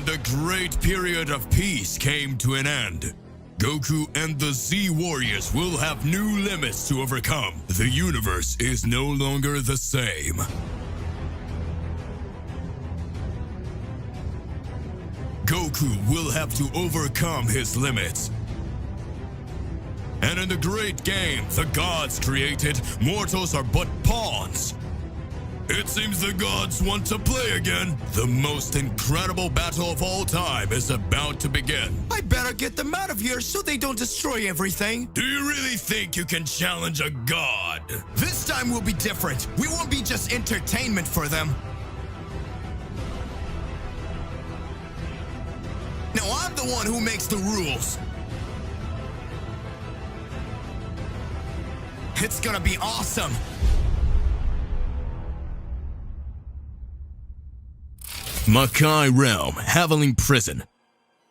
And the great period of peace came to an end. Goku and the Z Warriors will have new limits to overcome. The universe is no longer the same. Goku will have to overcome his limits. And in the great game the gods created, mortals are but pawns. It seems the gods want to play again. The most incredible battle of all time is about to begin. I better get them out of here so they don't destroy everything. Do you really think you can challenge a god? This time will be different. We won't be just entertainment for them. No, I'm the one who makes the rules. It's gonna be awesome. Makai Realm, Haveling Prison.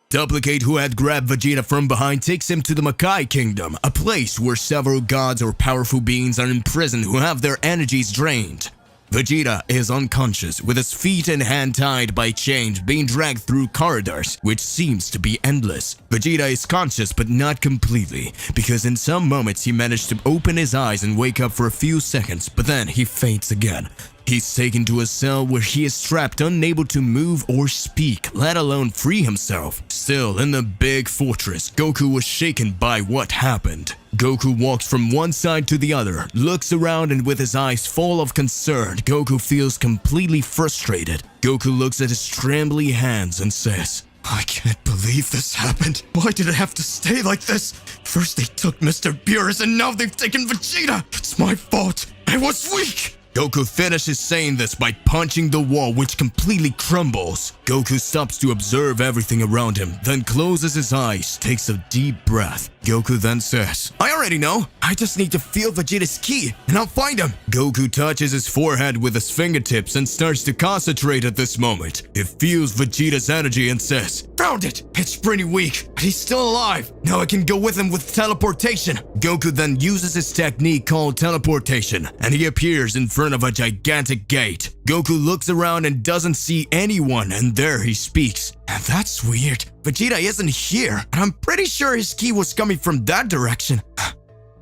Duplicate, who had grabbed Vegeta from behind, takes him to the Makai Kingdom, a place where several gods or powerful beings are imprisoned who have their energies drained. Vegeta is unconscious, with his feet and hand tied by chains, being dragged through corridors, which seems to be endless. Vegeta is conscious but not completely, because in some moments he managed to open his eyes and wake up for a few seconds, but then he faints again. He's taken to a cell where he is trapped, unable to move or speak, let alone free himself. Still, in the big fortress, Goku was shaken by what happened. Goku walks from one side to the other, looks around, and with his eyes full of concern, Goku feels completely frustrated. Goku looks at his trembling hands and says, I can't believe this happened. Why did it have to stay like this? First they took Mr. Beerus and now they've taken Vegeta. It's my fault. I was weak. Goku finishes saying this by punching the wall, which completely crumbles. Goku stops to observe everything around him, then closes his eyes, takes a deep breath. Goku then says, I already know. I just need to feel Vegeta's ki, and I'll find him. Goku touches his forehead with his fingertips and starts to concentrate at this moment. He feels Vegeta's energy and says, Found it! It's pretty weak, but he's still alive. Now I can go with him with teleportation. Goku then uses his technique called teleportation, and he appears in front of a gigantic gate. Goku looks around and doesn't see anyone, and there he speaks. And that's weird. Vegeta isn't here, and I'm pretty sure his ki was coming from that direction.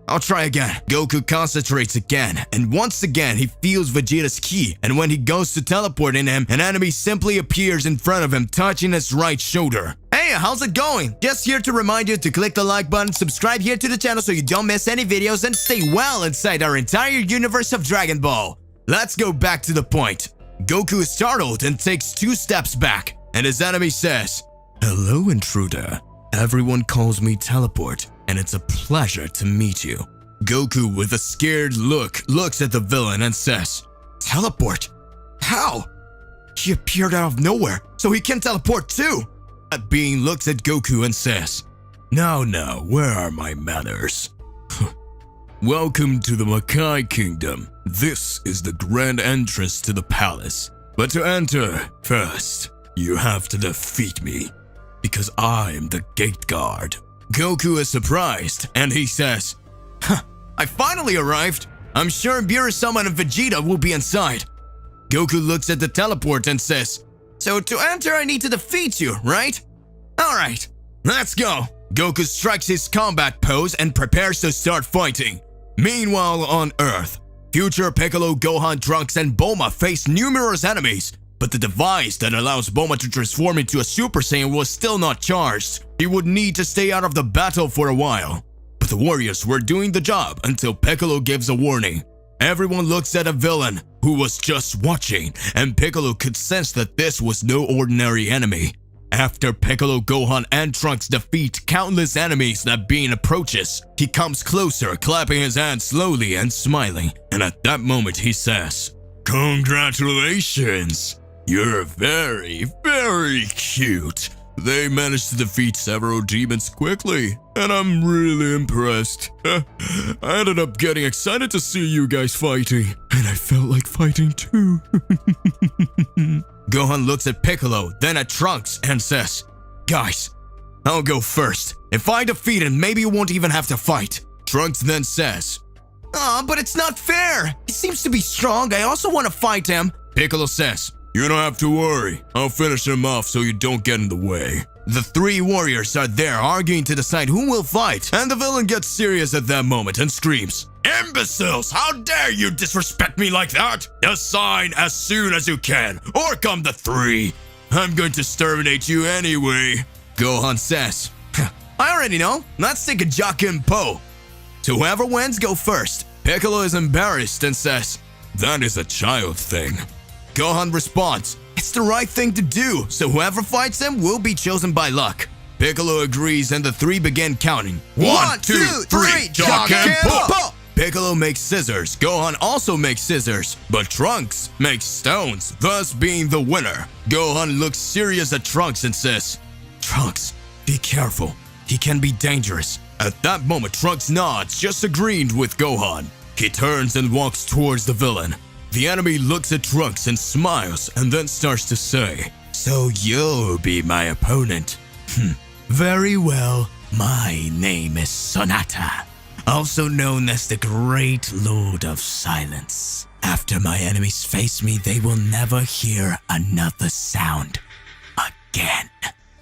I'll try again. Goku concentrates again, and once again he feels Vegeta's ki, and when he goes to teleport in him, an enemy simply appears in front of him, touching his right shoulder. Hey, how's it going? Just here to remind you to click the like button, subscribe here to the channel so you don't miss any videos, and stay well inside our entire universe of Dragon Ball. Let's go back to the point. Goku is startled and takes 2 steps back, and his enemy says, Hello, intruder. Everyone calls me Teleport, and it's a pleasure to meet you. Goku, with a scared look, looks at the villain and says, Teleport? How? He appeared out of nowhere, so he can teleport too. That being looks at Goku and says, Now, where are my manners? Welcome to the Makai Kingdom. This is the grand entrance to the palace. But to enter, first, you have to defeat me, because I'm the gate guard. Goku is surprised, and he says, I finally arrived. I'm sure Beerus-sama and Vegeta will be inside. Goku looks at the teleport and says, So to enter, I need to defeat you, right? Alright, let's go. Goku strikes his combat pose and prepares to start fighting. Meanwhile, on Earth, future Piccolo, Gohan, Trunks, and Bulma face numerous enemies, but the device that allows Bulma to transform into a Super Saiyan was still not charged. He would need to stay out of the battle for a while. But the warriors were doing the job until Piccolo gives a warning. Everyone looks at a villain who was just watching, and Piccolo could sense that this was no ordinary enemy. After Piccolo, Gohan, and Trunks defeat countless enemies that Bean approaches, he comes closer, clapping his hands slowly and smiling, and at that moment he says, Congratulations! You're very, very cute. They managed to defeat several demons quickly, and I'm really impressed. I ended up getting excited to see you guys fighting, and I felt like fighting too. Gohan looks at Piccolo, then at Trunks, and says, Guys, I'll go first. If I defeat him, maybe you won't even have to fight. Trunks then says, But it's not fair. He seems to be strong. I also want to fight him. Piccolo says, You don't have to worry. I'll finish him off so you don't get in the way. The three warriors are there arguing to decide who will fight, and the villain gets serious at that moment and screams, Imbeciles! How dare you disrespect me like that? Assign as soon as you can, or come the three. I'm going to exterminate you anyway. Gohan says, I already know. Let's take a Jock and Po. So whoever wins, go first. Piccolo is embarrassed and says, That is a child thing. Gohan responds, it's the right thing to do, so whoever fights him will be chosen by luck. Piccolo agrees and the three begin counting. 1, 2, 3, Jock and Po! Piccolo makes scissors, Gohan also makes scissors, but Trunks makes stones, thus being the winner. Gohan looks serious at Trunks and says, Trunks, be careful, he can be dangerous. At that moment, Trunks nods, just agreeing with Gohan. He turns and walks towards the villain. The enemy looks at Trunks and smiles and then starts to say, So you'll be my opponent. Very well, my name is Sonata, also known as the Great Lord of Silence. After my enemies face me, they will never hear another sound again.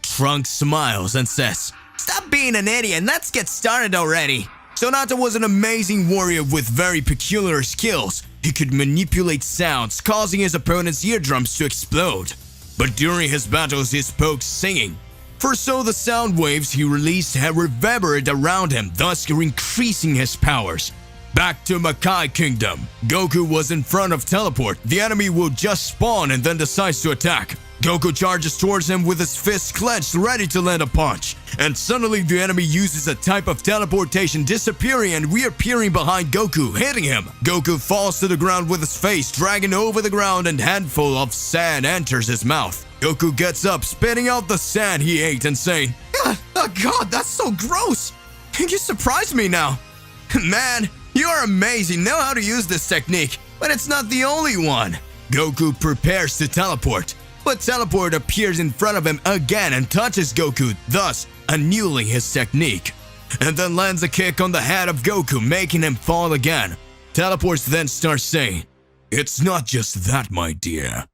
Trunks smiles and says, Stop being an idiot and let's get started already. Sonata was an amazing warrior with very peculiar skills. He could manipulate sounds, causing his opponent's eardrums to explode. But during his battles, he spoke singing. For so the sound waves he released had reverberated around him, thus increasing his powers. Back to Makai Kingdom. Goku was in front of Teleport. The enemy will just spawn and then decides to attack. Goku charges towards him with his fists clenched, ready to land a punch. And suddenly the enemy uses a type of teleportation, disappearing and reappearing behind Goku, hitting him. Goku falls to the ground with his face dragging over the ground and a handful of sand enters his mouth. Goku gets up, spitting out the sand he ate and saying, Oh God, that's so gross! You surprised me now. Man, you're amazing, know how to use this technique, but it's not the only one. Goku prepares to teleport. But Teleport appears in front of him again and touches Goku, thus annulling his technique. And then lands a kick on the head of Goku, making him fall again. Teleport then starts saying, It's not just that, my dear.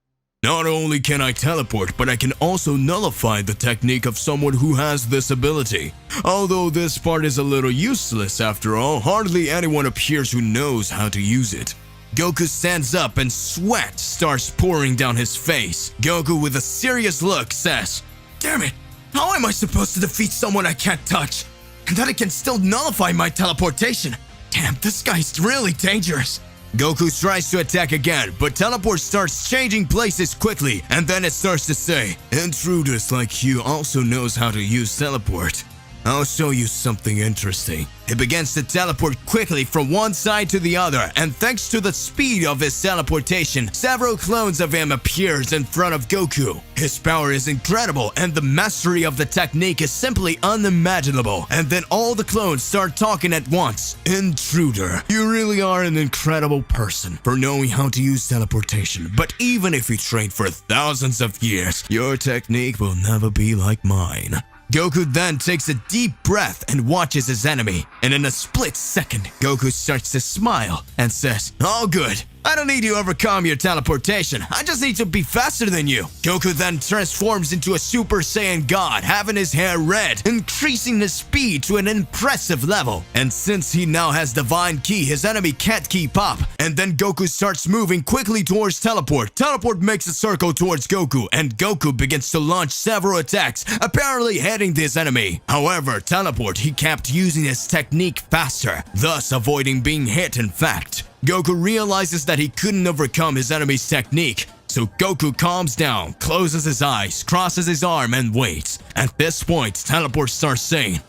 Not only can I teleport, but I can also nullify the technique of someone who has this ability. Although this part is a little useless after all, hardly anyone appears who knows how to use it. Goku stands up and sweat starts pouring down his face. Goku with a serious look says, Damn it, how am I supposed to defeat someone I can't touch? And that I can still nullify my teleportation? Damn, this guy's really dangerous. Goku tries to attack again, but Teleport starts changing places quickly, and then it starts to say, Intruders like you also knows how to use Teleport. I'll show you something interesting. He begins to teleport quickly from one side to the other, and thanks to the speed of his teleportation, several clones of him appears in front of Goku. His power is incredible, and the mastery of the technique is simply unimaginable. And then all the clones start talking at once. Intruder, you really are an incredible person for knowing how to use teleportation. But even if you trained for thousands of years, your technique will never be like mine. Goku then takes a deep breath and watches his enemy, and in a split second, Goku starts to smile and says, All good. I don't need to overcome your teleportation. I just need to be faster than you. Goku then transforms into a Super Saiyan God, having his hair red, increasing his speed to an impressive level. And since he now has Divine Ki, his enemy can't keep up. And then Goku starts moving quickly towards Teleport. Teleport makes a circle towards Goku, and Goku begins to launch several attacks, apparently hitting his enemy. However, Teleport, he kept using his technique faster, thus avoiding being hit in fact. Goku realizes that he couldn't overcome his enemy's technique, so Goku calms down, closes his eyes, crosses his arm, and waits. At this point, Teleport starts saying,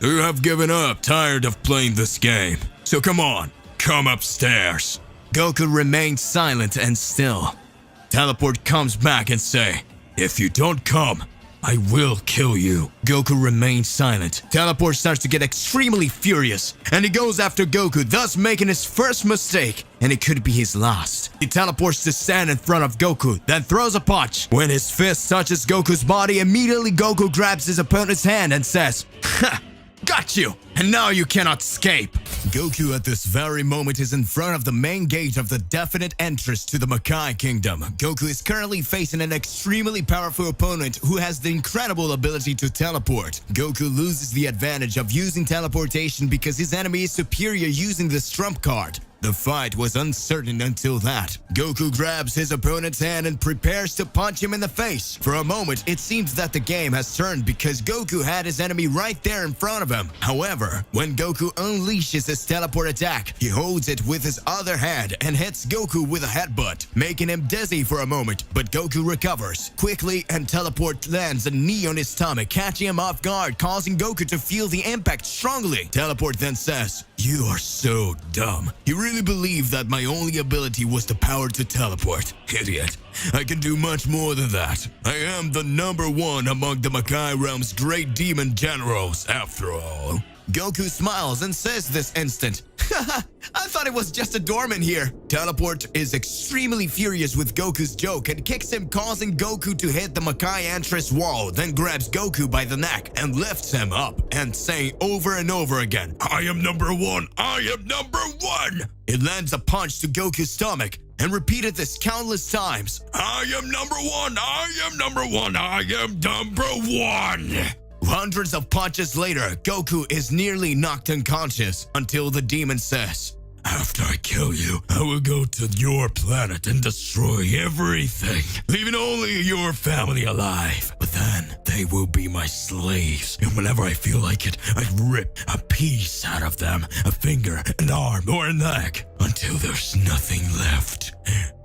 You have given up, tired of playing this game. So come on, come upstairs. Goku remains silent and still. Teleport comes back and say, If you don't come, I will kill you. Goku remains silent. Teleport starts to get extremely furious, and he goes after Goku, thus making his first mistake, and it could be his last. He teleports to stand in front of Goku, then throws a punch. When his fist touches Goku's body, immediately Goku grabs his opponent's hand and says, Ha! Got you! And now you cannot escape! Goku at this very moment is in front of the main gate of the definite entrance to the Makai Kingdom. Goku is currently facing an extremely powerful opponent who has the incredible ability to teleport. Goku loses the advantage of using teleportation because his enemy is superior using this trump card. The fight was uncertain until that. Goku grabs his opponent's hand and prepares to punch him in the face. For a moment, it seems that the game has turned because Goku had his enemy right there in front of him. However, when Goku unleashes his teleport attack, he holds it with his other hand and hits Goku with a headbutt, making him dizzy for a moment, but Goku recovers quickly and teleport lands a knee on his stomach, catching him off guard, causing Goku to feel the impact strongly. Teleport then says, "You are so dumb. You really believe that my only ability was the power to teleport? Idiot. I can do much more than that. I am the #1 among the Makai Realm's great demon generals, after all." Goku smiles and says this instant, "Haha, I thought it was just a doorman here." Teleport is extremely furious with Goku's joke and kicks him, causing Goku to hit the Makai entrance wall, then grabs Goku by the neck and lifts him up and saying over and over again, "I am #1, I am #1." It lands a punch to Goku's stomach and repeated this countless times. "I am #1, I am #1, I am #1." Hundreds of punches later, Goku is nearly knocked unconscious until the demon says, "After I kill you, I will go to your planet and destroy everything, leaving only your family alive. But then they will be my slaves, and whenever I feel like it, I rip a piece out of them, a finger, an arm, or a leg, until there's nothing left."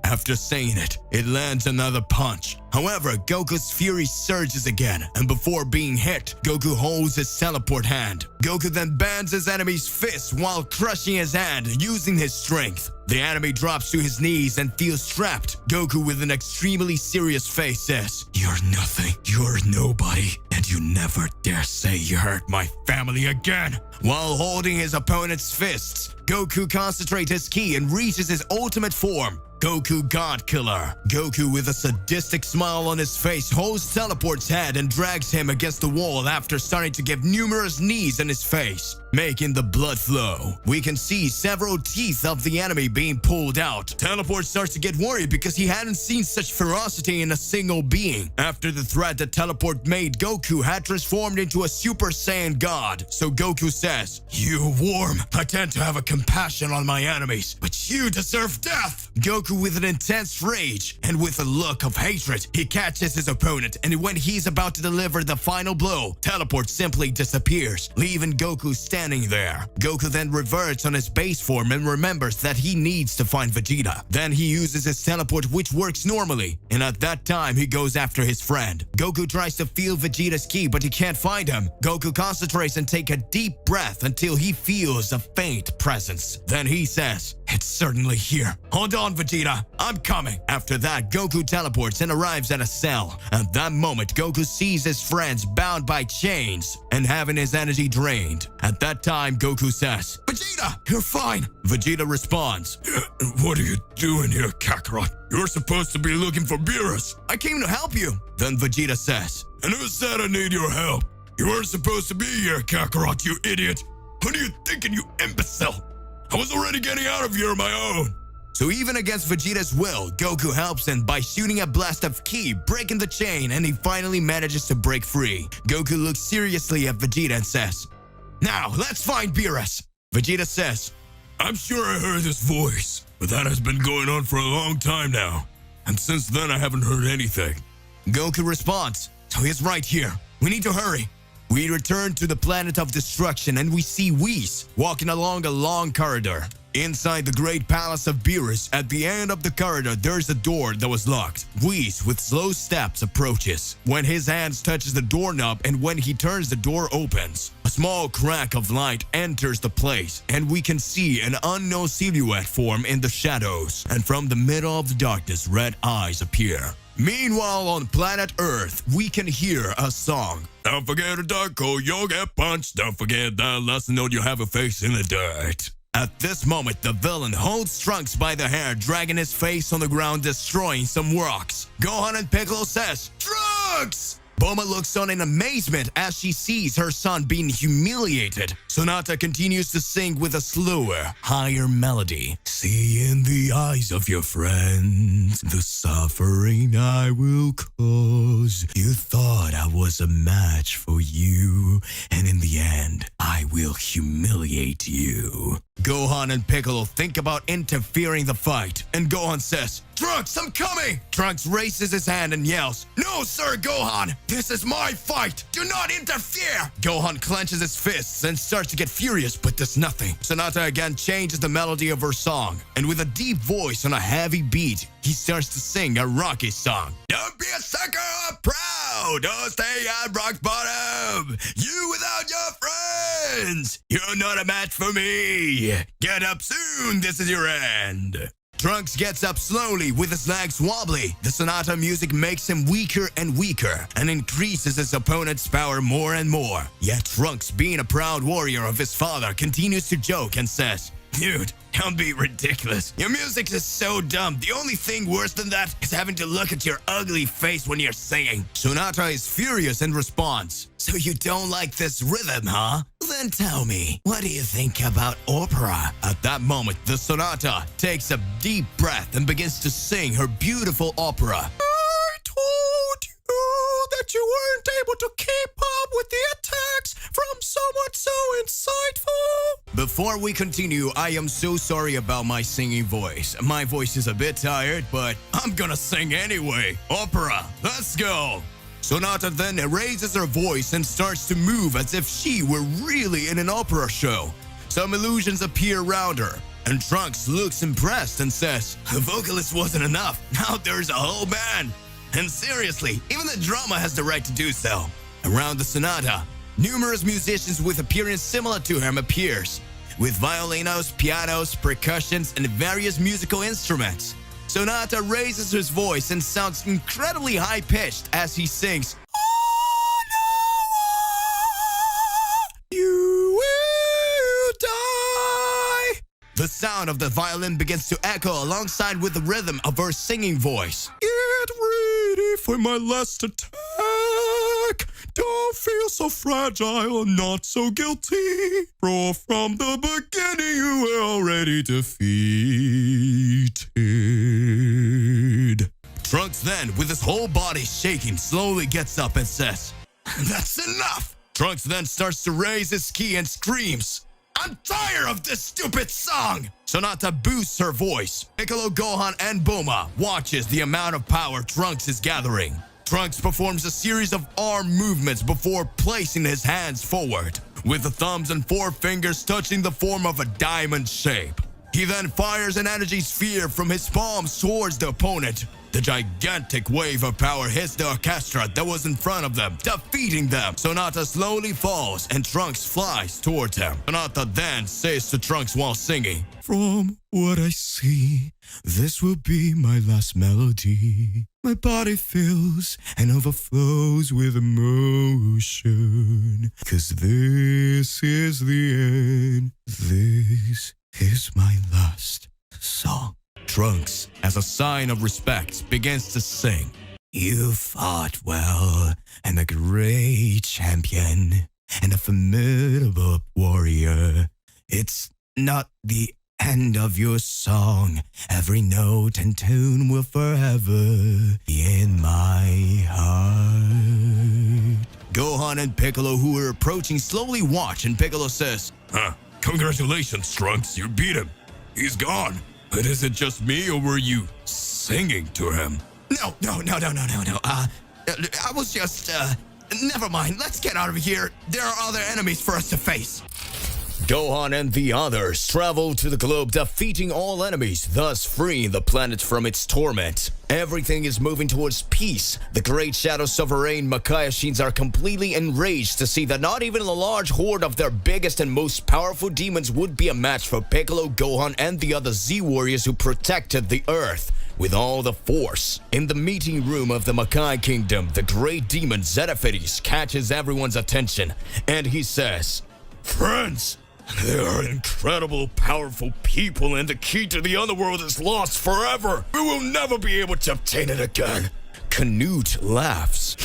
After saying it, it lands another punch. However, Goku's fury surges again, and before being hit, Goku holds his teleport hand. Goku then bans his enemy's fist while crushing his hand using his strength. The enemy drops to his knees and feels trapped. Goku, with an extremely serious face, says, "You're nothing, you're nobody, and you never dare say you hurt my family again." While holding his opponent's fists, Goku concentrates his ki and reaches his ultimate form, Goku God Killer. Goku, with a sadistic smile on his face, holds Teleport's head and drags him against the wall after starting to give numerous knees in his face, making the blood flow. We can see several teeth of the enemy being pulled out. Teleport starts to get worried because he hadn't seen such ferocity in a single being. After the threat that Teleport made, Goku had transformed into a Super Saiyan God. So Goku says, "You worm, I tend to have a compassion on my enemies, but you deserve death." Goku, with an intense rage and with a look of hatred, he catches his opponent, and when he's about to deliver the final blow, Teleport simply disappears, leaving Goku standing there. Goku then reverts on his base form and remembers that he needs to find Vegeta. Then he uses his teleport, which works normally, and at that time he goes after his friend. Goku tries to feel Vegeta's ki, but he can't find him. Goku concentrates and takes a deep breath until he feels a faint presence. Then he says, "It's certainly here. Hold on, Vegeta. I'm coming." After that, Goku teleports and arrives at a cell. At that moment, Goku sees his friends bound by chains and having his energy drained. At that time, Goku says, "Vegeta, you're fine." Vegeta responds, "What are you doing here, Kakarot? You're supposed to be looking for Beerus. I came to help you." Then Vegeta says, "And who said I need your help? You weren't supposed to be here, Kakarot, you idiot. What are you thinking, you imbecile? I was already getting out of here on my own." So even against Vegeta's will, Goku helps him by shooting a blast of ki, breaking the chain, and he finally manages to break free. Goku looks seriously at Vegeta and says, "Now, let's find Beerus." Vegeta says, "I'm sure I heard this voice, but that has been going on for a long time now, and since then I haven't heard anything." Goku responds, "So he's right here. We need to hurry." We return to the planet of destruction and we see Whis walking along a long corridor. Inside the great palace of Beerus, at the end of the corridor, there's a door that was locked. Whis, with slow steps, approaches. When his hands touches the doorknob and when he turns, the door opens. A small crack of light enters the place, and we can see an unknown silhouette form in the shadows. And from the middle of the darkness, red eyes appear. Meanwhile, on planet Earth, we can hear a song. "Don't forget a dark hole, you'll get punched. Don't forget that lesson note, you have a face in the dirt." At this moment, the villain holds Trunks by the hair, dragging his face on the ground, destroying some rocks. Gohan and Piccolo says, "Trunks!" Bulma looks on in amazement as she sees her son being humiliated. Sonata continues to sing with a slower, higher melody. See in the eyes of your friends the suffering I will cause. You thought I was a match for you, and in the end, I will humiliate you. Gohan and Piccolo think about interfering the fight, and Gohan says, Trunks, I'm coming! Trunks raises his hand and yells, No, sir, Gohan! This is my fight! Do not interfere! Gohan clenches his fists and starts to get furious, but does nothing. Sonata again changes the melody of her song, and with a deep voice on a heavy beat, he starts to sing a Rocky song. Don't be a sucker or proud! Don't stay at rock bottom! You without your friends! You're not a match for me! Get up soon, this is your end! Trunks gets up slowly with his legs wobbly. The Sonata music makes him weaker and weaker and increases his opponent's power more and more. Yet Trunks, being a proud warrior of his father, continues to joke and says, Dude, don't be ridiculous. Your music is so dumb. The only thing worse than that is having to look at your ugly face when you're singing. Sonata is furious and responds, So you don't like this rhythm, huh? Then tell me, what do you think about opera? At that moment, the Sonata takes a deep breath and begins to sing her beautiful opera. I told you that you weren't able to keep up with the attacks from someone so insightful. Before we continue, I am so sorry about my singing voice. My voice is a bit tired, but I'm gonna sing anyway. Opera, let's go. Sonata then raises her voice and starts to move as if she were really in an opera show. Some illusions appear around her, and Trunks looks impressed and says, The vocalist wasn't enough, now there's a whole band. And seriously, even the drama has the right to do so. Around the Sonata, numerous musicians with appearance similar to him appears, with violinos, pianos, percussions, and various musical instruments. Sonata raises his voice and sounds incredibly high-pitched as he sings, Oh, no, you will die. The sound of the violin begins to echo alongside with the rhythm of her singing voice. Get ready for my last attack. Don't feel so fragile and not so guilty. For from the beginning you were already defeated. Trunks then, with his whole body shaking, slowly gets up and says, That's enough! Trunks then starts to raise his ki and screams, I'm tired of this stupid song! Sonata boosts her voice. Piccolo, Gohan, and Bulma watches the amount of power Trunks is gathering. Trunks performs a series of arm movements before placing his hands forward, with the thumbs and forefingers touching the form of a diamond shape. He then fires an energy sphere from his palms towards the opponent. The gigantic wave of power hits the orchestra that was in front of them, defeating them. Sonata slowly falls and Trunks flies towards him. Sonata then says to Trunks while singing, From what I see, this will be my last melody. My body fills and overflows with emotion. 'Cause this is the end. This is my last song. Trunks, as a sign of respect, begins to sing. You fought well, and a great champion, and a formidable warrior. It's not the end of your song. Every note and tune will forever be in my heart. Gohan and Piccolo, who are approaching, slowly watch, and Piccolo says, Congratulations, Trunks, you beat him. He's gone. But is it just me, or were you singing to him? No. I was just, never mind. Let's get out of here. There are other enemies for us to face. Gohan and the others travel to the globe, defeating all enemies, thus freeing the planet from its torment. Everything is moving towards peace. The great Shadow Sovereign Makaiashins are completely enraged to see that not even a large horde of their biggest and most powerful demons would be a match for Piccolo, Gohan, and the other Z-warriors who protected the Earth with all the force. In the meeting room of the Makai Kingdom, the great demon Zedaphides catches everyone's attention, and he says, Friends, they are incredible, powerful people, and the key to the underworld is lost forever. We will never be able to obtain it again. Canute laughs.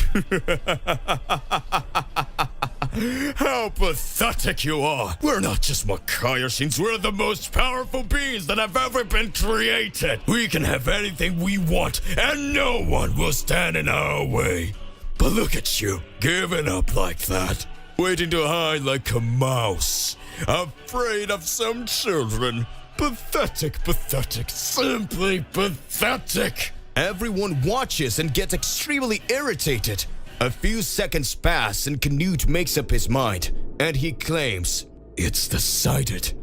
How pathetic you are! We're not just Makaiashins, we're the most powerful beings that have ever been created! We can have anything we want, and no one will stand in our way! But look at you, giving up like that, waiting to hide like a mouse, afraid of some children. Pathetic, pathetic, simply pathetic! Everyone watches and gets extremely irritated. A few seconds pass and Canute makes up his mind, and he claims, "It's decided.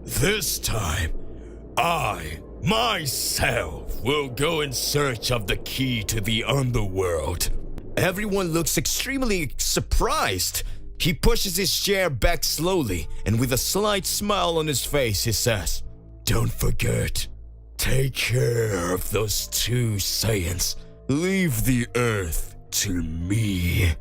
This time, I, myself, will go in search of the key to the underworld." Everyone looks extremely surprised. He pushes his chair back slowly, and with a slight smile on his face, he says, "Don't forget, take care of those 2 Saiyans. Leave the earth to me."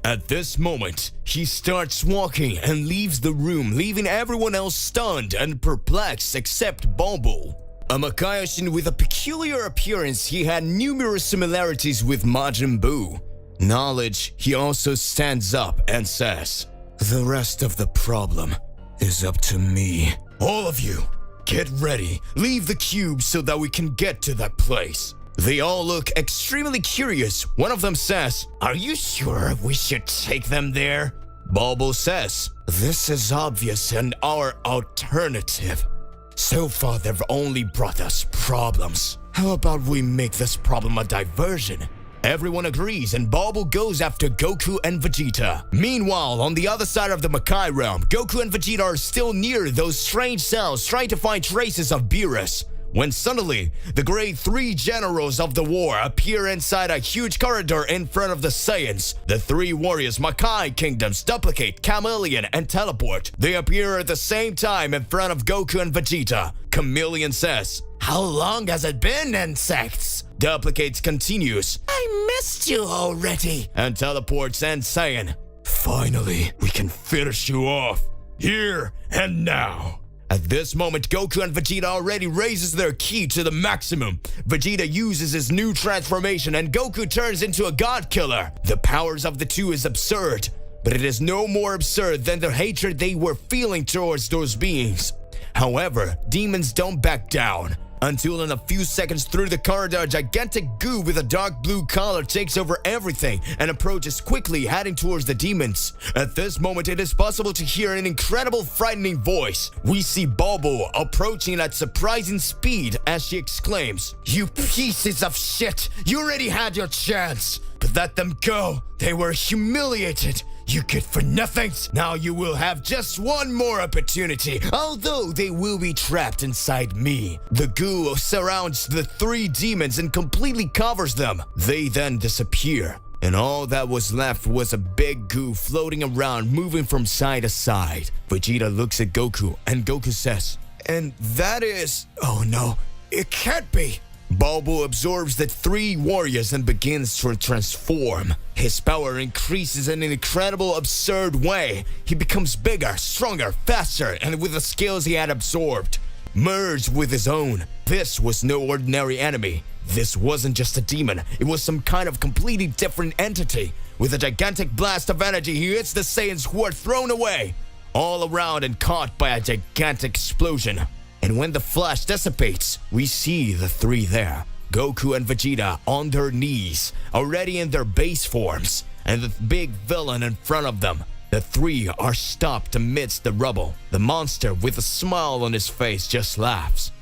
At this moment, he starts walking and leaves the room, leaving everyone else stunned and perplexed except Bobo. A Makaiashin with a peculiar appearance, he had numerous similarities with Majin Buu. Knowledge, he also stands up and says, "The rest of the problem is up to me. All of you, get ready, leave the cube so that we can get to that place." They all look extremely curious. One of them says, "Are you sure we should take them there?" Bobo says, "This is obvious and our alternative. So far they've only brought us problems. How about we make this problem a diversion?" Everyone agrees and Bobo goes after Goku and Vegeta. Meanwhile, on the other side of the Makai realm, Goku and Vegeta are still near those strange cells trying to find traces of Beerus. When suddenly, the grade 3 generals of the war appear inside a huge corridor in front of the Saiyans. The 3 warriors Makai Kingdoms duplicate, chameleon, and teleport. They appear at the same time in front of Goku and Vegeta. Chameleon says, "How long has it been, insects?" Duplicates continues, "I missed you already." And teleports and saying, "Finally, we can finish you off, here and now." At this moment, Goku and Vegeta already raises their ki to the maximum. Vegeta uses his new transformation and Goku turns into a god killer. The powers of the two is absurd, but it is no more absurd than the hatred they were feeling towards those beings. However, demons don't back down. Until in a few seconds through the corridor, a gigantic goo with a dark blue color takes over everything and approaches quickly, heading towards the demons. At this moment, it is possible to hear an incredible frightening voice. We see Bobo approaching at surprising speed as she exclaims, "You pieces of shit! You already had your chance! But let them go! They were humiliated! You good for nothings! Now you will have just one more opportunity, although they will be trapped inside me." The goo surrounds the 3 demons and completely covers them. They then disappear, and all that was left was a big goo floating around, moving from side to side. Vegeta looks at Goku, and Goku says, "And that is... oh no, it can't be!" Bobo absorbs the 3 warriors and begins to transform. His power increases in an incredible, absurd way. He becomes bigger, stronger, faster, and with the skills he had absorbed, merged with his own. This was no ordinary enemy. This wasn't just a demon. It was some kind of completely different entity. With a gigantic blast of energy, he hits the Saiyans who are thrown away, all around and caught by a gigantic explosion. And when the flash dissipates, we see the 3 there. Goku and Vegeta on their knees, already in their base forms, and the big villain in front of them. The 3 are stopped amidst the rubble. The monster, with a smile on his face, just laughs.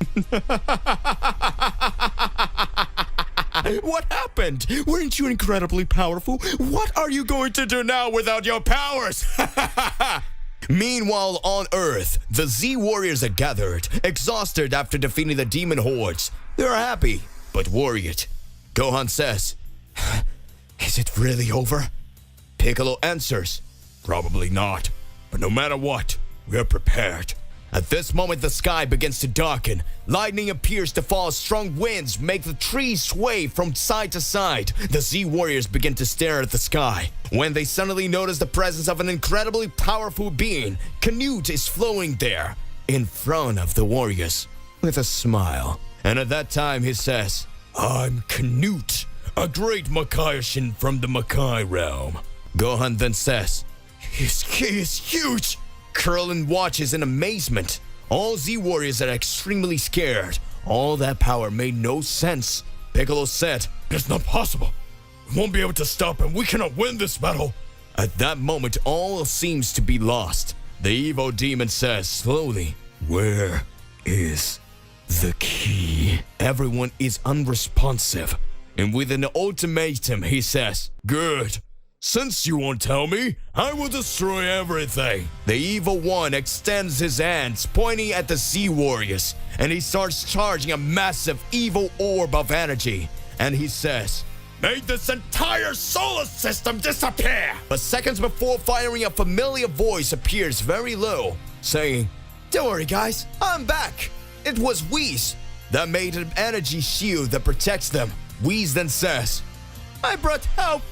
What happened? Weren't you incredibly powerful? What are you going to do now without your powers? Meanwhile, on Earth, the Z warriors are gathered, exhausted after defeating the demon hordes. They're happy, but worried. Gohan says, "Is it really over?" Piccolo answers, "Probably not, but no matter what, we're prepared." At this moment, the sky begins to darken. Lightning appears to fall. Strong winds make the trees sway from side to side. The Z warriors begin to stare at the sky, when they suddenly notice the presence of an incredibly powerful being. Canute is flowing there, in front of the warriors, with a smile. And at that time, he says, "I'm Canute. a great Makaioshin from the Makai realm. Gohan then says, "His ki is huge!" Krillin watches in amazement. All Z warriors are extremely scared. All that power made no sense. Piccolo said, "It's not possible. We won't be able to stop him. We cannot win this battle." At that moment, all seems to be lost. The evil demon says slowly, "Where is the key?" Everyone is unresponsive. And with an ultimatum, he says, "Good. Since you won't tell me, I will destroy everything." The evil one extends his hands, pointing at the Sea Warriors, and he starts charging a massive evil orb of energy. And he says, "Make this entire solar system disappear!" But seconds before firing, a familiar voice appears very low, saying, "Don't worry guys, I'm back." It was Whis that made an energy shield that protects them. Whis then says, "I brought help."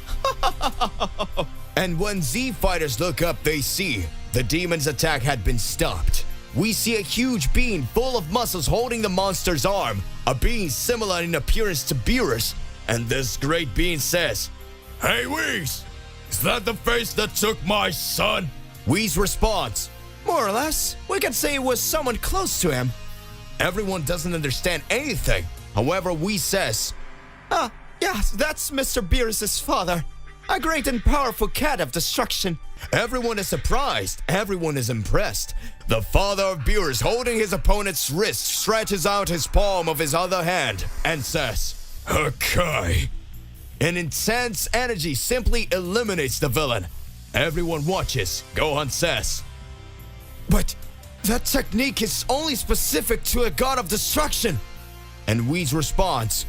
And when Z fighters look up, they see the demon's attack had been stopped. We see a huge being full of muscles holding the monster's arm, a being similar in appearance to Beerus. And this great being says, "Hey Whis, is that the face that took my son?" Whis responds, "More or less. We can say it was someone close to him." Everyone doesn't understand anything. However, Whis says, yes, that's Mr. Beerus' father. A great and powerful cat of destruction." Everyone is surprised. Everyone is impressed. The father of Beerus, holding his opponent's wrist, stretches out his palm of his other hand and says, "Hakai." An intense energy simply eliminates the villain. Everyone watches. Gohan says, "But that technique is only specific to a god of destruction." And Whis responds,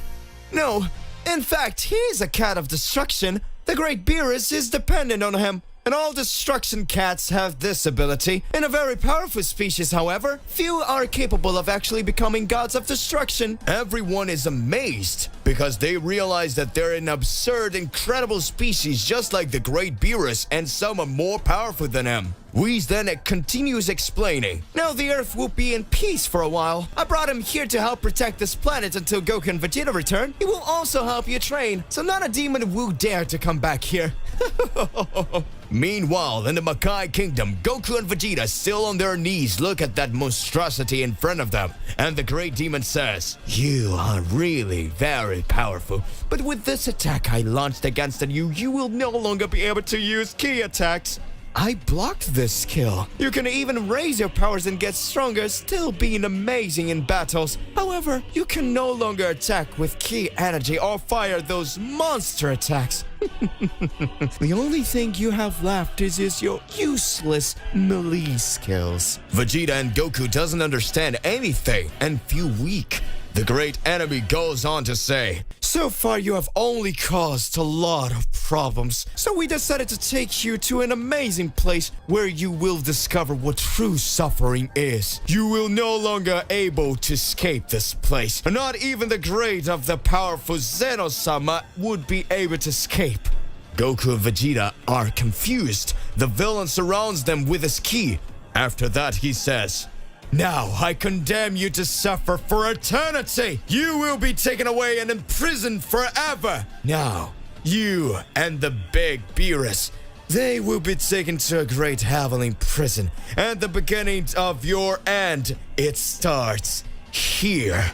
"No, in fact, he is a cat of destruction. The great Beerus is dependent on him. And all destruction cats have this ability. In a very powerful species, however, few are capable of actually becoming gods of destruction." Everyone is amazed because they realize that they're an absurd, incredible species just like the great Beerus, and some are more powerful than him. Whis then continues explaining, "Now the Earth will be in peace for a while. I brought him here to help protect this planet until Goku and Vegeta return. He will also help you train, so not a demon will dare to come back here." Meanwhile, in the Makai Kingdom, Goku and Vegeta, still on their knees, look at that monstrosity in front of them. And the great demon says, "You are really very powerful. But with this attack I launched against you, you will no longer be able to use ki attacks. I blocked this skill. You can even raise your powers and get stronger, still being amazing in battles. However, you can no longer attack with ki energy or fire those monster attacks. The only thing you have left is your useless melee skills." Vegeta and Goku doesn't understand anything and feel weak. The great enemy goes on to say, "So far you have only caused a lot of problems, so we decided to take you to an amazing place where you will discover what true suffering is. You will no longer able to escape this place. Not even the great of the powerful Zeno-sama would be able to escape." Goku and Vegeta are confused. The villain surrounds them with his ki. After that, he says, "Now I condemn you to suffer for eternity. You will be taken away and imprisoned forever. Now, you and the big Beerus, they will be taken to a great heavenly prison. And the beginning of your end, it starts here."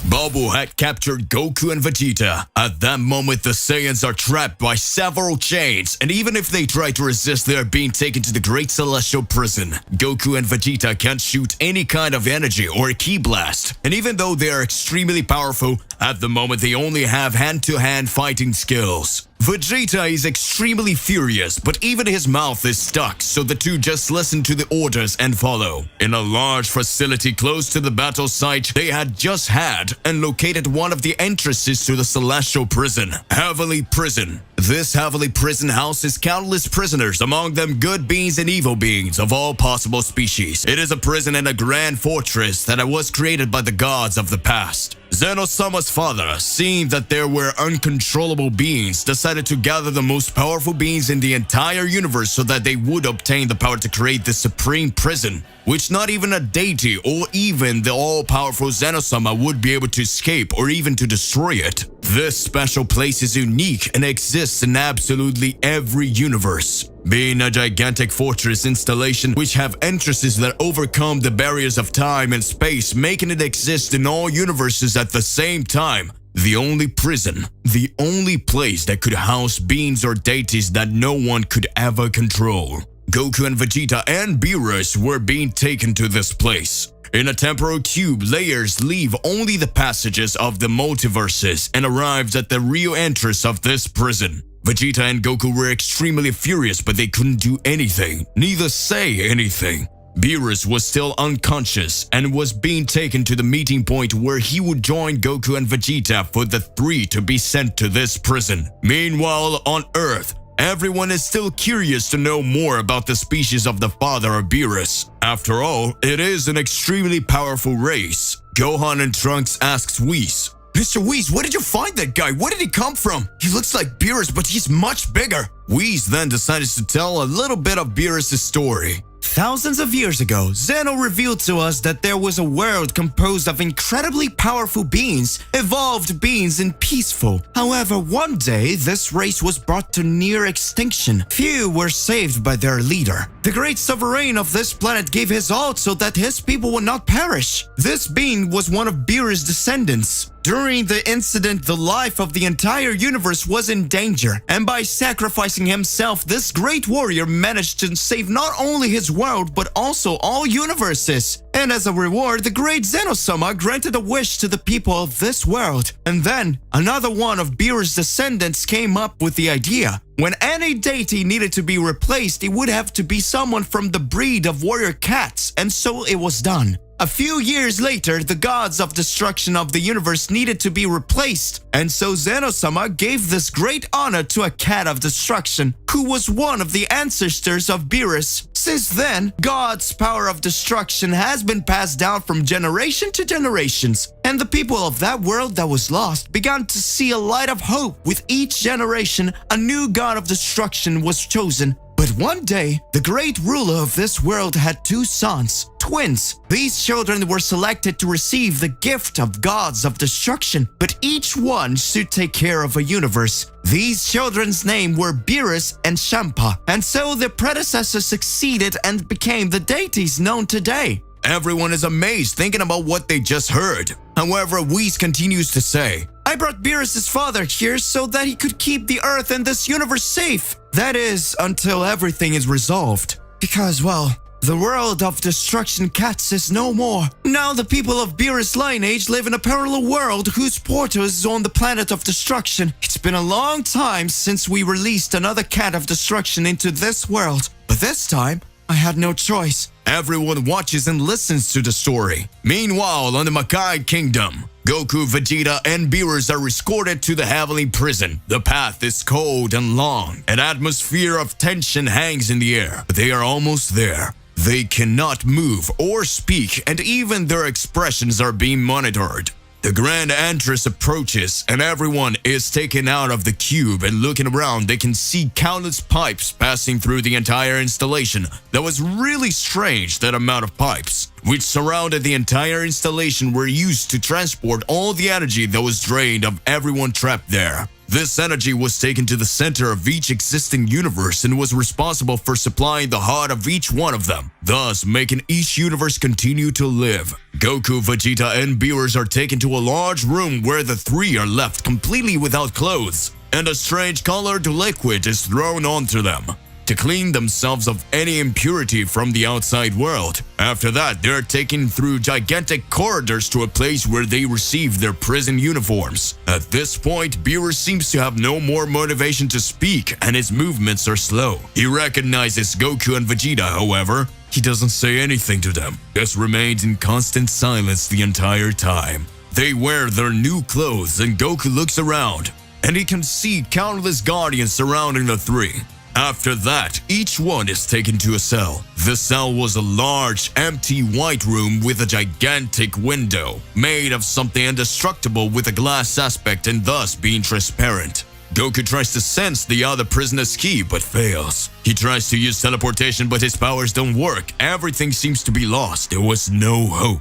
Babu had captured Goku and Vegeta. At that moment, the Saiyans are trapped by several chains, and even if they try to resist, they are being taken to the Great Celestial Prison. Goku and Vegeta can't shoot any kind of energy or ki blast, and even though they are extremely powerful, at the moment they only have hand-to-hand fighting skills. Vegeta is extremely furious, but even his mouth is stuck, so the two just listen to the orders and follow. In a large facility close to the battle site, they had just had and located one of the entrances to the Celestial Prison, Heavenly Prison. This Heavenly Prison houses countless prisoners, among them good beings and evil beings of all possible species. It is a prison and a grand fortress that was created by the gods of the past. Zeno-sama's father, seeing that there were uncontrollable beings, decided to gather the most powerful beings in the entire universe so that they would obtain the power to create the supreme prison, which not even a deity or even the all-powerful Zeno-sama would be able to escape or even to destroy it. This special place is unique and exists in absolutely every universe, being a gigantic fortress installation which have entrances that overcome the barriers of time and space, making it exist in all universes at the same time. The only prison, the only place that could house beings or deities that no one could ever control. Goku and Vegeta and Beerus were being taken to this place. In a temporal cube, layers leave only the passages of the multiverses and arrives at the real entrance of this prison. Vegeta and Goku were extremely furious, but they couldn't do anything, neither say anything. Beerus was still unconscious and was being taken to the meeting point where he would join Goku and Vegeta for the three to be sent to this prison. Meanwhile, on Earth, everyone is still curious to know more about the species of the father of Beerus. After all, it is an extremely powerful race. Gohan and Trunks asks Whis, Mr. Whis, where did you find that guy? Where did he come from? He looks like Beerus, but he's much bigger. Whis then decided to tell a little bit of Beerus' story. Thousands of years ago, Zeno revealed to us that there was a world composed of incredibly powerful beings, evolved beings and peaceful. However, one day, this race was brought to near extinction. Few were saved by their leader. The great sovereign of this planet gave his all so that his people would not perish. This being was one of Beerus' descendants. During the incident, the life of the entire universe was in danger, and by sacrificing himself, this great warrior managed to save not only his world, but also all universes. And as a reward, the great Zeno-sama granted a wish to the people of this world. And then, another one of Beerus' descendants came up with the idea. When any deity needed to be replaced, it would have to be someone from the breed of warrior cats, and so it was done. A few years later, the gods of destruction of the universe needed to be replaced, and so Zeno-sama gave this great honor to a cat of destruction, who was one of the ancestors of Beerus. Since then, God's power of destruction has been passed down from generation to generations, and the people of that world that was lost began to see a light of hope. With each generation, a new god of destruction was chosen. But one day, the great ruler of this world had two sons, twins. These children were selected to receive the gift of gods of destruction, but each one should take care of a universe. These children's names were Beerus and Champa, and so their predecessors succeeded and became the deities known today. Everyone is amazed thinking about what they just heard. However, Whis continues to say, I brought Beerus' father here so that he could keep the Earth and this universe safe. That is, until everything is resolved. Because, well, the world of destruction cats is no more. Now the people of Beerus' lineage live in a parallel world whose portal is on the planet of destruction. It's been a long time since we released another cat of destruction into this world. But this time, I had no choice. Everyone watches and listens to the story. Meanwhile, on the Makai Kingdom, Goku, Vegeta, and Beerus are escorted to the heavenly prison. The path is cold and long. An atmosphere of tension hangs in the air, but they are almost there. They cannot move or speak, and even their expressions are being monitored. The grand entrance approaches, and everyone is taken out of the cube, and looking around, they can see countless pipes passing through the entire installation. That was really strange, that amount of pipes, which surrounded the entire installation, were used to transport all the energy that was drained of everyone trapped there. This energy was taken to the center of each existing universe and was responsible for supplying the heart of each one of them, thus making each universe continue to live. Goku, Vegeta, and Beerus are taken to a large room where the three are left completely without clothes, and a strange colored liquid is thrown onto them to clean themselves of any impurity from the outside world. After that, they're taken through gigantic corridors to a place where they receive their prison uniforms. At this point, Beerus seems to have no more motivation to speak, and his movements are slow. He recognizes Goku and Vegeta, however. He doesn't say anything to them, just remains in constant silence the entire time. They wear their new clothes, and Goku looks around, and he can see countless guardians surrounding the three. After that, each one is taken to a cell. The cell was a large, empty white room with a gigantic window, made of something indestructible with a glass aspect and thus being transparent. Goku tries to sense the other prisoner's key, but fails. He tries to use teleportation, but his powers don't work. Everything seems to be lost. There was no hope.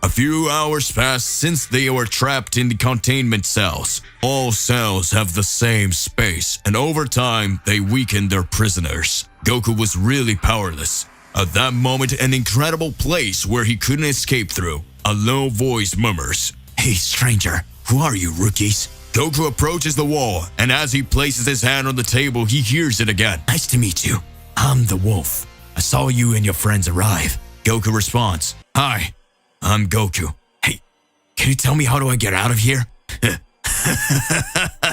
A few hours passed since they were trapped in the containment cells. All cells have the same space, and over time, they weakened their prisoners. Goku was really powerless. At that moment, an incredible place where he couldn't escape through. A low voice murmurs, "Hey stranger, who are you rookies?" Goku approaches the wall, and as he places his hand on the table, he hears it again. Nice to meet you. I'm the wolf. I saw you and your friends arrive. Goku responds, Hi, I'm Goku. Hey, can you tell me how do I get out of here?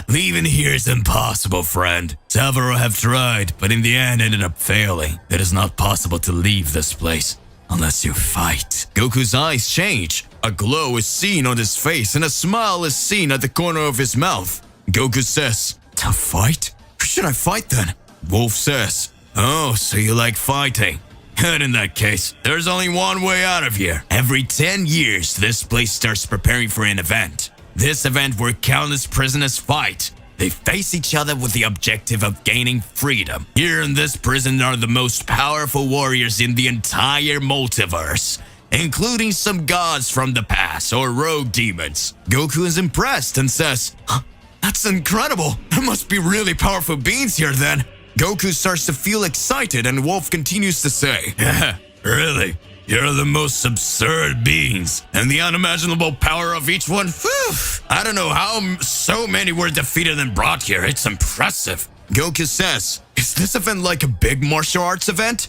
"Leaving here is impossible, friend. Several have tried, but in the end ended up failing. It is not possible to leave this place unless you fight." Goku's eyes change. A glow is seen on his face and a smile is seen at the corner of his mouth. Goku says, To fight? Who should I fight then? Wolf says, "Oh, so you like fighting? And in that case, there's only one way out of here. Every 10 years, this place starts preparing for an event. This event where countless prisoners fight. They face each other with the objective of gaining freedom. Here in this prison are the most powerful warriors in the entire multiverse, including some gods from the past or rogue demons." Goku is impressed and says, That's incredible. There must be really powerful beings here then. Goku starts to feel excited and Wolf continues to say, "Yeah, really? You're the most absurd beings, and the unimaginable power of each one, whew, I don't know how so many were defeated and brought here. It's impressive." Goku says, Is this event like a big martial arts event?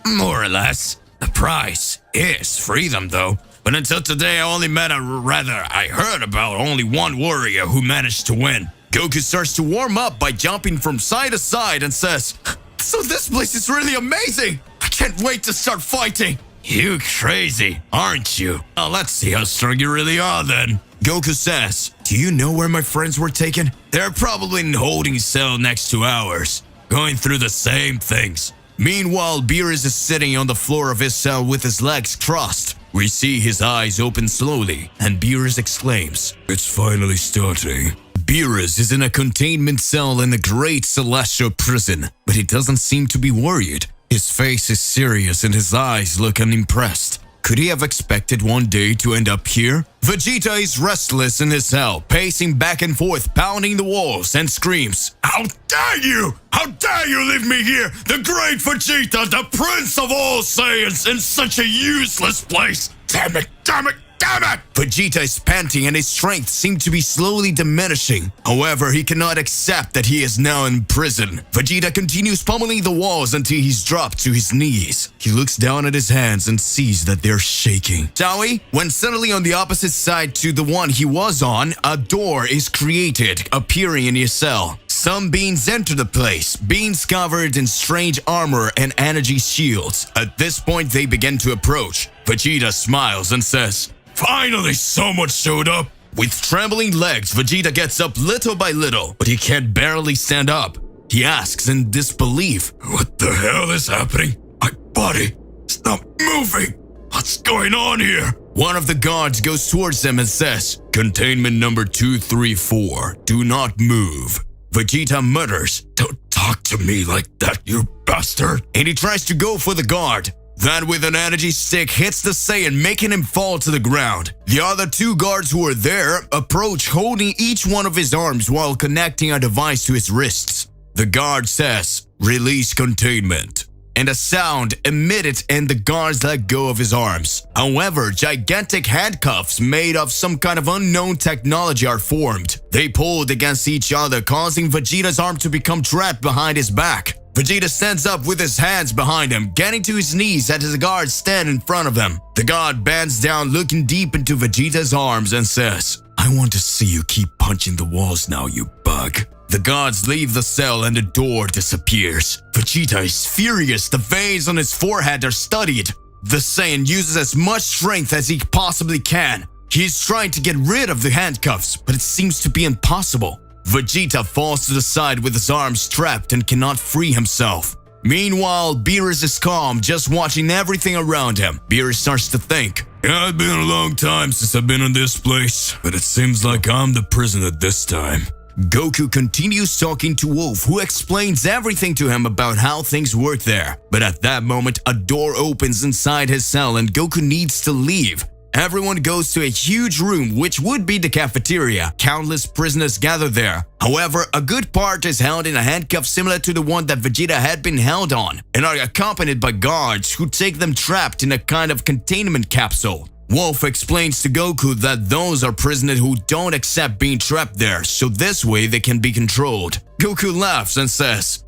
"More or less. The prize is freedom, though. But until today, I heard about only one warrior who managed to win." Goku starts to warm up by jumping from side to side and says, So this place is really amazing. I can't wait to start fighting. "You crazy, aren't you? Well, let's see how strong you really are then." Goku says, Do you know where my friends were taken? "They're probably in holding cell next to ours, going through the same things." Meanwhile, Beerus is sitting on the floor of his cell with his legs crossed. We see his eyes open slowly, And Beerus exclaims, "It's finally starting." Beerus is in a containment cell in the great celestial prison, but he doesn't seem to be worried. His face is serious and his eyes look unimpressed. Could he have expected one day to end up here? Vegeta is restless in his cell, pacing back and forth, pounding the walls, and screams, "How dare you! How dare you leave me here, the great Vegeta, the prince of all Saiyans, in such a useless place! Damn it, damn it, damn it!" Vegeta is panting and his strength seems to be slowly diminishing. However, he cannot accept that he is now in prison. Vegeta continues pummeling the walls until he's dropped to his knees. He looks down at his hands and sees that they're shaking. Shall we? When suddenly on the opposite side to the one he was on, a door is created, appearing in his cell. Some beings enter the place, beings covered in strange armor and energy shields. At this point, they begin to approach. Vegeta smiles and says, "Finally, someone showed up." With trembling legs, Vegeta gets up little by little, but he can barely stand up. He asks in disbelief, "What the hell is happening? My body is not moving. What's going on here?" One of the guards goes towards them and says, "Containment number 234, do not move." Vegeta mutters, "Don't talk to me like that, you bastard." and he tries to go for the guard. Then with an energy stick hits the Saiyan, making him fall to the ground. The other two guards who are there approach, holding each one of his arms while connecting a device to his wrists. The guard says, "Release containment," and a sound emitted and the guards let go of his arms. However, gigantic handcuffs made of some kind of unknown technology are formed. They pulled against each other, causing Vegeta's arm to become trapped behind his back. Vegeta stands up with his hands behind him, getting to his knees as the guards stand in front of him. The guard bends down, looking deep into Vegeta's arms and says, "I want to see you keep punching the walls now, you bug." The guards leave the cell and the door disappears. Vegeta is furious. The veins on his forehead are studied. The Saiyan uses as much strength as he possibly can. He is trying to get rid of the handcuffs, but it seems to be impossible. Vegeta falls to the side with his arms trapped and cannot free himself. Meanwhile, Beerus is calm, just watching everything around him. Beerus starts to think, "It's been a long time since I've been in this place, but it seems like I'm the prisoner this time." Goku continues talking to Wolf, who explains everything to him about how things work there. But at that moment, a door opens inside his cell and Goku needs to leave. Everyone goes to a huge room which would be the cafeteria. Countless prisoners gather there. However, a good part is held in a handcuff similar to the one that Vegeta had been held on and are accompanied by guards who take them trapped in a kind of containment capsule. Wolf explains to Goku that those are prisoners who don't accept being trapped there, so this way they can be controlled. Goku laughs and says,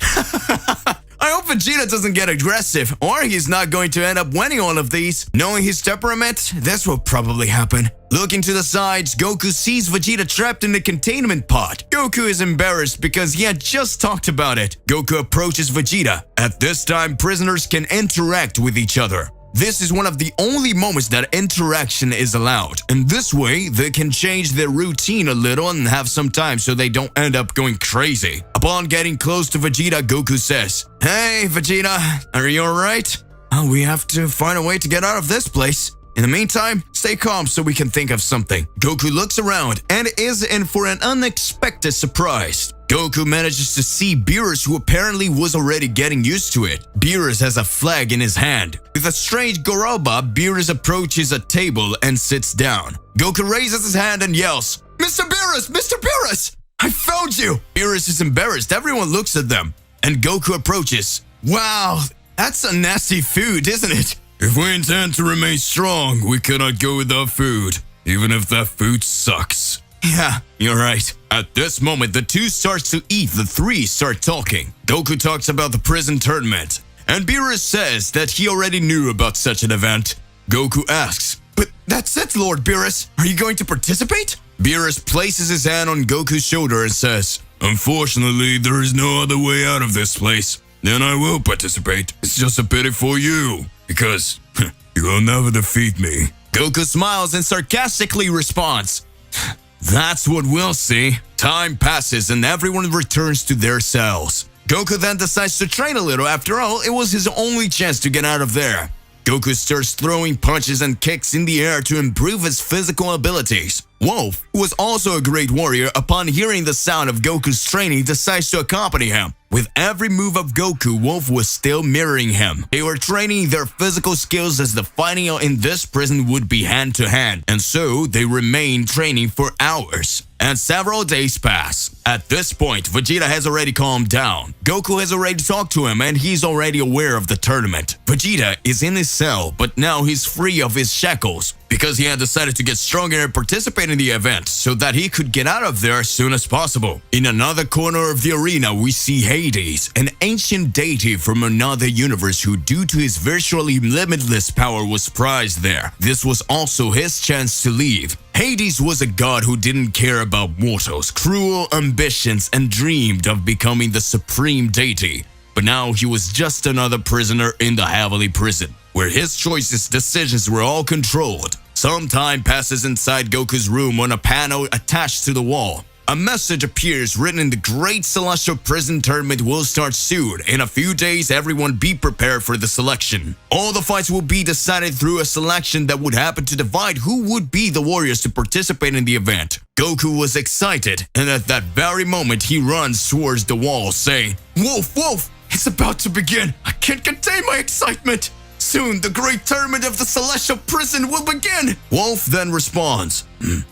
I hope Vegeta doesn't get aggressive, or he's not going to end up winning all of these. Knowing his temperament, this will probably happen. Looking to the sides, Goku sees Vegeta trapped in the containment pod. Goku is embarrassed because he had just talked about it. Goku approaches Vegeta. At this time, prisoners can interact with each other. This is one of the only moments that interaction is allowed, and this way they can change their routine a little and have some time so they don't end up going crazy. Upon getting close to Vegeta, Goku says, Hey Vegeta, are you alright? We have to find a way to get out of this place. In the meantime, stay calm so we can think of something. Goku looks around and is in for an unexpected surprise. Goku manages to see Beerus, who apparently was already getting used to it. Beerus has a flag in his hand. With a strange Goroba, Beerus approaches a table and sits down. Goku raises his hand and yells, Mr. Beerus! Mr. Beerus! I found you! Beerus is embarrassed. Everyone looks at them. And Goku approaches. Wow, that's a nasty food, isn't it? If we intend to remain strong, we cannot go without food, even if that food sucks. Yeah, you're right. At this moment, the two starts to eat, the three start talking. Goku talks about the prison tournament, and Beerus says that he already knew about such an event. Goku asks, But that's it, Lord Beerus. Are you going to participate? Beerus places his hand on Goku's shoulder and says, Unfortunately, there is no other way out of this place. Then I will participate. It's just a pity for you, because you will never defeat me. Goku smiles and sarcastically responds, That's what we'll see. Time passes and everyone returns to their cells. Goku then decides to train a little. After all, it was his only chance to get out of there. Goku starts throwing punches and kicks in the air to improve his physical abilities. Wolf, who was also a great warrior, upon hearing the sound of Goku's training, decides to accompany him. With every move of Goku, Wolf was still mirroring him. They were training their physical skills as the fighting in this prison would be hand-to-hand, and so they remained training for hours. And several days pass. At this point, Vegeta has already calmed down. Goku has already talked to him and he's already aware of the tournament. Vegeta is in his cell, but now he's free of his shackles because he had decided to get stronger and participate in the event so that he could get out of there as soon as possible. In another corner of the arena, we see Hades, an ancient deity from another universe who, due to his virtually limitless power, was prized there. This was also his chance to leave. Hades was a god who didn't care about mortals' cruel ambitions and dreamed of becoming the supreme deity. But now he was just another prisoner in the heavenly prison, where his decisions were all controlled. Some time passes inside Goku's room on a panel attached to the wall. A message appears written in the Great Celestial Prison Tournament will start soon. In a few days, everyone be prepared for the selection. All the fights will be decided through a selection that would happen to divide who would be the warriors to participate in the event. Goku was excited, and at that very moment, he runs towards the wall, saying, Wolf, Wolf, it's about to begin. I can't contain my excitement. Soon, the great tournament of the Celestial Prison will begin. Wolf then responds,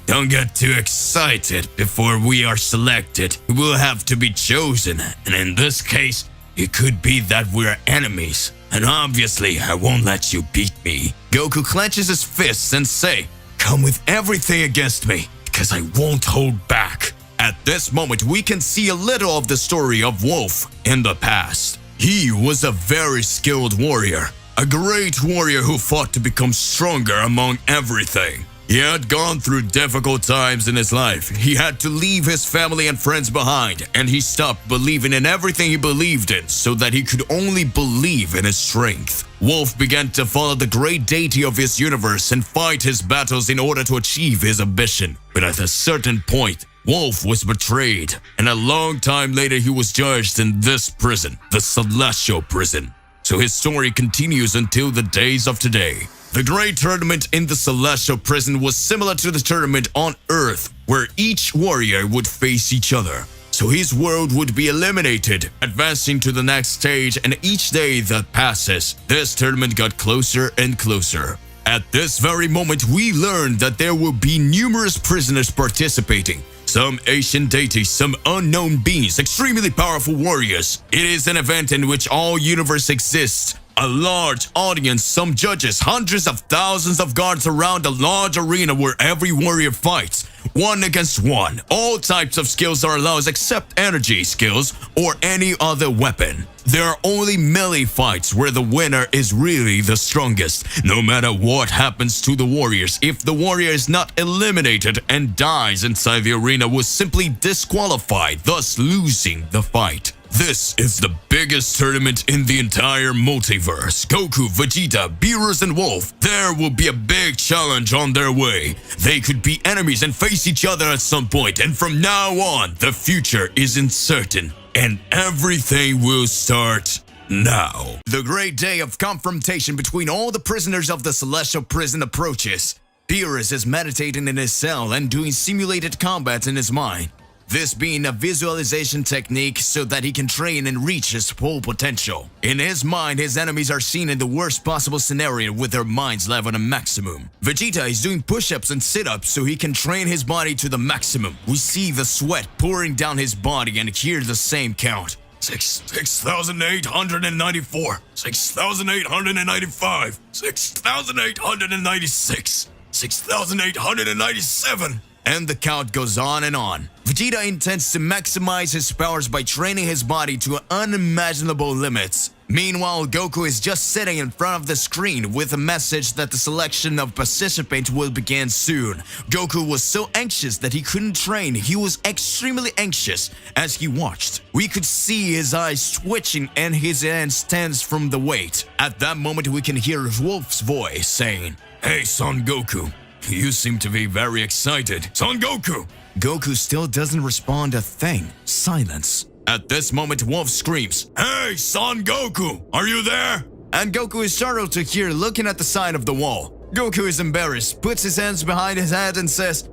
Don't get too excited. Before we are selected, we will have to be chosen. And in this case, it could be that we're enemies. And obviously, I won't let you beat me. Goku clenches his fists and say, Come with everything against me, because I won't hold back. At this moment, we can see a little of the story of Wolf in the past. He was a very skilled warrior. A great warrior who fought to become stronger among everything. He had gone through difficult times in his life. He had to leave his family and friends behind, and he stopped believing in everything he believed in so that he could only believe in his strength. Wolf began to follow the great deity of his universe and fight his battles in order to achieve his ambition. But at a certain point, Wolf was betrayed, and a long time later he was judged in this prison, the Celestial Prison. So his story continues until the days of today. The great tournament in the Celestial Prison was similar to the tournament on Earth, where each warrior would face each other. So his world would be eliminated, advancing to the next stage, and each day that passes, this tournament got closer and closer. At this very moment, we learned that there will be numerous prisoners participating. Some ancient deities, some unknown beings, extremely powerful warriors. It is an event in which all universe exists. A large audience, some judges, hundreds of thousands of guards around a large arena where every warrior fights. One against one. All types of skills are allowed except energy skills or any other weapon. There are only melee fights where the winner is really the strongest. No matter what happens to the warriors, if the warrior is not eliminated and dies inside the arena, will simply disqualify, thus losing the fight. This is the biggest tournament in the entire multiverse. Goku, Vegeta, Beerus, and Wolf. There will be a big challenge on their way. They could be enemies and face each other at some point, and from now on, the future is uncertain, and everything will start now. The great day of confrontation between all the prisoners of the Celestial Prison approaches. Beerus is meditating in his cell and doing simulated combat in his mind. This being a visualization technique so that he can train and reach his full potential. In his mind, his enemies are seen in the worst possible scenario with their minds level to maximum. Vegeta is doing push-ups and sit-ups so he can train his body to the maximum. We see the sweat pouring down his body and hear the same count. 6,894, 6,895, 6,896, 6,897. And the count goes on and on. Vegeta intends to maximize his powers by training his body to unimaginable limits. Meanwhile, Goku is just sitting in front of the screen with a message that the selection of participants will begin soon. Goku was so anxious that he couldn't train. He was extremely anxious as he watched. We could see his eyes twitching and his hands tense from the weight. At that moment, we can hear Wolf's voice saying, "Hey, Son Goku. You seem to be very excited. Son Goku!" Goku still doesn't respond a thing. Silence. At this moment, Wolf screams, "Hey, Son Goku! Are you there?" And Goku is startled to hear looking at the side of the wall. Goku is embarrassed, puts his hands behind his head and says,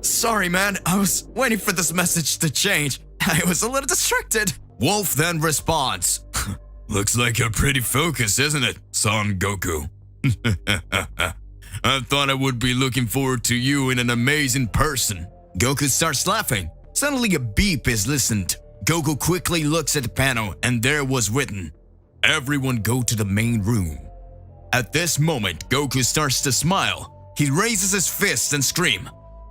sorry man, I was waiting for this message to change. I was a little distracted." Wolf then responds, "Looks like you're pretty focused, isn't it, Son Goku?" I thought I would be looking forward to you in an amazing person. Goku starts laughing. Suddenly a beep is listened. Goku quickly looks at the panel and there was written, "Everyone go to the main room." At this moment, Goku starts to smile. He raises his fist and screams,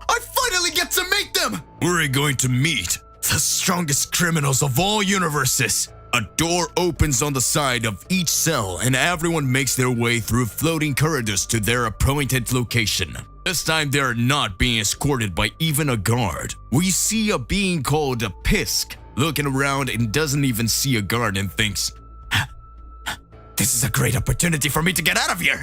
"I finally get to meet them!" We're going to meet the strongest criminals of all universes. A door opens on the side of each cell and everyone makes their way through floating corridors to their appointed location. This time they are not being escorted by even a guard. We see a being called a Pisk looking around and doesn't even see a guard and thinks, "This is a great opportunity for me to get out of here."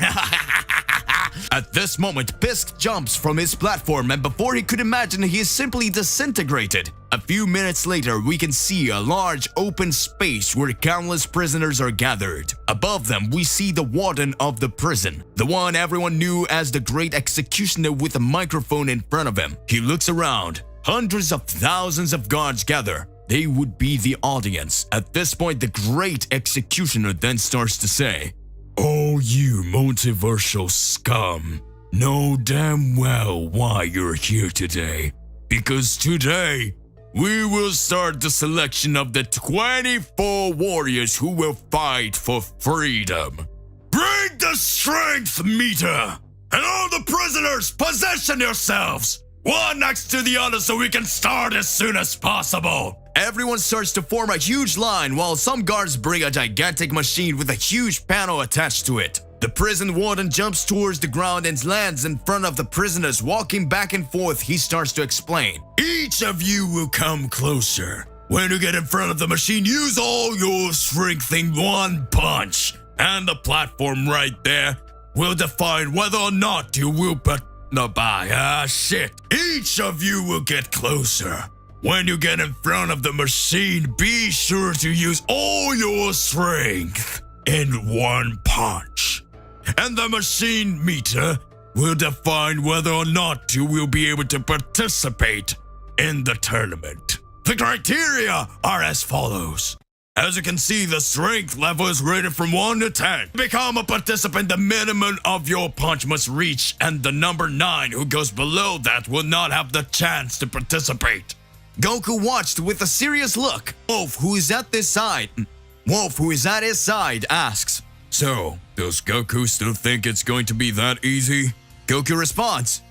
At this moment, Pisk jumps from his platform and before he could imagine, he is simply disintegrated. A few minutes later, we can see a large open space where countless prisoners are gathered. Above them, we see the warden of the prison, the one everyone knew as the Great Executioner with a microphone in front of him. He looks around. Hundreds of thousands of guards gather. They would be the audience. At this point, the Great Executioner then starts to say, "Oh, you multiversal scum, know damn well why you're here today. Because today, we will start the selection of the 24 warriors who will fight for freedom. Bring the strength meter! And all the prisoners, position yourselves! One next to the other so we can start as soon as possible." Everyone starts to form a huge line while some guards bring a gigantic machine with a huge panel attached to it. The prison warden jumps towards the ground and lands in front of the prisoners. Walking back and forth, he starts to explain. "Each of you will come closer. When you get in front of the machine, use all your strength in one punch. And the platform right there will define whether or not you will Each of you will get closer. When you get in front of the machine, be sure to use all your strength in one punch. And the machine meter will define whether or not you will be able to participate in the tournament. The criteria are as follows. As you can see, the strength level is rated from 1 to 10. To become a participant, the minimum of your punch must reach, and the number 9 who goes below that will not have the chance to participate. Goku watched with a serious look. Wolf, who is at his side, asks, So, does Goku still think it's going to be that easy? Goku responds,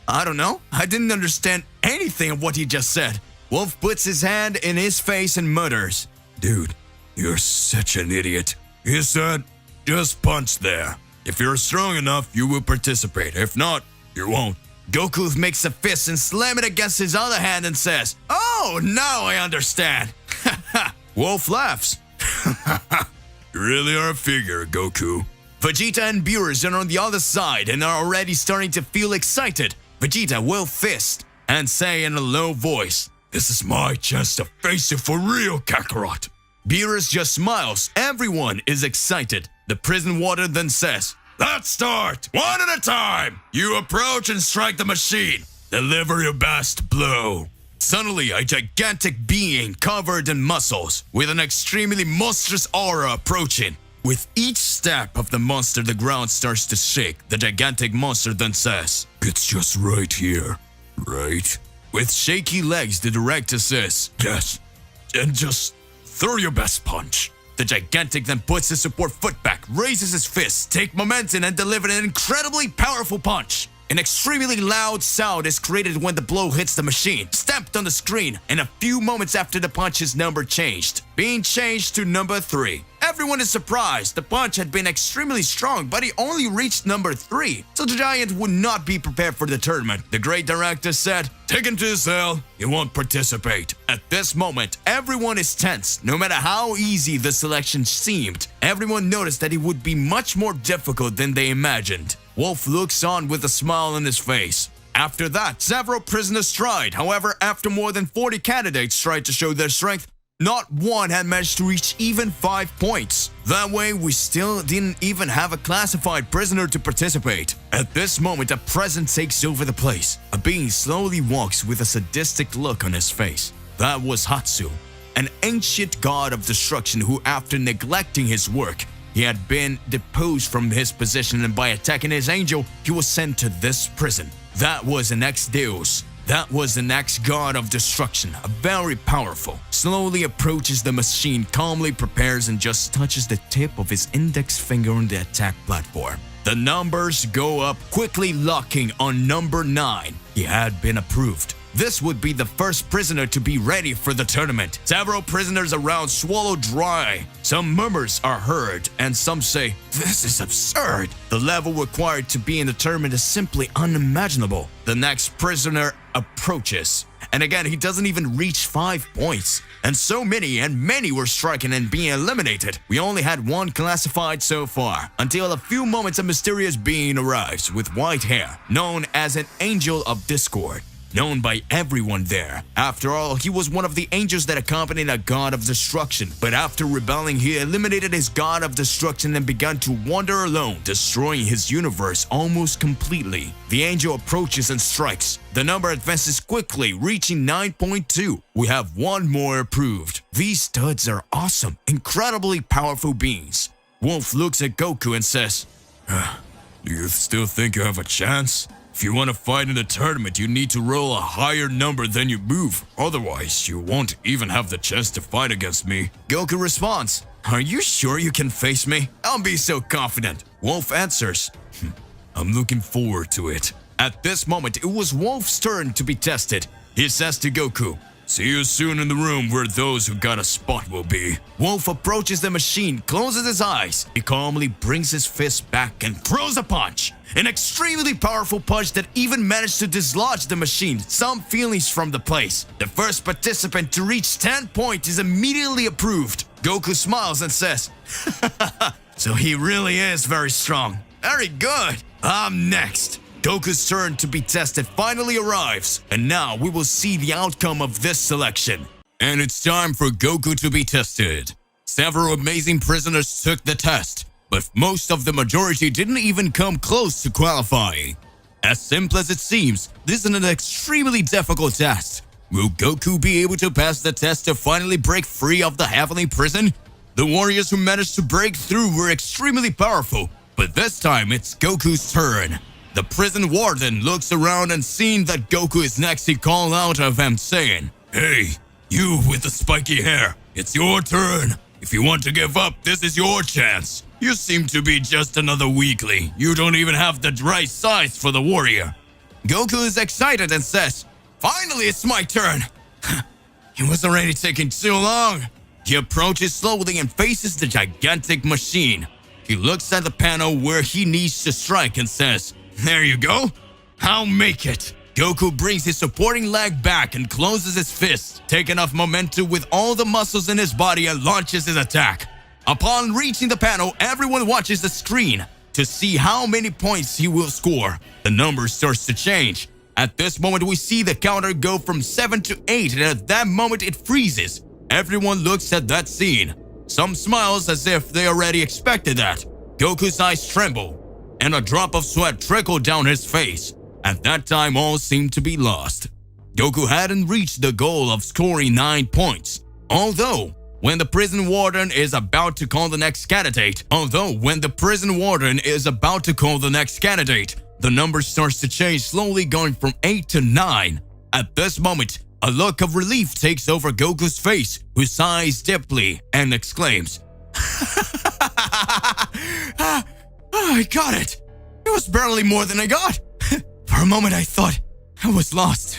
I don't know. I didn't understand anything of what he just said. Wolf puts his hand in his face and mutters, Dude, you're such an idiot. He said, just punch there. If you're strong enough, you will participate. If not, you won't. Goku makes a fist and slams it against his other hand and says, Oh, now I understand. Wolf laughs. You really are a figure, Goku. Vegeta and Beerus are on the other side and are already starting to feel excited. Vegeta will fist and say in a low voice, This is my chance to face you for real, Kakarot. Beerus just smiles. Everyone is excited. The prison warden then says, Let's start, one at a time. You approach and strike the machine. Deliver your best blow. Suddenly, a gigantic being covered in muscles with an extremely monstrous aura approaching. With each step of the monster, the ground starts to shake. The gigantic monster then says, It's just right here, right? With shaky legs, the director says, Yes, and just throw your best punch. The gigantic then puts his support foot back, raises his fist, take momentum, and deliver an incredibly powerful punch. An extremely loud sound is created when the blow hits the machine, stamped on the screen, and a few moments after the punch's number changed, being changed to number 3. Everyone is surprised. The punch had been extremely strong, but he only reached number 3, so the giant would not be prepared for the tournament. The great director said, Take him to his cell. He won't participate. At this moment, everyone is tense. No matter how easy the selection seemed, everyone noticed that it would be much more difficult than they imagined. Wolf looks on with a smile on his face. After that, several prisoners tried. However, after more than 40 candidates tried to show their strength, not one had managed to reach even 5 points. That way, we still didn't even have a classified prisoner to participate. At this moment, a presence takes over the place. A being slowly walks with a sadistic look on his face. That was Hatsu, an ancient god of destruction who, after neglecting his work, he had been deposed from his position, and by attacking his angel, he was sent to this prison. That was an ex-deus. That was an ex-god of destruction, a very powerful. Slowly approaches the machine, calmly prepares, and just touches the tip of his index finger on the attack platform. The numbers go up, quickly locking on number 9. He had been approved. This would be the first prisoner to be ready for the tournament. Several prisoners around swallow dry. Some murmurs are heard, and some say, This is absurd. The level required to be in the tournament is simply unimaginable. The next prisoner approaches, and again, he doesn't even reach 5 points. And so many were striking and being eliminated. We only had one classified so far, until a few moments a mysterious being arrives with white hair, known as an Angel of Discord. Known by everyone there. After all, he was one of the angels that accompanied a god of destruction. But after rebelling, he eliminated his god of destruction and began to wander alone, destroying his universe almost completely. The angel approaches and strikes. The number advances quickly, reaching 9.2. We have one more approved. These studs are awesome, incredibly powerful beings. Wolf looks at Goku and says, Do you still think you have a chance? If you want to fight in the tournament, you need to roll a higher number than you move. Otherwise, you won't even have the chance to fight against me. Goku responds, Are you sure you can face me? I'll be so confident. Wolf answers, I'm looking forward to it. At this moment, it was Wolf's turn to be tested. He says to Goku, See you soon in the room where those who got a spot will be. Wolf approaches the machine, closes his eyes. He calmly brings his fist back and throws a punch. An extremely powerful punch that even managed to dislodge the machine. Some feelings from the place. The first participant to reach 10 points is immediately approved. Goku smiles and says, So he really is very strong. Very good. I'm next. Goku's turn to be tested finally arrives, and now we will see the outcome of this selection. And it's time for Goku to be tested. Several amazing prisoners took the test, but most of the majority didn't even come close to qualifying. As simple as it seems, this is an extremely difficult test. Will Goku be able to pass the test to finally break free of the heavenly prison? The warriors who managed to break through were extremely powerful, but this time it's Goku's turn. The prison warden looks around and seeing that Goku is next, he calls out of him saying, "Hey, you with the spiky hair, it's your turn. If you want to give up, this is your chance. You seem to be just another weakling. You don't even have the right size for the warrior." Goku is excited and says, "Finally, it's my turn." It was already taking too long. He approaches slowly and faces the gigantic machine. He looks at the panel where he needs to strike and says, "There you go. I'll make it." Goku brings his supporting leg back and closes his fist, taking enough momentum with all the muscles in his body and launches his attack. Upon reaching the panel, everyone watches the screen to see how many points he will score. The number starts to change. At this moment, we see the counter go from 7 to 8, and at that moment it freezes. Everyone looks at that scene. Some smiles as if they already expected that. Goku's eyes tremble, and a drop of sweat trickled down his face. At that time, all seemed to be lost. Goku hadn't reached the goal of scoring 9 points. Although, when the prison warden is about to call the next candidate, the number starts to change, slowly going from 8 to 9. At this moment, a look of relief takes over Goku's face, who sighs deeply and exclaims, "I got it! It was barely more than I got! For a moment I thought I was lost,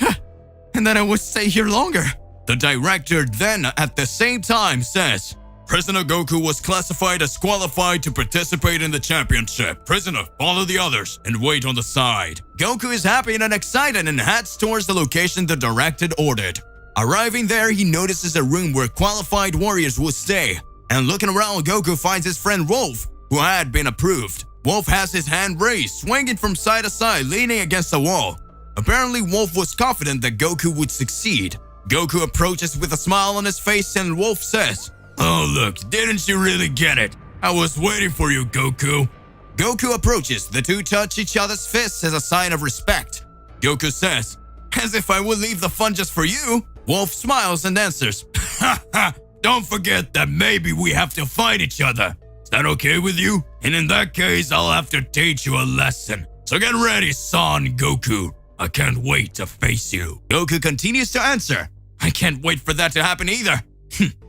and that I would stay here longer." The director then at the same time says, "Prisoner Goku was classified as qualified to participate in the championship. Prisoner, follow the others and wait on the side." Goku is happy and excited and heads towards the location the director ordered. Arriving there, he notices a room where qualified warriors will stay. And looking around, Goku finds his friend Wolf, who had been approved. Wolf has his hand raised, swinging from side to side, leaning against the wall. Apparently, Wolf was confident that Goku would succeed. Goku approaches with a smile on his face and Wolf says, "Oh look, didn't you really get it? I was waiting for you, Goku." Goku approaches. The two touch each other's fists as a sign of respect. Goku says, "As if I would leave the fun just for you." Wolf smiles and answers, "Ha ha, don't forget that maybe we have to fight each other. Is that okay with you? And in that case, I'll have to teach you a lesson. So get ready, Son Goku. I can't wait to face you." Goku continues to answer, "I can't wait for that to happen either."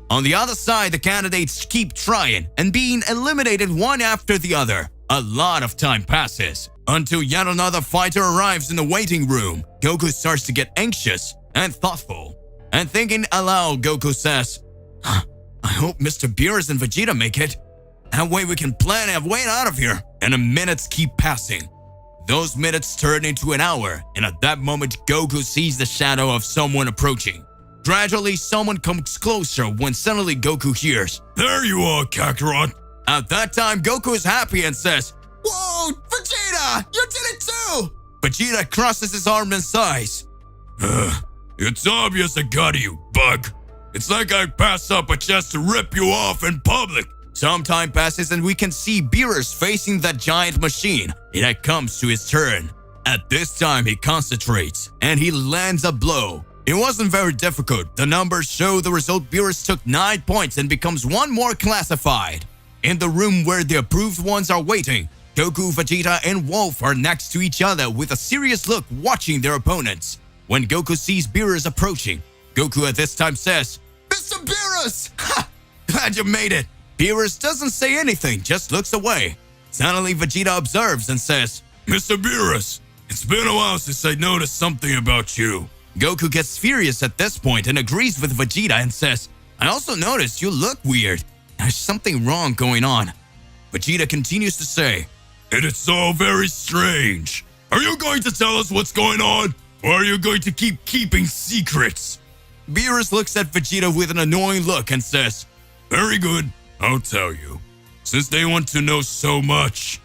On the other side, the candidates keep trying and being eliminated one after the other. A lot of time passes until yet another fighter arrives in the waiting room. Goku starts to get anxious and thoughtful. And thinking aloud, Goku says, "I hope Mr. Beerus and Vegeta make it. That way we can plan our way out of here." And the minutes keep passing. Those minutes turn into an hour, and at that moment, Goku sees the shadow of someone approaching. Gradually, someone comes closer when suddenly Goku hears, "There you are, Kakarot." At that time, Goku is happy and says, "Whoa, Vegeta, you did it too!" Vegeta crosses his arms and sighs. "It's obvious I got you, bug. It's like I passed up a chance to rip you off in public." Some time passes and we can see Beerus facing that giant machine. It comes to his turn. At this time, he concentrates and he lands a blow. It wasn't very difficult. The numbers show the result. Beerus took 9 points and becomes one more classified. In the room where the approved ones are waiting, Goku, Vegeta, and Wolf are next to each other with a serious look watching their opponents. When Goku sees Beerus approaching, Goku at this time says, "Mr. Beerus! Ha! Glad you made it." Beerus doesn't say anything, just looks away. Suddenly, Vegeta observes and says, "Mr. Beerus, it's been a while since I noticed something about you." Goku gets furious at this point and agrees with Vegeta and says, "I also noticed you look weird. There's something wrong going on." Vegeta continues to say, "It is all very strange. Are you going to tell us what's going on? Or are you going to keep keeping secrets?" Beerus looks at Vegeta with an annoying look and says, "Very good, I'll tell you. Since they want to know so much,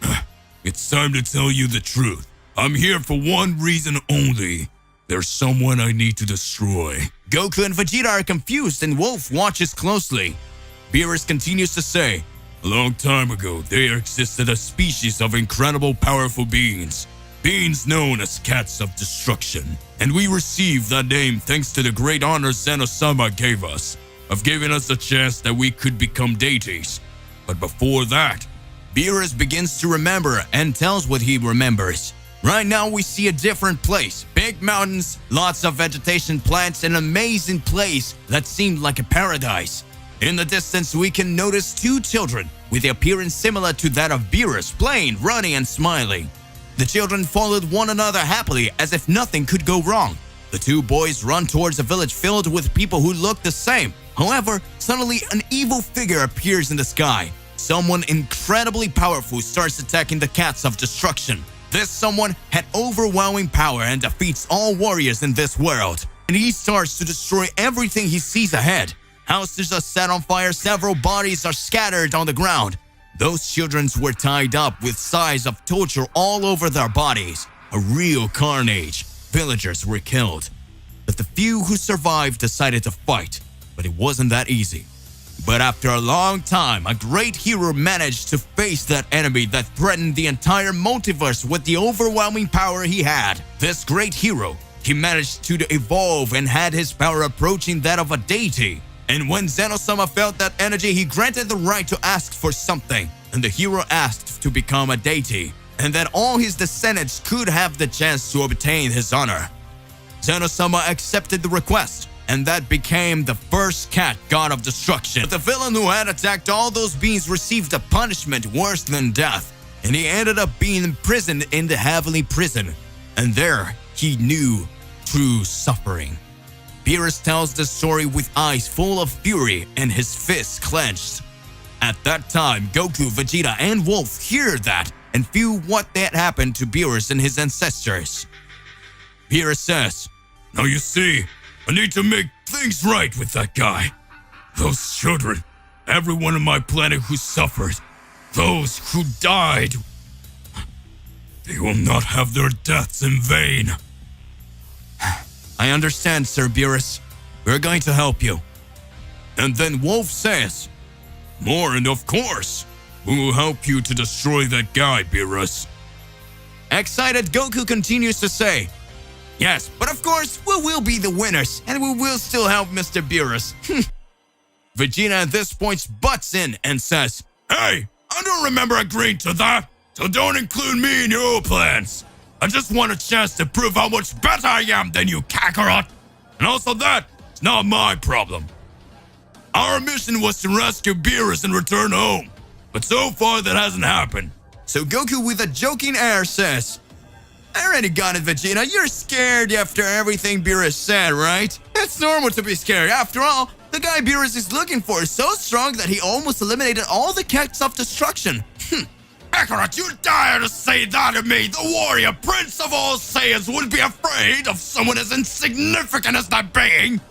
it's time to tell you the truth. I'm here for one reason only. There's someone I need to destroy." Goku and Vegeta are confused and Wolf watches closely. Beerus continues to say, "A long time ago, there existed a species of incredible powerful beings. beings known as Cats of Destruction, and we received that name thanks to the great honor Zeno-sama gave us, of giving us the chance that we could become deities. But before that, Beerus begins to remember and tells what he remembers. Right now we see a different place. Big mountains, lots of vegetation, plants, an amazing place that seemed like a paradise. In the distance we can notice two children with the appearance similar to that of Beerus, playing, running, and smiling. The children followed one another happily as if nothing could go wrong. The two boys run towards a village filled with people who look the same. However, suddenly an evil figure appears in the sky. Someone incredibly powerful starts attacking the Cats of Destruction. This someone had overwhelming power and defeats all warriors in this world. And he starts to destroy everything he sees ahead. Houses are set on fire, several bodies are scattered on the ground. Those children were tied up with signs of torture all over their bodies. A real carnage. Villagers were killed. But the few who survived decided to fight. But it wasn't that easy. But after a long time, a great hero managed to face that enemy that threatened the entire multiverse with the overwhelming power he had. This great hero, he managed to evolve and had his power approaching that of a deity. And when Zeno-sama felt that energy, he granted the right to ask for something. And the hero asked to become a deity, and that all his descendants could have the chance to obtain his honor. Zeno-sama accepted the request, and that became the first cat god of destruction. But the villain who had attacked all those beings received a punishment worse than death, and he ended up being imprisoned in the heavenly prison. And there, he knew true suffering. Beerus tells the story with eyes full of fury and his fists clenched. At that time, Goku, Vegeta, and Wolf hear that and feel what had happened to Beerus and his ancestors. Beerus says, "Now you see, I need to make things right with that guy. Those children, everyone on my planet who suffered, those who died, they will not have their deaths in vain." I understand, Sir Beerus. We're going to help you. And then Wolf says, "More, and of course, we will help you to destroy that guy, Beerus." Excited, Goku continues to say, "Yes, but of course, we will be the winners, and we will still help Mr. Beerus." Vegeta at this point butts in and says, "Hey, I don't remember agreeing to that, so don't include me in your plans. I just want a chance to prove how much better I am than you, Kakarot. And also that's not my problem. Our mission was to rescue Beerus and return home, but so far that hasn't happened." So Goku with a joking air says, "I already got it, Vegeta. You're scared after everything Beerus said, right? It's normal to be scared. After all, the guy Beerus is looking for is so strong that he almost eliminated all the Cats of Destruction." Kakarot, you dare to say that to me? The warrior prince of all Saiyans would be afraid of someone as insignificant as that being?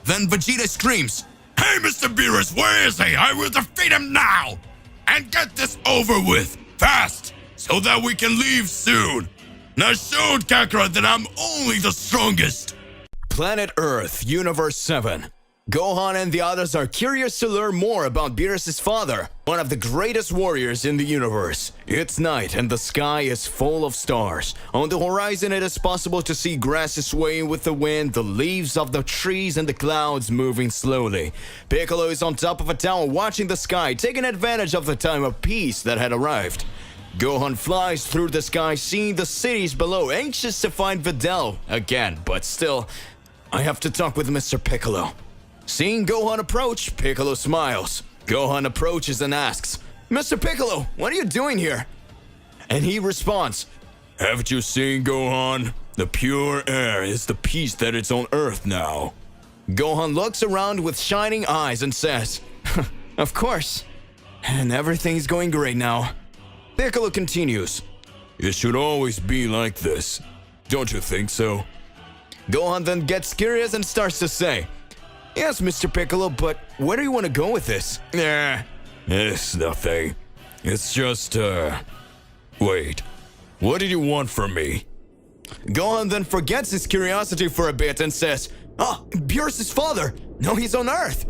Then Vegeta screams, "Hey, Mr. Beerus, where is he? I will defeat him now! And get this over with, fast, so that we can leave soon. And I showed Kakarot that I'm only the strongest." Planet Earth, Universe 7. Gohan and the others are curious to learn more about Beerus' father, one of the greatest warriors in the universe. It's night and the sky is full of stars. On the horizon it is possible to see grasses swaying with the wind, the leaves of the trees and the clouds moving slowly. Piccolo is on top of a tower watching the sky, taking advantage of the time of peace that had arrived. Gohan flies through the sky, seeing the cities below, anxious to find Videl again, but still, I have to talk with Mr. Piccolo. Seeing Gohan approach, Piccolo smiles. Gohan approaches and asks, "Mr. Piccolo, what are you doing here?" And he responds, "Haven't you seen, Gohan? The pure air is the peace that is on Earth now." Gohan looks around with shining eyes and says, "Of course. And everything's going great now." Piccolo continues, "It should always be like this. Don't you think so?" Gohan then gets curious and starts to say, "Yes, Mr. Piccolo, but where do you want to go with this?" It's nothing. It's just, wait. What did you want from me?" Gohan then forgets his curiosity for a bit and says, Beerus' father! No, he's on Earth!"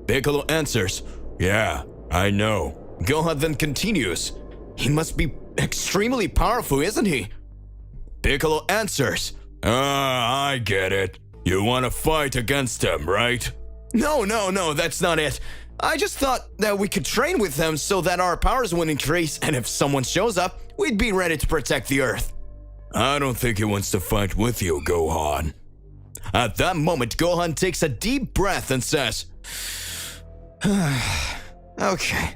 Piccolo answers, "Yeah, I know." Gohan then continues, "He must be extremely powerful, isn't he?" Piccolo answers, I get it. You want to fight against him, right? No, that's not it. I just thought that we could train with them so that our powers would increase, and if someone shows up, we'd be ready to protect the Earth. I don't think he wants to fight with you, Gohan. At that moment, Gohan takes a deep breath and says, okay.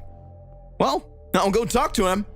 Well, I'll go talk to him.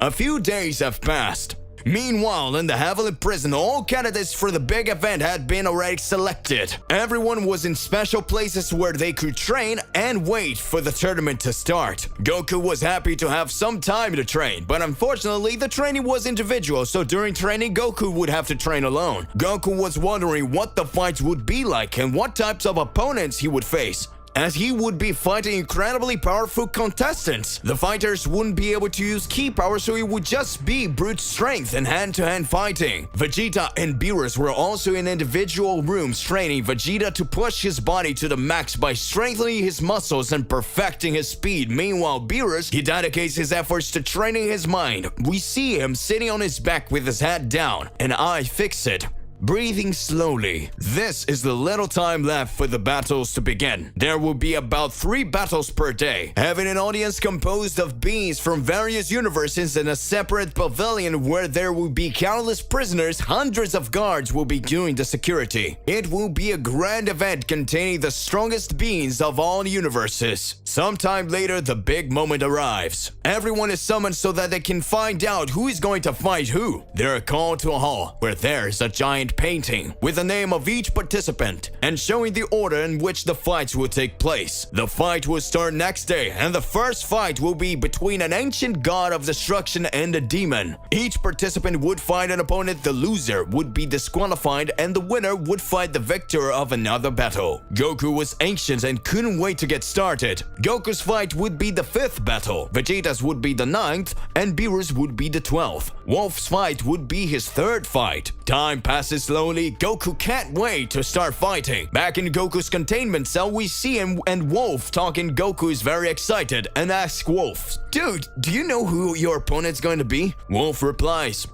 A few days have passed. Meanwhile, in the Heavenly Prison, all candidates for the big event had been already selected. Everyone was in special places where they could train and wait for the tournament to start. Goku was happy to have some time to train, but unfortunately, the training was individual, so during training, Goku would have to train alone. Goku was wondering what the fights would be like and what types of opponents he would face, as he would be fighting incredibly powerful contestants. The fighters wouldn't be able to use ki power, so it would just be brute strength and hand-to-hand fighting. Vegeta and Beerus were also in individual rooms training Vegeta to push his body to the max by strengthening his muscles and perfecting his speed. Meanwhile, Beerus, he dedicates his efforts to training his mind. We see him sitting on his back with his head down, an eye fixed, breathing slowly. This is the little time left for the battles to begin. There will be about 3 battles per day, having an audience composed of beings from various universes in a separate pavilion where there will be countless prisoners. Hundreds of guards will be doing the security. It will be a grand event containing the strongest beings of all universes. Sometime later, the big moment arrives. Everyone is summoned so that they can find out who is going to fight who. They are called to a hall where there's a giant painting with the name of each participant and showing the order in which the fights will take place. The fight will start next day, and the first fight will be between an ancient god of destruction and a demon. Each participant would fight an opponent. The loser would be disqualified, and the winner would fight the victor of another battle. Goku was anxious and couldn't wait to get started. Goku's fight would be the 5th battle, Vegeta's would be the 9th, and Beerus would be the 12th. Wolf's fight would be his 3rd fight. Time passes slowly. Goku can't wait to start fighting. Back in Goku's containment cell, we see him and Wolf talking. Goku is very excited and asks Wolf, "Dude, do you know who your opponent's going to be?" Wolf replies,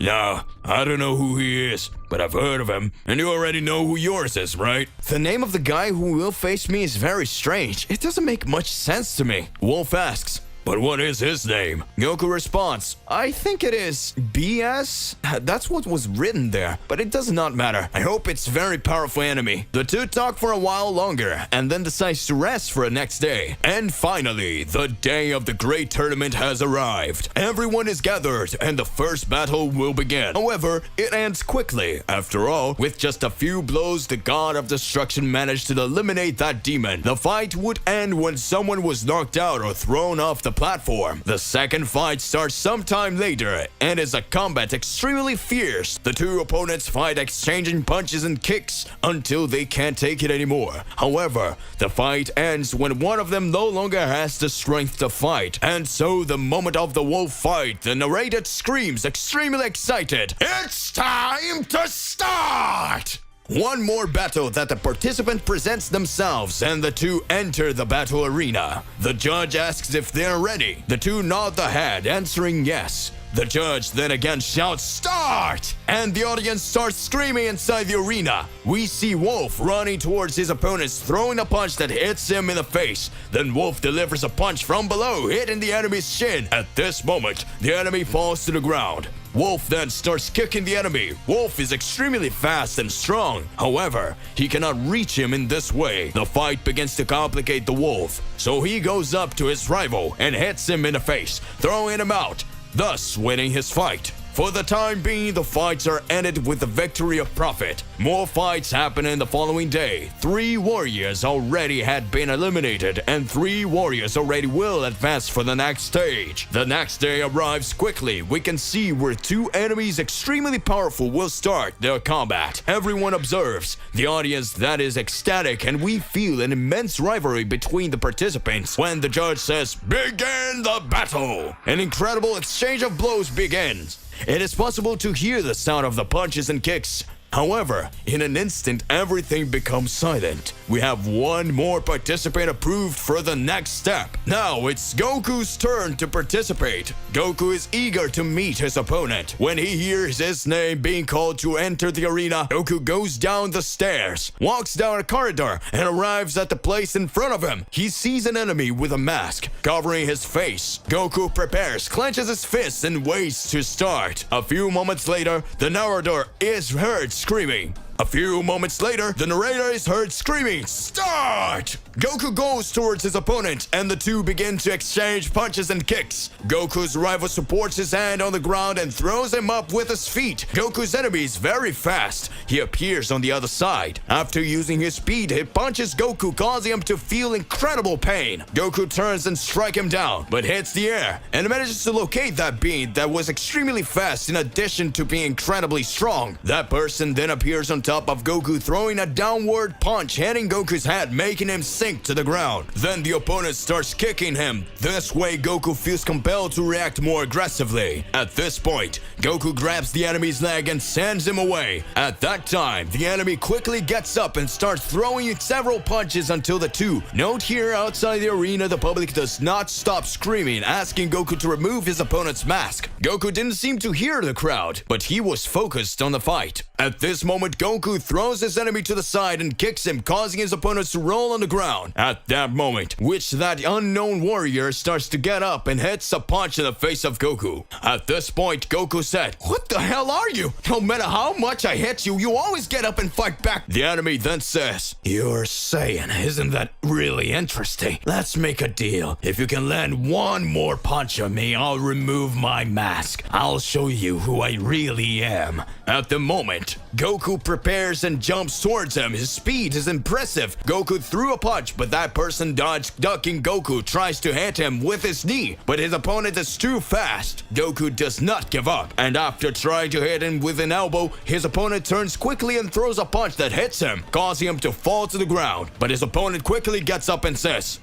"No, I don't know who he is, but I've heard of him, and you already know who yours is, right?" The name of the guy who will face me is very strange. It doesn't make much sense to me. Wolf asks, "But what is his name?" Goku responds, "I think it is BS. That's what was written there, but it does not matter. I hope it's very powerful enemy." The two talk for a while longer and then decides to rest for the next day. And finally, the day of the great tournament has arrived. Everyone is gathered and the first battle will begin. However, it ends quickly. After all, with just a few blows, the god of destruction managed to eliminate that demon. The fight would end when someone was knocked out or thrown off the platform. The second fight starts sometime later and is a combat extremely fierce. The two opponents fight, exchanging punches and kicks until they can't take it anymore. However, the fight ends when one of them no longer has the strength to fight. And so the moment of the wolf fight, the narrator screams, extremely excited, "It's time to start!" One more battle that the participant presents themselves and the two enter the battle arena. The judge asks if they're ready. The two nod the head, answering yes. The judge then again shouts, "Start!" And the audience starts screaming inside the arena. We see Wolf running towards his opponents, throwing a punch that hits him in the face. Then Wolf delivers a punch from below, hitting the enemy's shin. At this moment, the enemy falls to the ground. Wolf then starts kicking the enemy. Wolf is extremely fast and strong. However, he cannot reach him in this way. The fight begins to complicate the Wolf, so he goes up to his rival and hits him in the face, throwing him out, thus winning his fight. For the time being, the fights are ended with the victory of Prophet. More fights happen in the following day. 3 warriors already had been eliminated, and 3 warriors already will advance for the next stage. The next day arrives quickly. We can see where 2 enemies extremely powerful will start their combat. Everyone observes. The audience that is ecstatic, and we feel an immense rivalry between the participants when the judge says, "Begin the battle!" An incredible exchange of blows begins. It is possible to hear the sound of the punches and kicks. However, in an instant, everything becomes silent. We have one more participant approved for the next step. Now it's Goku's turn to participate. Goku is eager to meet his opponent. When he hears his name being called to enter the arena, Goku goes down the stairs, walks down a corridor, and arrives at the place in front of him. He sees an enemy with a mask covering his face. Goku prepares, clenches his fists, and waits to start. A few moments later, the narrator is heard screaming. A few moments later, the narrator is heard screaming, "Start!" Goku goes towards his opponent, and the two begin to exchange punches and kicks. Goku's rival supports his hand on the ground and throws him up with his feet. Goku's enemy is very fast. He appears on the other side. After using his speed, he punches Goku, causing him to feel incredible pain. Goku turns and strikes him down, but hits the air and manages to locate that being that was extremely fast in addition to being incredibly strong. That person then appears on top of Goku, throwing a downward punch, hitting Goku's head, making him sink to the ground. Then the opponent starts kicking him. This way, Goku feels compelled to react more aggressively. At this point, Goku grabs the enemy's leg and sends him away. At that time, the enemy quickly gets up and starts throwing several punches until the two. Note here, outside the arena, the public does not stop screaming, asking Goku to remove his opponent's mask. Goku didn't seem to hear the crowd, but he was focused on the fight. At this moment, Goku throws his enemy to the side and kicks him, causing his opponents to roll on the ground. At that moment, that unknown warrior starts to get up and hits a punch in the face of Goku. At this point, Goku said, "What the hell are you? No matter how much I hit you, you always get up and fight back." The enemy then says, "You're Saiyan, isn't that really interesting? Let's make a deal. If you can land one more punch on me, I'll remove my mask. I'll show you who I really am." At the moment, Goku prepares and jumps towards him. His speed is impressive. Goku threw a punch, but that person dodged, ducking. Goku tries to hit him with his knee, but his opponent is too fast. Goku does not give up, and after trying to hit him with an elbow, his opponent turns quickly and throws a punch that hits him, causing him to fall to the ground. But his opponent quickly gets up and says,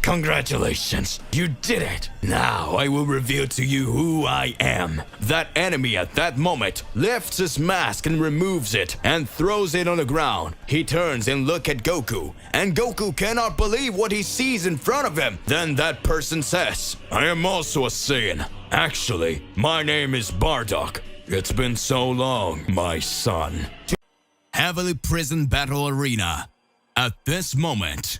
"Congratulations, you did it. Now I will reveal to you who I am." That enemy at that moment lifts his mask and removes it and throws it on the ground. He turns and looks at Goku, and Goku cannot believe what he sees in front of him. Then that person says, "I am also a Saiyan. Actually, my name is Bardock. It's been so long, my son." Heavily Prison Battle Arena. At this moment,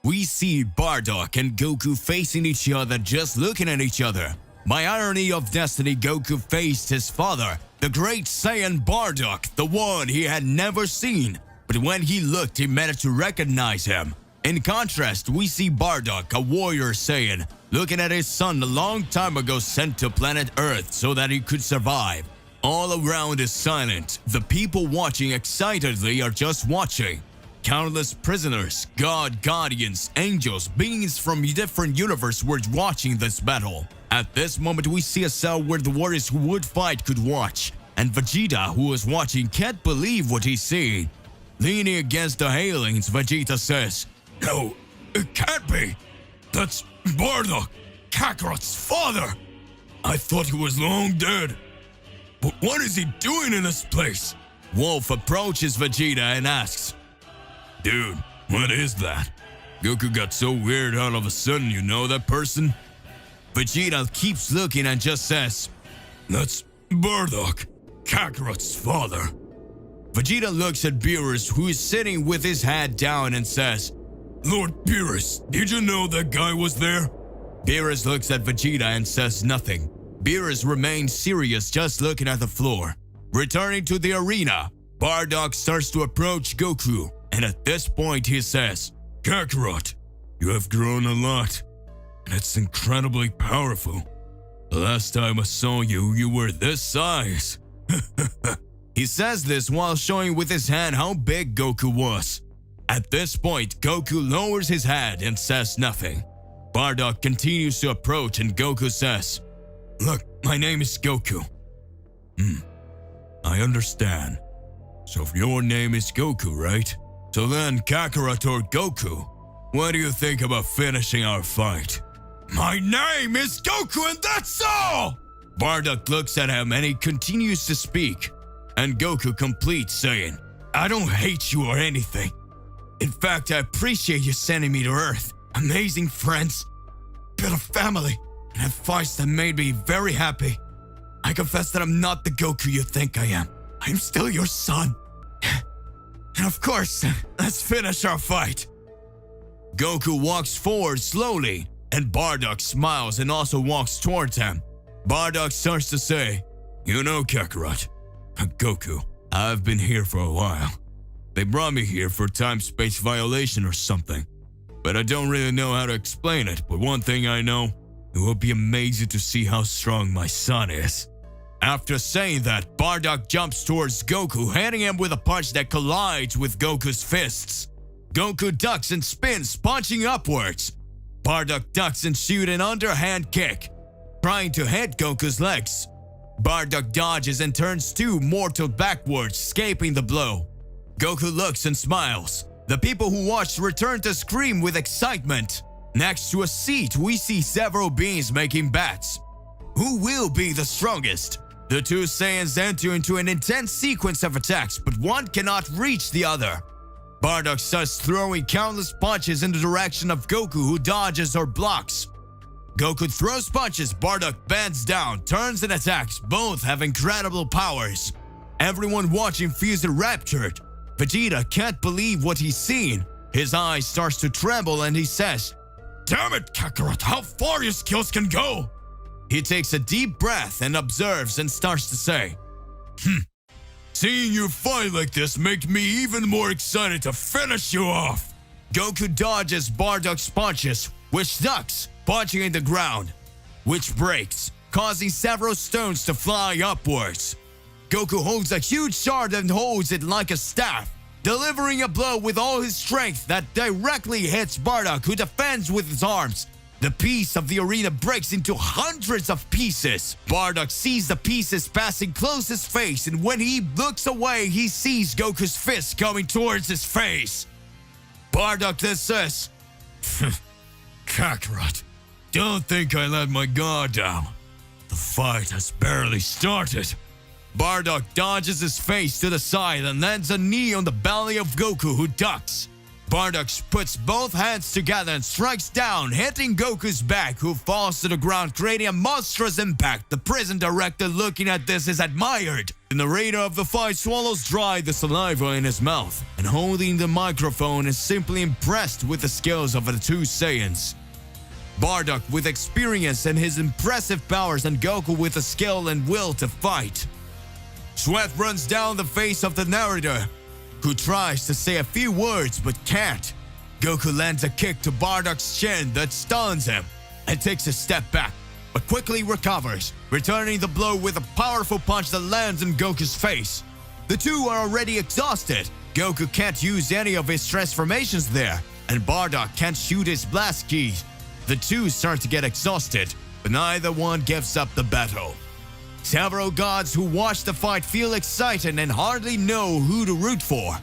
we see Bardock and Goku facing each other, just looking at each other. By irony of destiny, Goku faced his father, the great Saiyan Bardock, the one he had never seen. But when he looked, he managed to recognize him. In contrast, we see Bardock, a warrior Saiyan, looking at his son a long time ago sent to planet Earth so that he could survive. All around is silent. The people watching excitedly are just watching. Countless prisoners, god guardians, angels, beings from different universes were watching this battle. At this moment, we see a cell where the warriors who would fight could watch, and Vegeta, who was watching, can't believe what he's seeing. Leaning against the railings, Vegeta says, "No, it can't be. That's Bardock, Kakarot's father. I thought he was long dead. But what is he doing in this place?" Wolf approaches Vegeta and asks, "Dude, what is that? Goku got so weird all of a sudden, you know that person?" Vegeta keeps looking and just says, "That's Bardock, Kakarot's father." Vegeta looks at Beerus, who is sitting with his head down, and says, "Lord Beerus, did you know that guy was there?" Beerus looks at Vegeta and says nothing. Beerus remains serious, just looking at the floor. Returning to the arena, Bardock starts to approach Goku, and at this point he says, "Kakarot, you have grown a lot, and it's incredibly powerful. The last time I saw you, you were this size." He says this while showing with his hand how big Goku was. At this point, Goku lowers his head and says nothing. Bardock continues to approach, and Goku says, "Look, my name is Goku." I understand. So if your name is Goku, right? So then, Kakarot or Goku, what do you think about finishing our fight? "My name is Goku and that's all!" Bardock looks at him and he continues to speak. And Goku completes saying, I don't hate you or anything. In fact, I appreciate you sending me to Earth. Amazing friends, bit of family, and advice that made me very happy. I confess that I'm not the Goku you think I am. I'm still your son. And of course, let's finish our fight. Goku walks forward slowly, and Bardock smiles and also walks towards him. Bardock starts to say, You know, Kakarot, Goku, I've been here for a while. They brought me here for time-space violation or something. But I don't really know how to explain it, but one thing I know, it will be amazing to see how strong my son is. After saying that, Bardock jumps towards Goku, hitting him with a punch that collides with Goku's fists. Goku ducks and spins, punching upwards. Bardock ducks and shoots an underhand kick, trying to hit Goku's legs. Bardock dodges and turns two mortal backwards, escaping the blow. Goku looks and smiles. The people who watched return to scream with excitement. Next to a seat, we see several beings making bets. Who will be the strongest? The two Saiyans enter into an intense sequence of attacks, but one cannot reach the other. Bardock starts throwing countless punches in the direction of Goku, who dodges or blocks. Goku throws punches, Bardock bends down, turns and attacks. Both have incredible powers. Everyone watching feels enraptured. Vegeta can't believe what he's seen. His eyes starts to tremble and he says, Damn it, Kakarot, how far your skills can go! He takes a deep breath and observes and starts to say, Seeing you fight like this makes me even more excited to finish you off. Goku dodges Bardock's punches, which ducks, punching in the ground, which breaks, causing several stones to fly upwards. Goku holds a huge shard and holds it like a staff, delivering a blow with all his strength that directly hits Bardock, who defends with his arms. The piece of the arena breaks into hundreds of pieces. Bardock sees the pieces passing close his face, and when he looks away, he sees Goku's fist coming towards his face. Bardock then says, Kakarot, don't think I let my guard down. The fight has barely started. Bardock dodges his face to the side and lands a knee on the belly of Goku, who ducks. Bardock puts both hands together and strikes down, hitting Goku's back, who falls to the ground, creating a monstrous impact. The prison director looking at this is admired. The narrator of the fight swallows dry the saliva in his mouth, and holding the microphone is simply impressed with the skills of the two Saiyans. Bardock with experience and his impressive powers, and Goku with the skill and will to fight. Sweat runs down the face of the narrator, who tries to say a few words but can't. Goku lands a kick to Bardock's chin that stuns him and takes a step back, but quickly recovers, returning the blow with a powerful punch that lands in Goku's face. The two are already exhausted. Goku can't use any of his transformations there, and Bardock can't shoot his blast keys. The two start to get exhausted, but neither one gives up the battle. Several gods who watch the fight feel excited and hardly know who to root for.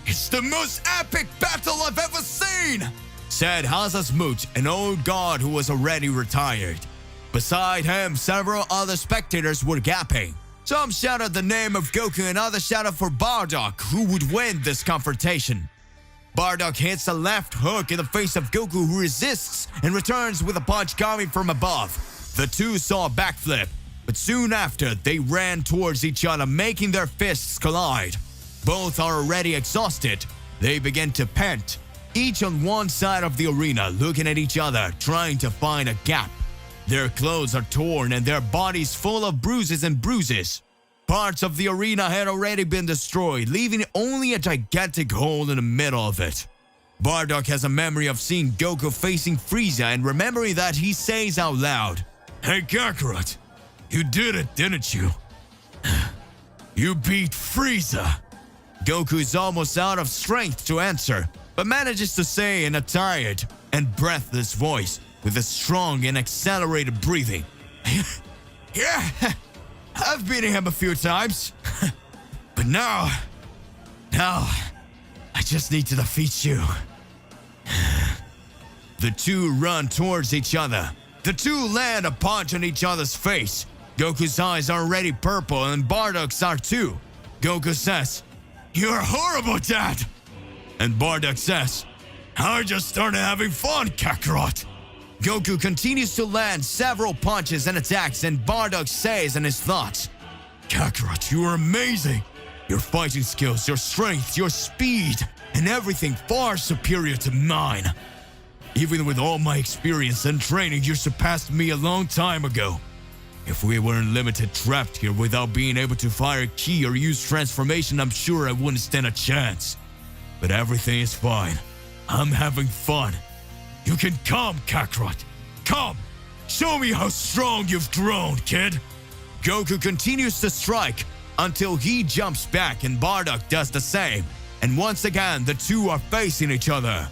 It's the most epic battle I've ever seen, said Hazasmut, an old god who was already retired. Beside him, several other spectators were gapping. Some shouted the name of Goku and others shouted for Bardock, who would win this confrontation. Bardock hits a left hook in the face of Goku, who resists and returns with a punch coming from above. The two saw a backflip, but soon after, they ran towards each other, making their fists collide. Both are already exhausted. They begin to pant, each on one side of the arena, looking at each other, trying to find a gap. Their clothes are torn and their bodies full of bruises and bruises. Parts of the arena had already been destroyed, leaving only a gigantic hole in the middle of it. Bardock has a memory of seeing Goku facing Frieza, and remembering that, he says out loud, Hey Kakarot, you did it, didn't you? You beat Frieza. Goku is almost out of strength to answer, but manages to say in a tired and breathless voice with a strong and accelerated breathing, Yeah, I've beaten him a few times, but now, I just need to defeat you. The two run towards each other. The two land a punch on each other's face. Goku's eyes are already purple and Bardock's are too. Goku says, "You're horrible, Dad!" And Bardock says, "I just started having fun, Kakarot." Goku continues to land several punches and attacks, and Bardock says in his thoughts, "Kakarot, you are amazing. Your fighting skills, your strength, your speed, and everything far superior to mine. Even with all my experience and training, you surpassed me a long time ago. If we weren't limited trapped here without being able to fire ki or use transformation, I'm sure I wouldn't stand a chance. But everything is fine. I'm having fun. You can come, Kakarot. Come! Show me how strong you've grown, kid!" Goku continues to strike until he jumps back and Bardock does the same. And once again, the two are facing each other,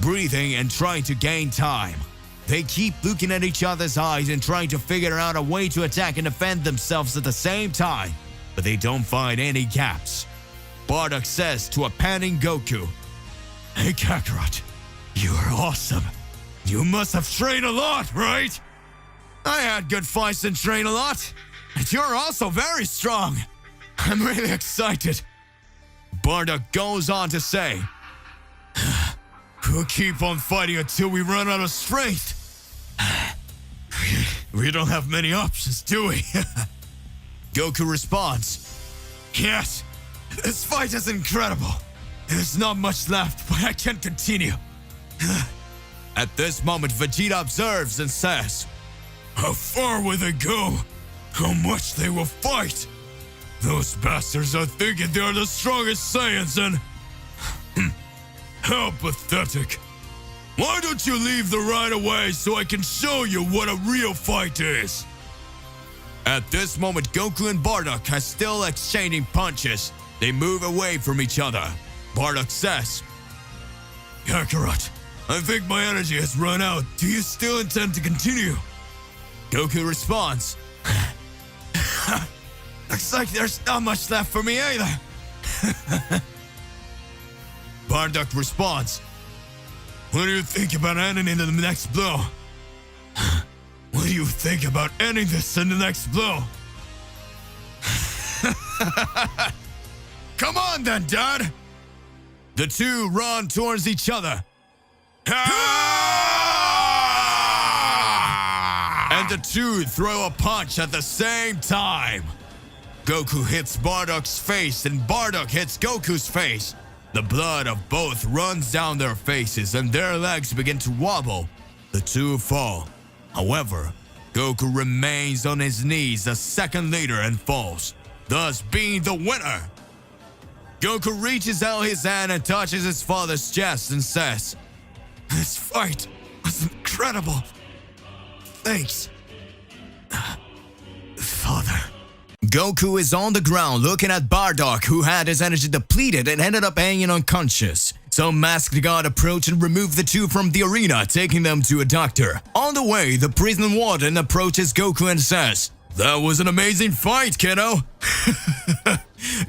breathing and trying to gain time. They keep looking at each other's eyes and trying to figure out a way to attack and defend themselves at the same time, but they don't find any gaps. Bardock says to a panting Goku, "Hey Kakarot, you're awesome. You must have trained a lot, right?" "I had good fights and trained a lot. And you're also very strong. I'm really excited." Bardock goes on to say, "We'll keep on fighting until we run out of strength. We don't have many options, do we?" Goku responds, "Yes, this fight is incredible. There's not much left, but I can continue." At this moment, Vegeta observes and says, "How far will they go? How much they will fight? Those bastards are thinking they are the strongest Saiyans and... how pathetic. Why don't you leave the right away so I can show you what a real fight is?" At this moment, Goku and Bardock are still exchanging punches. They move away from each other. Bardock says, "Kakarot, I think my energy has run out. Do you still intend to continue?" Goku responds, "Looks like there's not much left for me either." Bardock responds, "What do you think about ending in the next blow?" "What do you think about ending this in the next blow?" "Come on then, Dad!" The two run towards each other. And the two throw a punch at the same time. Goku hits Bardock's face and Bardock hits Goku's face. The blood of both runs down their faces and their legs begin to wobble. The two fall. However, Goku remains on his knees a second later and falls, thus being the winner. Goku reaches out his hand and touches his father's chest and says, "This fight was incredible. Thanks, Father." Goku is on the ground looking at Bardock, who had his energy depleted and ended up hanging unconscious. So Masked God approached and removed the two from the arena, taking them to a doctor. On the way, the prison warden approaches Goku and says, "That was an amazing fight, kiddo."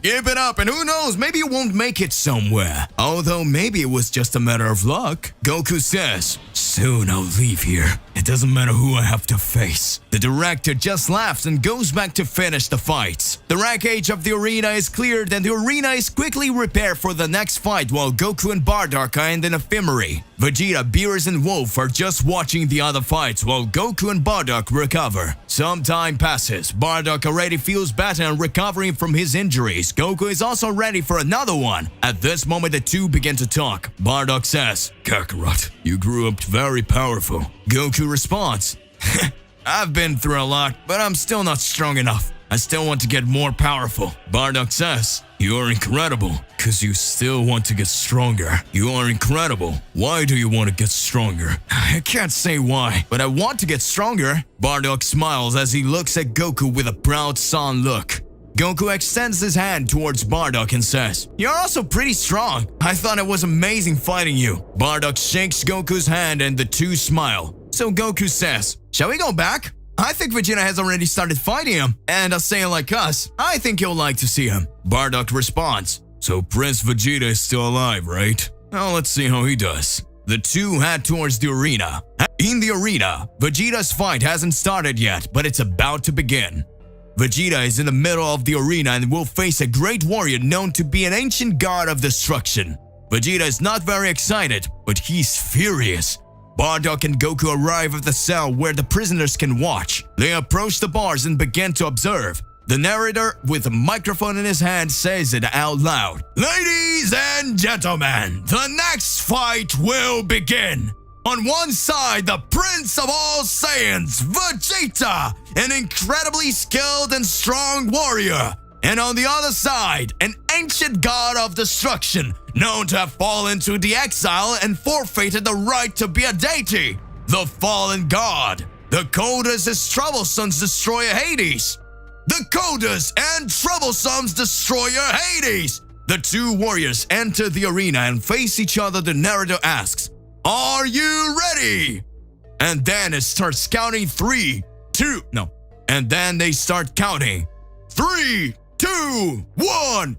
"Keep it up, and who knows, maybe you won't make it somewhere. Although maybe it was just a matter of luck." Goku says, "Soon I'll leave here. It doesn't matter who I have to face." The director just laughs and goes back to finish the fights. The rank age of the arena is cleared and the arena is quickly repaired for the next fight while Goku and Bardock are in an ephemery. Vegeta, Beerus, and Wolf are just watching the other fights while Goku and Bardock recover. Some time passes. Bardock already feels better and recovering from his injuries. Goku is also ready for another one. At this moment, the two begin to talk. Bardock says, "Kakarot, you grew up very powerful." Goku responds, "I've been through a lot, but I'm still not strong enough. I still want to get more powerful." Bardock says, "You're incredible, because you still want to get stronger. You are incredible. Why do you want to get stronger?" "I can't say why, but I want to get stronger." Bardock smiles as he looks at Goku with a proud son look. Goku extends his hand towards Bardock and says, "You're also pretty strong. I thought it was amazing fighting you." Bardock shakes Goku's hand and the two smile. So Goku says, "Shall we go back? I think Vegeta has already started fighting him, and a Saiyan like us, I think you'll like to see him." Bardock responds, "So Prince Vegeta is still alive, right? Well, let's see how he does." The two head towards the arena. In the arena, Vegeta's fight hasn't started yet, but it's about to begin. Vegeta is in the middle of the arena and will face a great warrior known to be an ancient god of destruction. Vegeta is not very excited, but he's furious. Bardock and Goku arrive at the cell where the prisoners can watch. They approach the bars and begin to observe. The narrator, with a microphone in his hand, says it out loud. Ladies and gentlemen, the next fight will begin. On one side, the Prince of all Saiyans, Vegeta, an incredibly skilled and strong warrior. And on the other side, an ancient god of destruction, known to have fallen to the exile and forfeited the right to be a deity, the fallen god, the coldest is Troublesom's destroyer Hades. The coldest and Troublesom's destroyer Hades. The two warriors enter the arena and face each other. The narrator asks, "Are you ready?" And then it starts counting 3, 2, no. And then they start counting 3, 2, 1,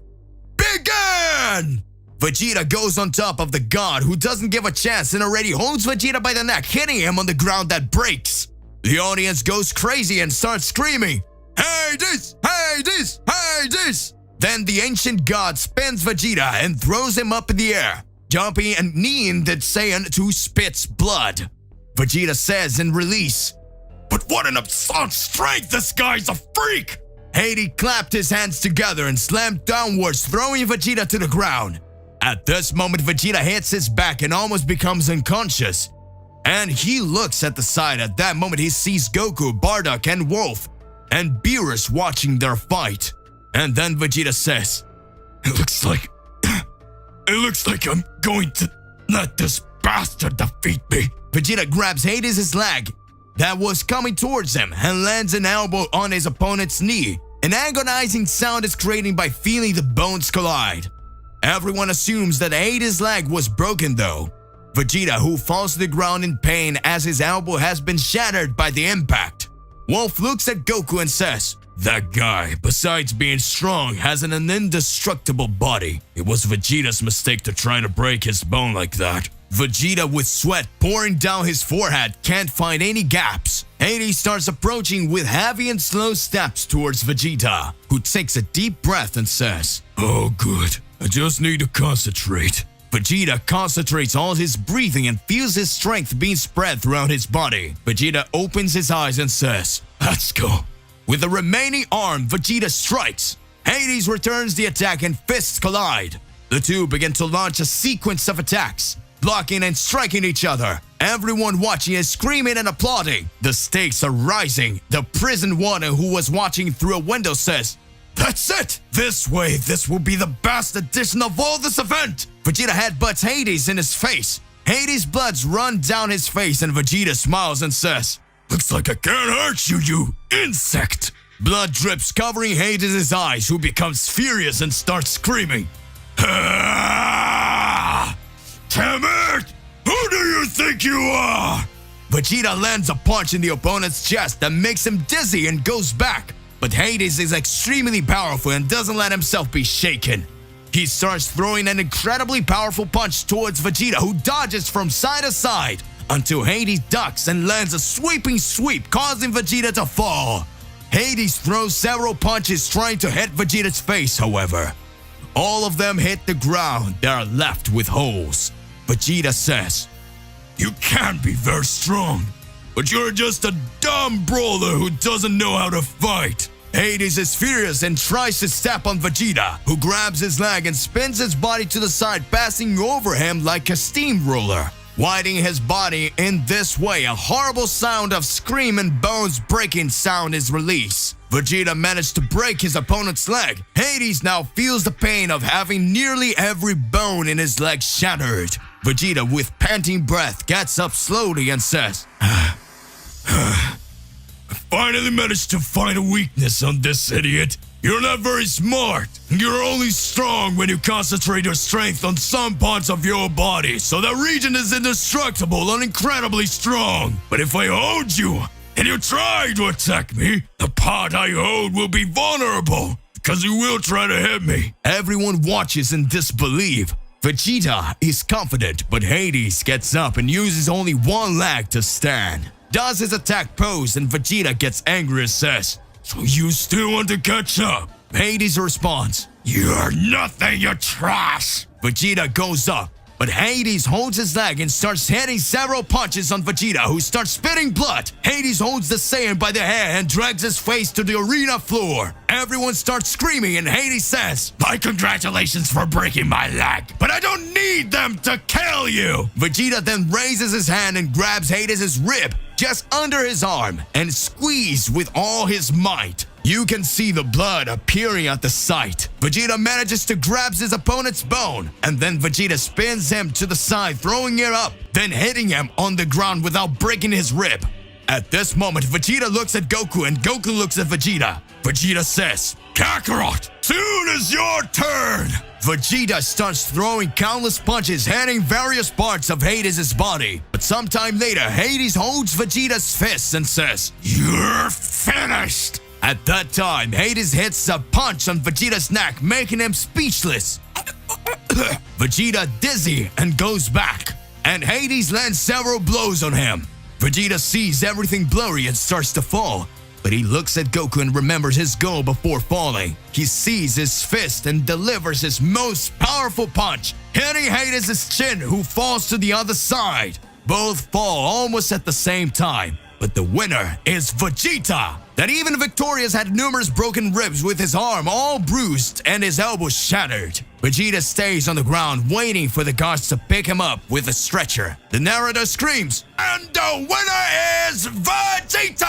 begin! Vegeta goes on top of the god, who doesn't give a chance and already holds Vegeta by the neck, hitting him on the ground that breaks. The audience goes crazy and starts screaming, "Hades! Hades! Hades!" Then the ancient god spins Vegeta and throws him up in the air, jumping and kneeing the Saiyan who spits blood. Vegeta says in release, "But what an absurd strength, this guy's a freak!" Hades clapped his hands together and slammed downwards, throwing Vegeta to the ground. At this moment, Vegeta hits his back and almost becomes unconscious. And he looks at the side. At that moment, he sees Goku, Bardock, and Wolf, and Beerus watching their fight. And then Vegeta says, It looks like I'm going to let this bastard defeat me." Vegeta grabs Hades' leg that was coming towards him and lands an elbow on his opponent's knee. An agonizing sound is created by feeling the bones collide. Everyone assumes that Hades' leg was broken though. Vegeta, who falls to the ground in pain as his elbow has been shattered by the impact. Wolf looks at Goku and says, "That guy, besides being strong, has an indestructible body. It was Vegeta's mistake to try to break his bone like that." Vegeta, with sweat pouring down his forehead, can't find any gaps. Hades starts approaching with heavy and slow steps towards Vegeta, who takes a deep breath and says, "Oh good, I just need to concentrate." Vegeta concentrates all his breathing and feels his strength being spread throughout his body. Vegeta opens his eyes and says, "Let's go." With the remaining arm, Vegeta strikes. Hades returns the attack and fists collide. The two begin to launch a sequence of attacks, blocking and striking each other. Everyone watching is screaming and applauding. The stakes are rising. The prison warden, who was watching through a window, says, "That's it! This will be the best edition of all this event!" Vegeta headbutts Hades in his face. Hades' bloods run down his face and Vegeta smiles and says, "Looks like I can't hurt you, you insect!" Blood drips, covering Hades' eyes, who becomes furious and starts screaming, "Ah! Damn it! Who do you think you are?" Vegeta lands a punch in the opponent's chest that makes him dizzy and goes back. But Hades is extremely powerful and doesn't let himself be shaken. He starts throwing an incredibly powerful punch towards Vegeta, who dodges from side to side until Hades ducks and lands a sweeping sweep, causing Vegeta to fall. Hades throws several punches trying to hit Vegeta's face, however. All of them hit the ground. They are left with holes. Vegeta says, "You can be very strong, but you're just a dumb brawler who doesn't know how to fight." Hades is furious and tries to step on Vegeta, who grabs his leg and spins his body to the side, passing over him like a steamroller. Widening his body in this way, a horrible sound of scream and bones breaking sound is released. Vegeta managed to break his opponent's leg. Hades now feels the pain of having nearly every bone in his leg shattered. Vegeta, with panting breath, gets up slowly and says, "I finally managed to find a weakness on this idiot. You're not very smart. You're only strong when you concentrate your strength on some parts of your body, so that region is indestructible and incredibly strong. But if I hold you and you try to attack me, the part I hold will be vulnerable, because you will try to hit me." Everyone watches in disbelief. Vegeta is confident, but Hades gets up and uses only one leg to stand. Does his attack pose, and Vegeta gets angry and says, So you still want to catch up? Hades responds, You're nothing, you trash! Vegeta goes up, but Hades holds his leg and starts hitting several punches on Vegeta, who starts spitting blood. Hades holds the Saiyan by the hair and drags his face to the arena floor. Everyone starts screaming and Hades says, My congratulations for breaking my leg, but I don't need them to kill you! Vegeta then raises his hand and grabs Hades' rib just under his arm and squeezes with all his might. You can see the blood appearing at the site. Vegeta manages to grab his opponent's bone, and then Vegeta spins him to the side, throwing it up, then hitting him on the ground without breaking his rib. At this moment, Vegeta looks at Goku and Goku looks at Vegeta. Vegeta says, Kakarot, soon is your turn! Vegeta starts throwing countless punches, hitting various parts of Hades' body. But sometime later, Hades holds Vegeta's fists and says, You're finished! At that time, Hades hits a punch on Vegeta's neck, making him speechless. Vegeta dizzy and goes back, and Hades lands several blows on him. Vegeta sees everything blurry and starts to fall, but he looks at Goku and remembers his goal before falling. He sees his fist and delivers his most powerful punch, hitting Hades' chin, who falls to the other side. Both fall almost at the same time, but the winner is Vegeta, that even victorious had numerous broken ribs with his arm all bruised and his elbow shattered. Vegeta stays on the ground waiting for the gods to pick him up with a stretcher. The narrator screams, And the winner is Vegeta!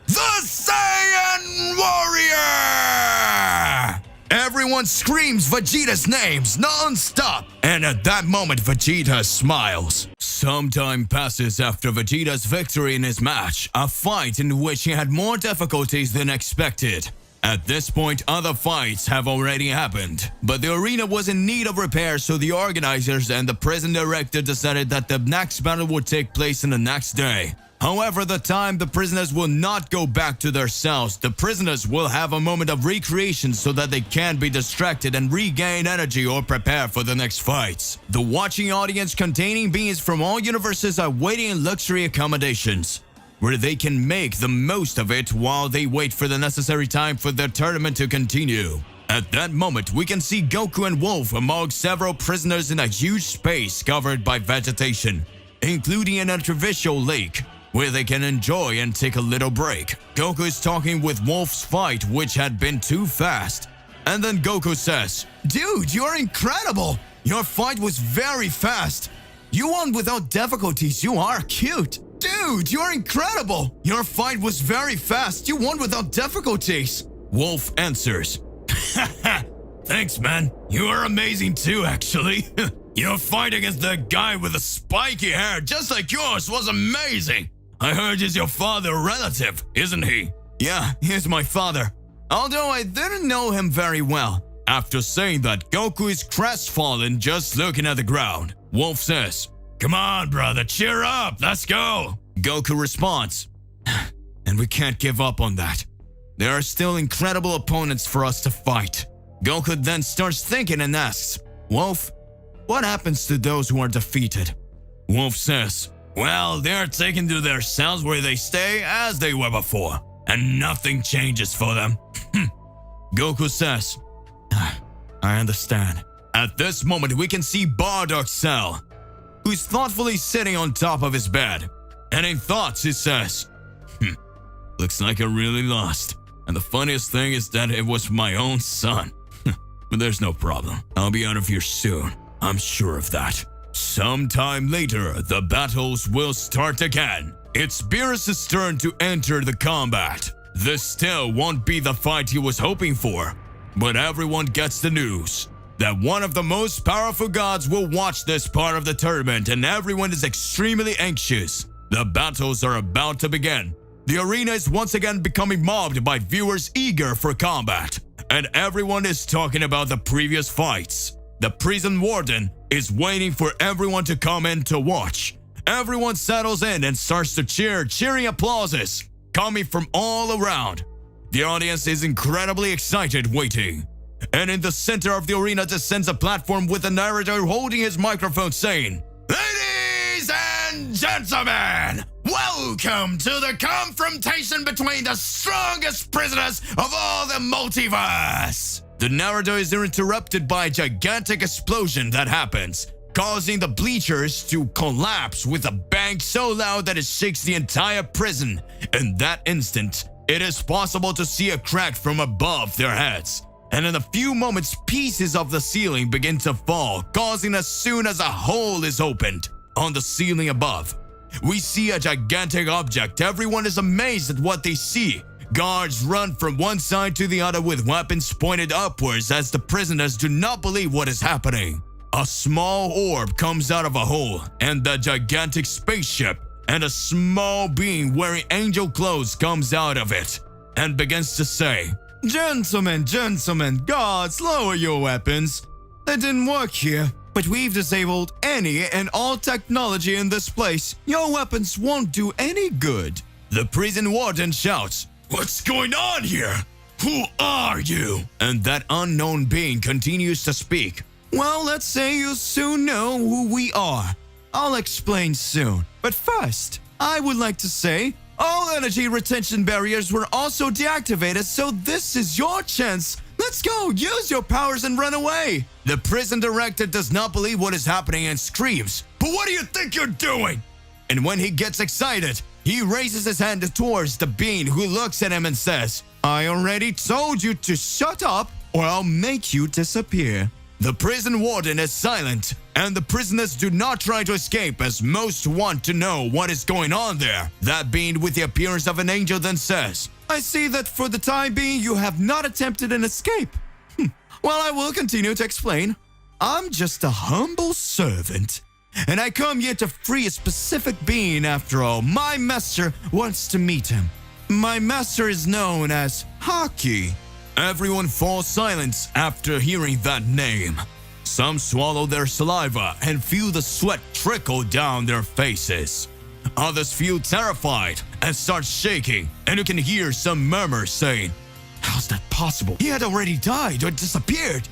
The Saiyan Warrior! Everyone screams Vegeta's names non-stop, and at that moment Vegeta smiles. Some time passes after Vegeta's victory in his match, a fight in which he had more difficulties than expected. At this point, other fights have already happened, but the arena was in need of repair, so the organizers and the prison director decided that the next battle would take place in the next day. However, the time the prisoners will not go back to their cells, the prisoners will have a moment of recreation so that they can be distracted and regain energy or prepare for the next fights. The watching audience containing beings from all universes are waiting in luxury accommodations, where they can make the most of it while they wait for the necessary time for their tournament to continue. At that moment, we can see Goku and Wolf among several prisoners in a huge space covered by vegetation, including an artificial lake, where they can enjoy and take a little break. Goku is talking with Wolf's fight, which had been too fast. And then Goku says, Dude, you're incredible! Your fight was very fast. You won without difficulties. You are cute. Dude, you're incredible! Your fight was very fast. You won without difficulties. Wolf answers, Thanks, man. You are amazing too, actually. Your fight against that guy with the spiky hair, just like yours, was amazing. I heard he's your father relative, isn't he? Yeah, he's my father. Although I didn't know him very well. After saying that, Goku is crestfallen just looking at the ground. Wolf says, Come on, brother, cheer up, let's go. Goku responds, And we can't give up on that. There are still incredible opponents for us to fight. Goku then starts thinking and asks, Wolf, what happens to those who are defeated? Wolf says, Well, they're taken to their cells where they stay as they were before, and nothing changes for them. Goku says, I understand. At this moment, we can see Bardock's cell, who's thoughtfully sitting on top of his bed. And in thoughts, he says, Looks like I really lost. And the funniest thing is that it was my own son. But there's no problem. I'll be out of here soon. I'm sure of that. Sometime later, the battles will start again. It's Beerus' turn to enter the combat. This still won't be the fight he was hoping for, but everyone gets the news that one of the most powerful gods will watch this part of the tournament, and everyone is extremely anxious. The battles are about to begin. The arena is once again becoming mobbed by viewers eager for combat, and everyone is talking about the previous fights. The prison warden is waiting for everyone to come in to watch. Everyone settles in and starts to cheer, cheering applauses coming from all around. The audience is incredibly excited waiting. And in the center of the arena descends a platform with a narrator holding his microphone saying, Ladies and gentlemen, Welcome to the confrontation between the strongest prisoners of all the multiverse! The narrative is interrupted by a gigantic explosion that happens, causing the bleachers to collapse with a bang so loud that it shakes the entire prison. In that instant, it is possible to see a crack from above their heads. And in a few moments, pieces of the ceiling begin to fall, causing as soon as a hole is opened on the ceiling above. We see a gigantic object. Everyone is amazed at what they see. Guards run from one side to the other with weapons pointed upwards as the prisoners do not believe what is happening. A small orb comes out of a hole, and the gigantic spaceship and a small being wearing angel clothes comes out of it and begins to say, "Gentlemen, guards, lower your weapons. It didn't work here, but we've disabled any and all technology in this place. Your weapons won't do any good." The prison warden shouts, "What's going on here? Who are you?" And that unknown being continues to speak. "Well, let's say you'll soon know who we are. I'll explain soon. But first, I would like to say, all energy retention barriers were also deactivated, so this is your chance. Let's go, use your powers and run away." The prison director does not believe what is happening and screams, "But what do you think you're doing?" And when he gets excited, he raises his hand towards the being, who looks at him and says, "I already told you to shut up or I'll make you disappear." The prison warden is silent, and the prisoners do not try to escape as most want to know what is going on there. That being with the appearance of an angel then says, "I see that for the time being you have not attempted an escape. Well, I will continue to explain. I'm just a humble servant, and I come here to free a specific being after all. My master wants to meet him. My master is known as Haki." Everyone falls silent after hearing that name. Some swallow their saliva and feel the sweat trickle down their faces. Others feel terrified and start shaking, and you can hear some murmurs saying, "How's that possible? He had already died or disappeared.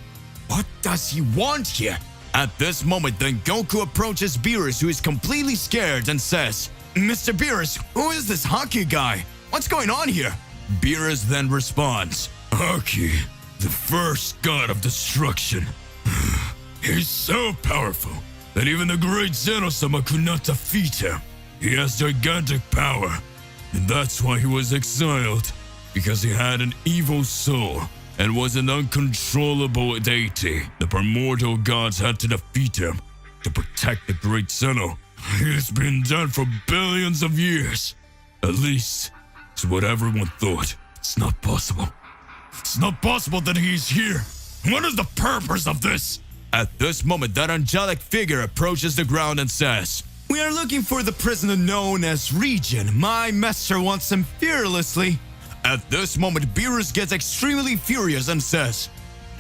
What does he want here?" At this moment, then Goku approaches Beerus, who is completely scared, and says, "Mr. Beerus, who is this Haki guy? What's going on here?" Beerus then responds, "Haki, the first god of destruction. He's so powerful that even the great Zeno-sama could not defeat him. He has gigantic power, and that's why he was exiled, because he had an evil soul and was an uncontrollable deity. The primordial gods had to defeat him to protect the great Zeno. It's been done for billions of years. At least, it's what everyone thought. It's not possible. It's not possible that he's here. What is the purpose of this?" At this moment, that angelic figure approaches the ground and says, "We are looking for the prisoner known as Region. My master wants him fearlessly." At this moment, Beerus gets extremely furious and says,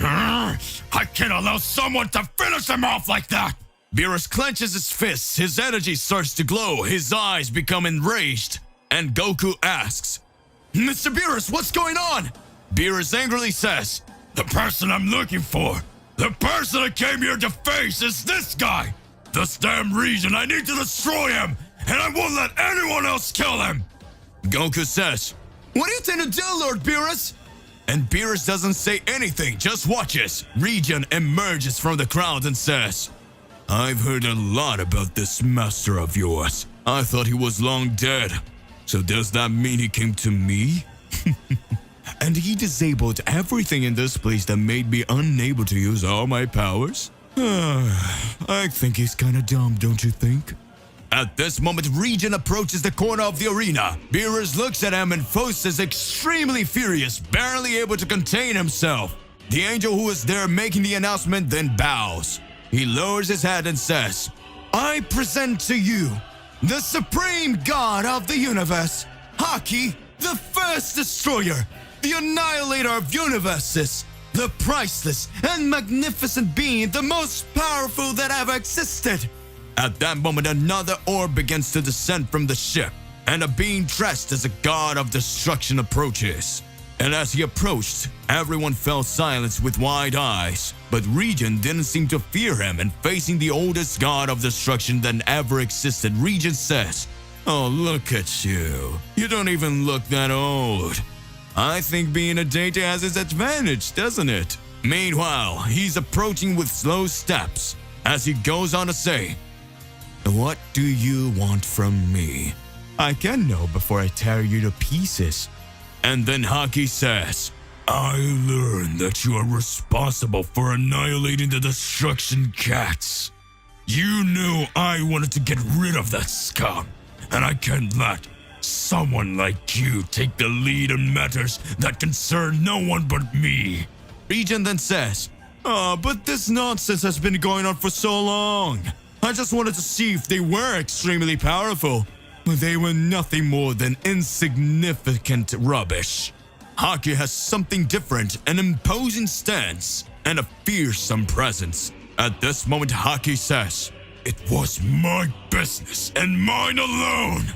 "I can't allow someone to finish him off like that." Beerus clenches his fists, his energy starts to glow, his eyes become enraged, and Goku asks, "Mr. Beerus, what's going on?" Beerus angrily says, "The person I'm looking for, the person I came here to face is this guy. This damn Region, I need to destroy him, and I won't let anyone else kill him." Goku says, "What do you intend to do, Lord Beerus?" And Beerus doesn't say anything, just watches. Region emerges from the crowd and says, "I've heard a lot about this master of yours. I thought he was long dead. So does that mean he came to me?" "And he disabled everything in this place that made me unable to use all my powers? I think he's kinda dumb, don't you think?" At this moment, Region approaches the corner of the arena. Beerus looks at him and Faust is extremely furious, barely able to contain himself. The angel who is there making the announcement then bows. He lowers his head and says, "I present to you the supreme god of the universe, Haki, the first destroyer, the annihilator of universes, the priceless and magnificent being, the most powerful that ever existed." At that moment, another orb begins to descend from the ship, and a being dressed as a god of destruction approaches. And as he approached, everyone fell silent with wide eyes. But Region didn't seem to fear him, and facing the oldest god of destruction that ever existed, Region says, Oh, look at you. You don't even look that old. I think being a deity has its advantage, doesn't it? Meanwhile, he's approaching with slow steps as he goes on to say, "What do you want from me? I can know before I tear you to pieces." And then Haki says, "I learned that you are responsible for annihilating the destruction cats. You knew I wanted to get rid of that scum, and I can't let someone like you take the lead in matters that concern no one but me." Legion then says, but this nonsense has been going on for so long. I just wanted to see if they were extremely powerful, but they were nothing more than insignificant rubbish. Haki has something different, an imposing stance, and a fearsome presence. At this moment, Haki says, "It was my business and mine alone."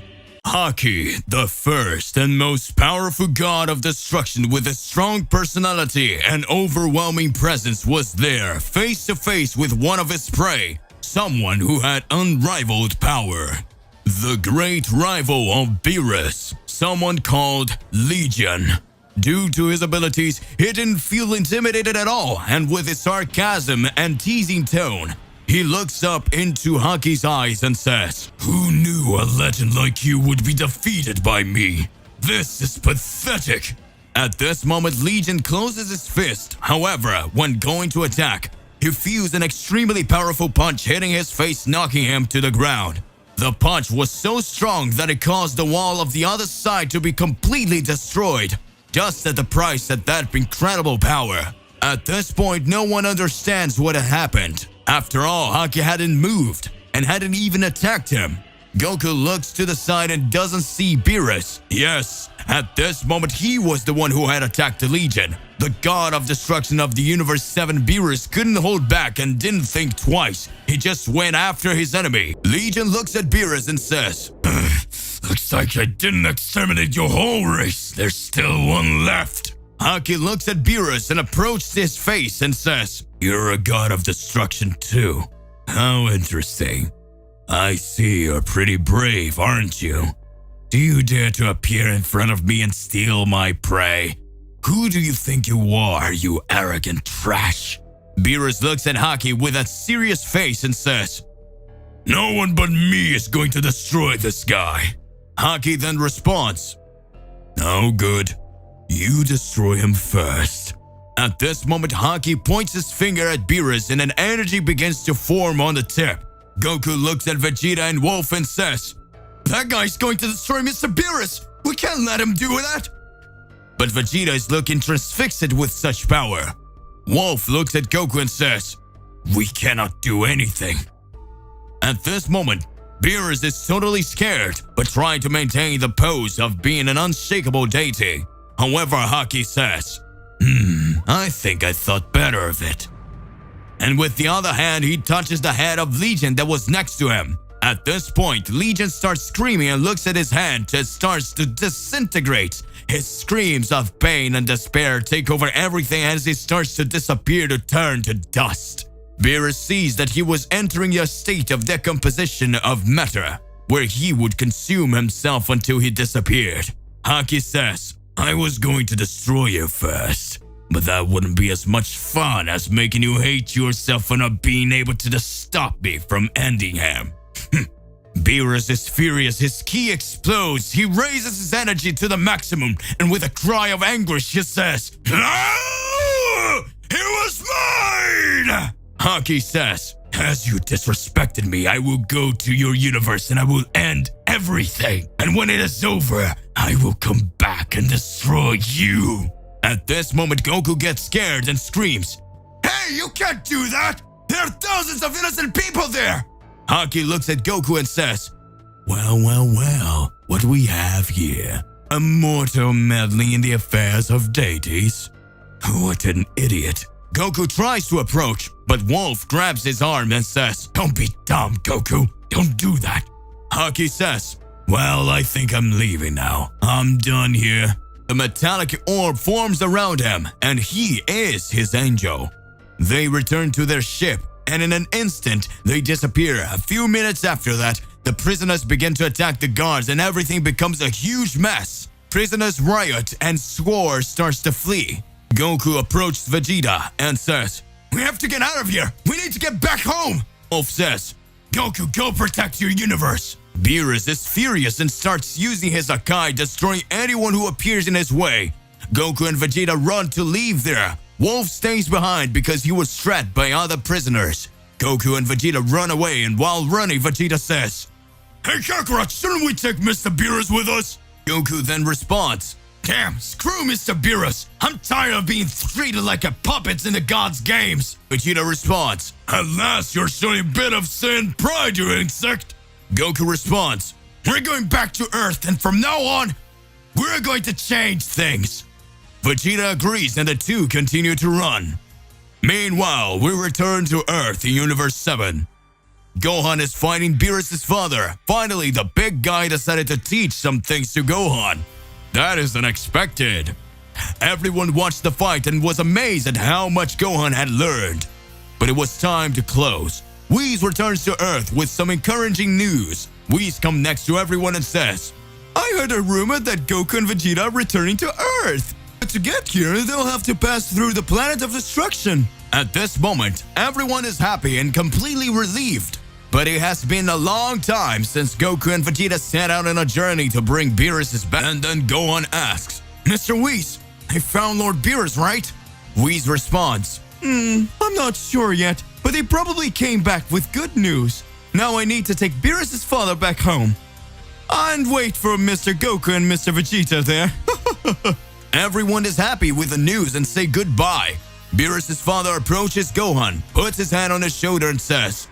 Haki, the first and most powerful god of destruction with a strong personality and overwhelming presence, was there, face to face with one of his prey, someone who had unrivaled power. The great rival of Beerus, someone called Legion. Due to his abilities, he didn't feel intimidated at all, and with his sarcasm and teasing tone, he looks up into Haki's eyes and says, "Who knew a legend like you would be defeated by me? This is pathetic." At this moment, Legion closes his fist. However, when going to attack, he feels an extremely powerful punch hitting his face, knocking him to the ground. The punch was so strong that it caused the wall of the other side to be completely destroyed, just at the price of that incredible power. At this point, no one understands what had happened. After all, Haki hadn't moved and hadn't even attacked him. Goku looks to the side and doesn't see Beerus. Yes, at this moment he was the one who had attacked the Legion. The god of destruction of the Universe 7, Beerus, couldn't hold back and didn't think twice. He just went after his enemy. Legion looks at Beerus and says, "Looks like I didn't exterminate your whole race. There's still one left." Haki looks at Beerus and approaches his face and says, "You're a god of destruction too. How interesting. I see you're pretty brave, aren't you? Do you dare to appear in front of me and steal my prey? Who do you think you are, you arrogant trash?" Beerus looks at Haki with a serious face and says, "No one but me is going to destroy this guy." Haki then responds, "Oh good. You destroy him first." At this moment, Haki points his finger at Beerus and an energy begins to form on the tip. Goku looks at Vegeta and Wolf and says, "That guy's going to destroy Mr. Beerus. We can't let him do that." But Vegeta is looking transfixed with such power. Wolf looks at Goku and says, "We cannot do anything." At this moment, Beerus is totally scared, but trying to maintain the pose of being an unshakable deity. However, Haki says, I think I thought better of it." And with the other hand, he touches the head of Legion that was next to him. At this point, Legion starts screaming and looks at his hand that starts to disintegrate. His screams of pain and despair take over everything as he starts to disappear to turn to dust. Beerus sees that he was entering a state of decomposition of matter, where he would consume himself until he disappeared. Haki says, "I was going to destroy you first, but that wouldn't be as much fun as making you hate yourself for not being able to stop me from ending him." Beerus is furious, his ki explodes, he raises his energy to the maximum, and with a cry of anguish he says, "No! It was mine!" Haki says, "As you disrespected me, I will go to your universe and I will end everything. And when it is over, I will come back and destroy you." At this moment, Goku gets scared and screams, "Hey, you can't do that! There are thousands of innocent people there!" Haki looks at Goku and says, Well, what we have here? A mortal meddling in the affairs of deities? What an idiot." Goku tries to approach, but Wolf grabs his arm and says, "Don't be dumb, Goku. Don't do that." Haki says, "Well, I think I'm leaving now. I'm done here." A metallic orb forms around him, and he is his angel. They return to their ship, and in an instant, they disappear. A few minutes after that, the prisoners begin to attack the guards and everything becomes a huge mess. Prisoners riot and Sword starts to flee. Goku approaches Vegeta and says, "We have to get out of here! We need to get back home!" Wolf says, "Goku, go protect your universe!" Beerus is furious and starts using his Akai, destroying anyone who appears in his way. Goku and Vegeta run to leave there. Wolf stays behind because he was trapped by other prisoners. Goku and Vegeta run away, and while running, Vegeta says, "Hey Kakarot, shouldn't we take Mr. Beerus with us?" Goku then responds, "Damn, screw Mr. Beerus. I'm tired of being treated like a puppet in the gods' games." Vegeta responds, "At last you're showing a bit of Saiyan pride, you insect." Goku responds, "We're going back to Earth, and from now on, we're going to change things." Vegeta agrees and the two continue to run. Meanwhile, we return to Earth in Universe 7. Gohan is fighting Beerus' father. Finally, the big guy decided to teach some things to Gohan. That is unexpected. Everyone watched the fight and was amazed at how much Gohan had learned. But it was time to close. Whis returns to Earth with some encouraging news. Whis comes next to everyone and says, "I heard a rumor that Goku and Vegeta are returning to Earth. But to get here, they'll have to pass through the planet of destruction." At this moment, everyone is happy and completely relieved. But it has been a long time since Goku and Vegeta set out on a journey to bring Beerus back. And then Gohan asks, "Mr. Whis, they found Lord Beerus, right?" Whis responds, "I'm not sure yet, but they probably came back with good news. Now I need to take Beerus' father back home. And wait for Mr. Goku and Mr. Vegeta there." Everyone is happy with the news and say goodbye. Beerus' father approaches Gohan, puts his hand on his shoulder and says,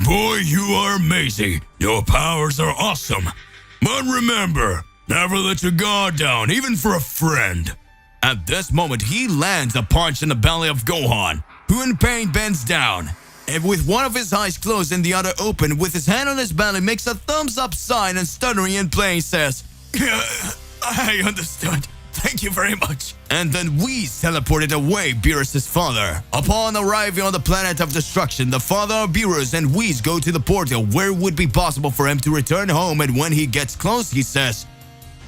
"Boy, you are amazing. Your powers are awesome. But remember, never let your guard down, even for a friend." At this moment, he lands a punch in the belly of Gohan, who in pain bends down. And with one of his eyes closed and the other open, with his hand on his belly, makes a thumbs up sign and stuttering in pain says, "I understood. Thank you very much." And then Whis teleported away Beerus' father. Upon arriving on the planet of destruction, the father of Beerus and Whis go to the portal where it would be possible for him to return home, and when he gets close, he says,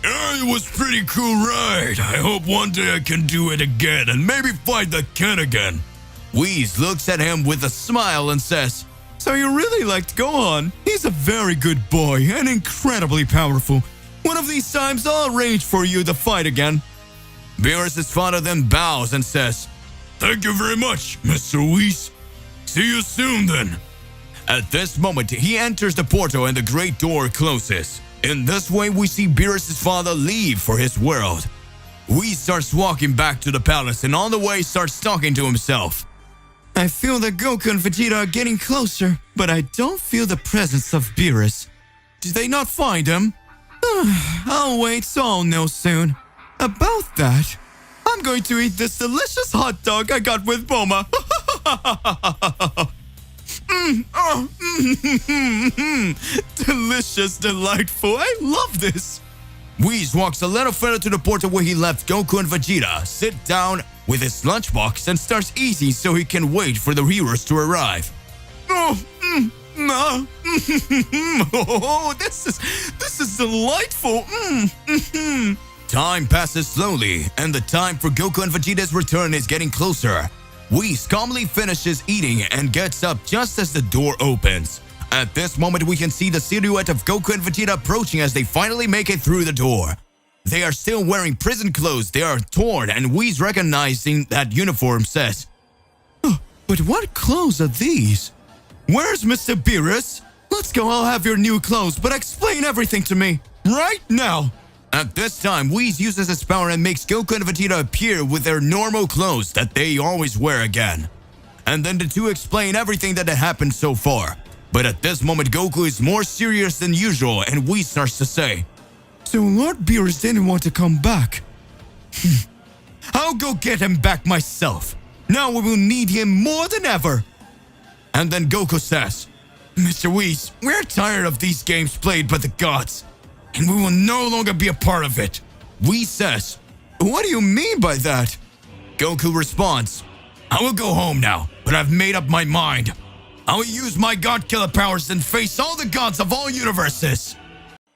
"It was pretty cool ride. I hope one day I can do it again and maybe fight the Ken again." Whis looks at him with a smile and says, "So you really liked Gohan? He's a very good boy and incredibly powerful. One of these times I'll arrange for you to fight again." Beerus' father then bows and says, "Thank you very much, Mr. Whis. See you soon then." At this moment, he enters the portal and the great door closes. In this way, we see Beerus' father leave for his world. Whis starts walking back to the palace and on the way starts talking to himself. "I feel that Goku and Vegeta are getting closer, but I don't feel the presence of Beerus. Did they not find him? I'll wait, so I'll know soon. About that, I'm going to eat this delicious hot dog I got with Boma." Delicious, delightful. I love this. Whis walks a little further to the portal where he left Goku and Vegeta, sit down with his lunchbox and starts eating so he can wait for the heroes to arrive. Oh, this is delightful. Time passes slowly, and the time for Goku and Vegeta's return is getting closer. Whis calmly finishes eating and gets up just as the door opens. At this moment, we can see the silhouette of Goku and Vegeta approaching as they finally make it through the door. They are still wearing prison clothes. They are torn, and Whis, recognizing that uniform, says, "Oh, but what clothes are these? Where's Mr. Beerus? Let's go, I'll have your new clothes, but explain everything to me, right now." At this time, Whis uses his power and makes Goku and Vegeta appear with their normal clothes that they always wear again. And then the two explain everything that had happened so far. But at this moment, Goku is more serious than usual, and Whis starts to say, "So Lord Beerus didn't want to come back. I'll go get him back myself. Now we will need him more than ever." And then Goku says, "Mr. Whis, we're tired of these games played by the gods, and we will no longer be a part of it." Whis says, "What do you mean by that?" Goku responds, "I will go home now, but I've made up my mind. I will use my God Killer powers and face all the gods of all universes.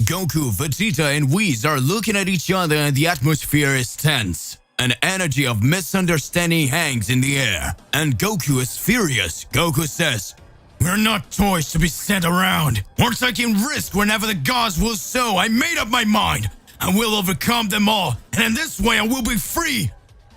Goku, Vegeta, and Whis are looking at each other and the atmosphere is tense. An energy of misunderstanding hangs in the air, and Goku is furious. Goku says, "We're not toys to be sent around. We're taking risk whenever the gods will so. I made up my mind. I will overcome them all, and in this way I will be free.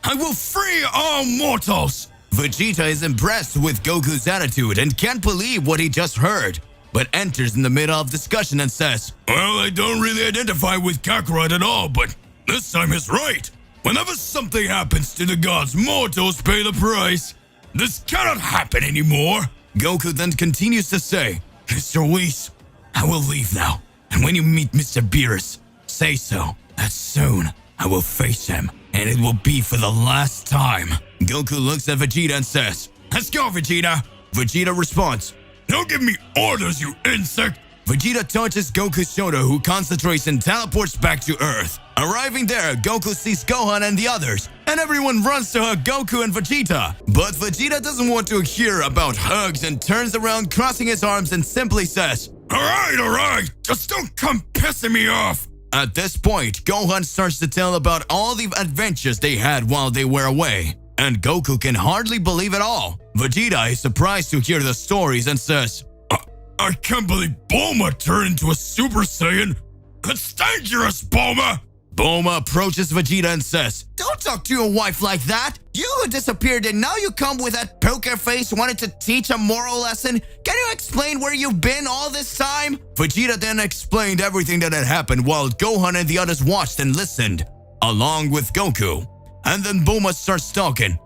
I will free all mortals." Vegeta is impressed with Goku's attitude and can't believe what he just heard, but enters in the middle of discussion and says, "Well, I don't really identify with Kakarot at all, but this time he's right. Whenever something happens to the gods, mortals pay the price. This cannot happen anymore." Goku then continues to say, "Mr. Whis, I will leave now, and when you meet Mr. Beerus, say so, that soon I will face him, and it will be for the last time." Goku looks at Vegeta and says, "Let's go, Vegeta." Vegeta responds, "Don't give me orders, you insect." Vegeta touches Goku's shoulder, who concentrates and teleports back to Earth. Arriving there, Goku sees Gohan and the others, and everyone runs to hug Goku and Vegeta. But Vegeta doesn't want to hear about hugs and turns around, crossing his arms, and simply says, all right, just don't come pissing me off." At this point, Gohan starts to tell about all the adventures they had while they were away, and Goku can hardly believe it all. Vegeta is surprised to hear the stories and says, I can't believe Bulma turned into a Super Saiyan. That's dangerous, Bulma." Bulma approaches Vegeta and says, "Don't talk to your wife like that. You who disappeared and now you come with that poker face wanting to teach a moral lesson. Can you explain where you've been all this time?" Vegeta then explained everything that had happened while Gohan and the others watched and listened, along with Goku. And then Bulma starts talking.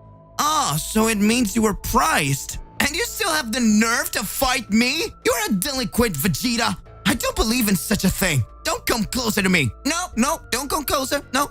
So it means you were prized. And you still have the nerve to fight me? You're a delinquent, Vegeta. I don't believe in such a thing. Don't come closer to me. No, don't come closer. No.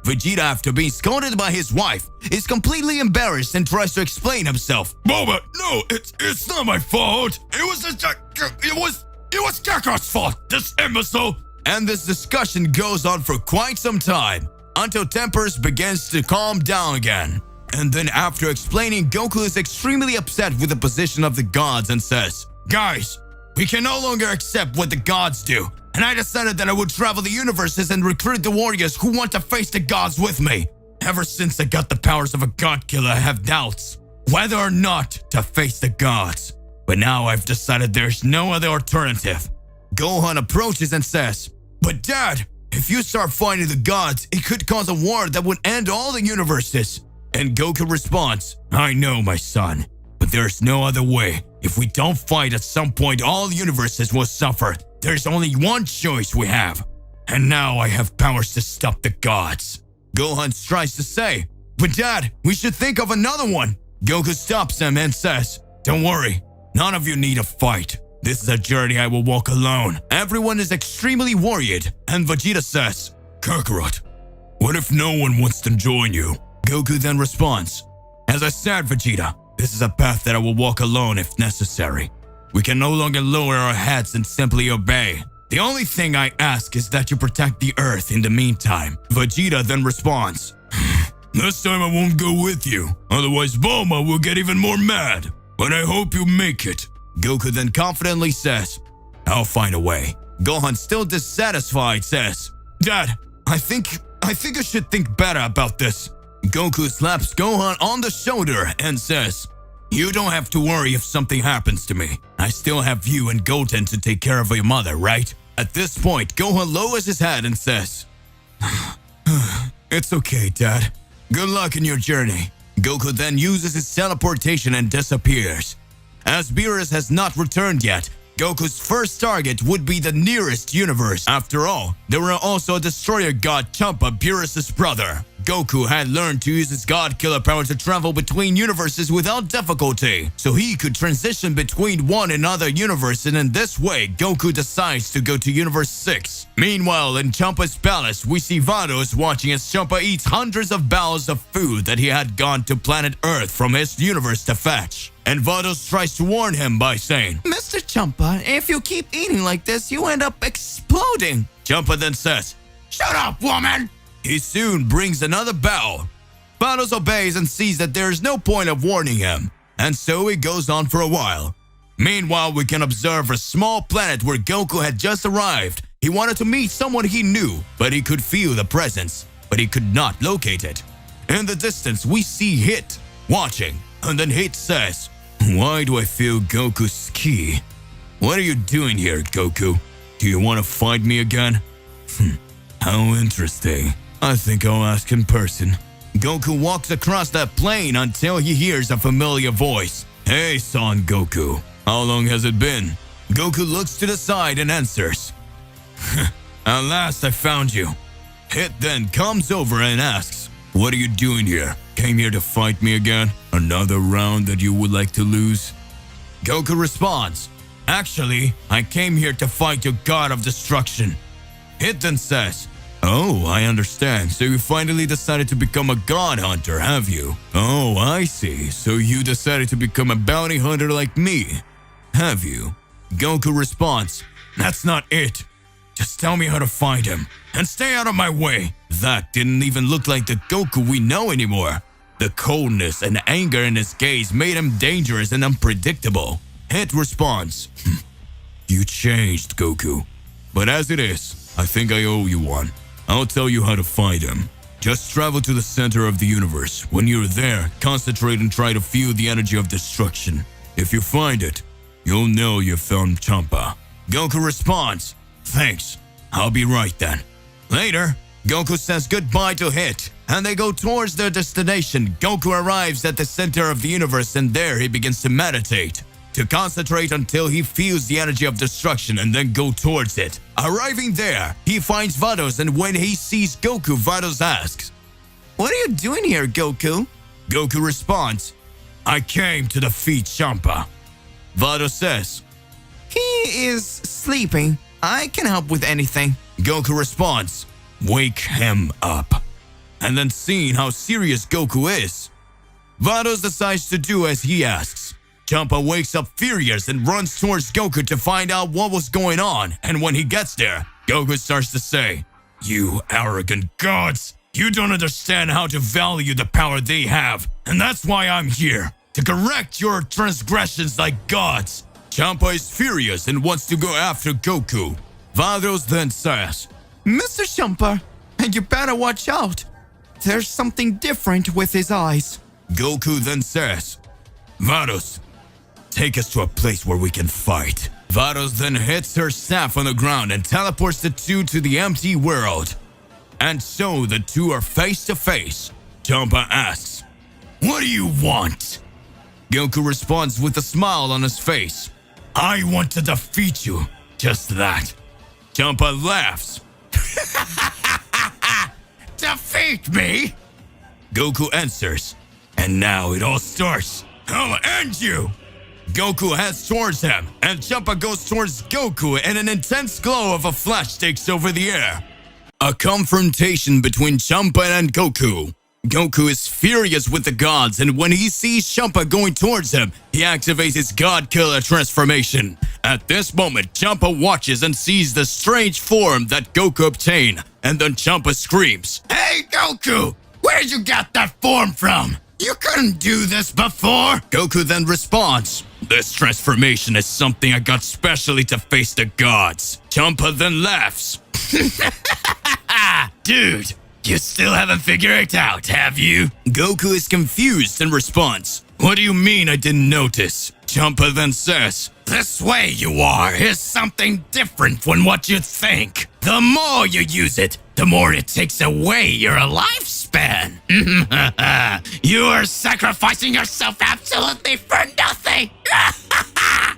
Vegeta, after being scolded by his wife, is completely embarrassed and tries to explain himself. "Bulma, no, it's not my fault. It was Kakarot's fault, this imbecile." And this discussion goes on for quite some time, until tempers begins to calm down again. And then after explaining, Goku is extremely upset with the position of the gods and says, "Guys, we can no longer accept what the gods do, and I decided that I would travel the universes and recruit the warriors who want to face the gods with me. Ever since I got the powers of a god killer, I have doubts whether or not to face the gods. But now I've decided there's no other alternative." Gohan approaches and says, "But Dad, if you start fighting the gods, it could cause a war that would end all the universes." And Goku responds, "I know, my son, but there's no other way. If we don't fight, at some point all universes will suffer. There's only one choice we have. And now I have powers to stop the gods." Gohan tries to say, "But Dad, we should think of another one." Goku stops him and says, "Don't worry, none of you need a fight. This is a journey I will walk alone." Everyone is extremely worried, and Vegeta says, "Kakarot, what if no one wants to join you?" Goku then responds, "As I said, Vegeta, this is a path that I will walk alone if necessary. We can no longer lower our heads and simply obey. The only thing I ask is that you protect the Earth in the meantime." Vegeta then responds, "This time I won't go with you, otherwise Bulma will get even more mad. But I hope you make it." Goku then confidently says, "I'll find a way." Gohan, still dissatisfied, says, "Dad, I think you should think better about this." Goku slaps Gohan on the shoulder and says, "You don't have to worry if something happens to me. I still have you and Goten to take care of your mother, right?" At this point, Gohan lowers his head and says, "It's okay, Dad. Good luck in your journey." Goku then uses his teleportation and disappears. As Beerus has not returned yet, Goku's first target would be the nearest universe. After all, there were also a destroyer god Champa, Beerus' brother. Goku had learned to use his god killer power to travel between universes without difficulty, so he could transition between one and other universe, and in this way, Goku decides to go to Universe 6. Meanwhile, in Champa's palace, we see Vados watching as Champa eats hundreds of bowls of food that he had gone to planet Earth from his universe to fetch. And Vados tries to warn him by saying, "Mr. Champa, if you keep eating like this, you end up exploding." Champa then says, "Shut up, woman!" He soon brings another bowl. Vados obeys and sees that there is no point of warning him. And so it goes on for a while. Meanwhile, we can observe a small planet where Goku had just arrived. He wanted to meet someone he knew, but he could feel the presence, but he could not locate it. In the distance, we see Hit watching, and then Hit says, "Why do I feel Goku's ki? What are you doing here, Goku? Do you want to fight me again?" How interesting. I think I'll ask in person. Goku walks across that plane until he hears a familiar voice. "Hey, Son Goku. How long has it been?" Goku looks to the side and answers, "At last I found you." Hit then comes over and asks, "What are you doing here? Came here to fight me again? Another round that you would like to lose?" Goku responds, "Actually, I came here to fight your god of destruction." Hit then says, "Oh, I understand. So you finally decided to become a god hunter, have you? Oh, I see. So you decided to become a bounty hunter like me, have you?" Goku responds, "That's not it. Just tell me how to find him, and stay out of my way." That didn't even look like the Goku we know anymore. The coldness and anger in his gaze made him dangerous and unpredictable. Hit responds, "You changed, Goku. But as it is, I think I owe you one. I'll tell you how to find him. Just travel to the center of the universe. When you're there, concentrate and try to feel the energy of destruction. If you find it, you'll know you found Champa." Goku responds, "Thanks. I'll be right then." Later, Goku says goodbye to Hit, and they go towards their destination. Goku arrives at the center of the universe, and there he begins to meditate, to concentrate until he feels the energy of destruction and then go towards it. Arriving there, he finds Vados, and when he sees Goku, Vados asks, "What are you doing here, Goku?" Goku responds, "I came to defeat Champa." Vados says, "He is sleeping. I can help with anything." Goku responds, "Wake him up." And then seeing how serious Goku is, Vados decides to do as he asks. Champa wakes up furious and runs towards Goku to find out what was going on, and when he gets there, Goku starts to say, "You arrogant gods! You don't understand how to value the power they have, and that's why I'm here, to correct your transgressions like gods." Champa is furious and wants to go after Goku. Vados then says, "Mr. Champa, you better watch out. There's something different with his eyes." Goku then says, "Vados, take us to a place where we can fight." Vados then hits her staff on the ground and teleports the two to the empty world. And so the two are face to face. Champa asks, "What do you want?" Goku responds with a smile on his face, "I want to defeat you, just that." Champa laughs. "Defeat me?" Goku answers, "And now it all starts. I'll end you." Goku heads towards him, and Champa goes towards Goku, and an intense glow of a flash takes over the air. A confrontation between Champa and Goku. Goku is furious with the gods, and when he sees Champa going towards him, he activates his God Killer transformation. At this moment, Champa watches and sees the strange form that Goku obtained, and then Champa screams, "Hey Goku! Where'd you get that form from? You couldn't do this before!" Goku then responds, "This transformation is something I got specially to face the gods." Champa then laughs. "Dude, you still haven't figured it out, have you?" Goku is confused and responds, "What do you mean I didn't notice?" Champa then says, "This way you are is something different from what you think. The more you use it, the more it takes away your lifespan. You are sacrificing yourself absolutely for nothing."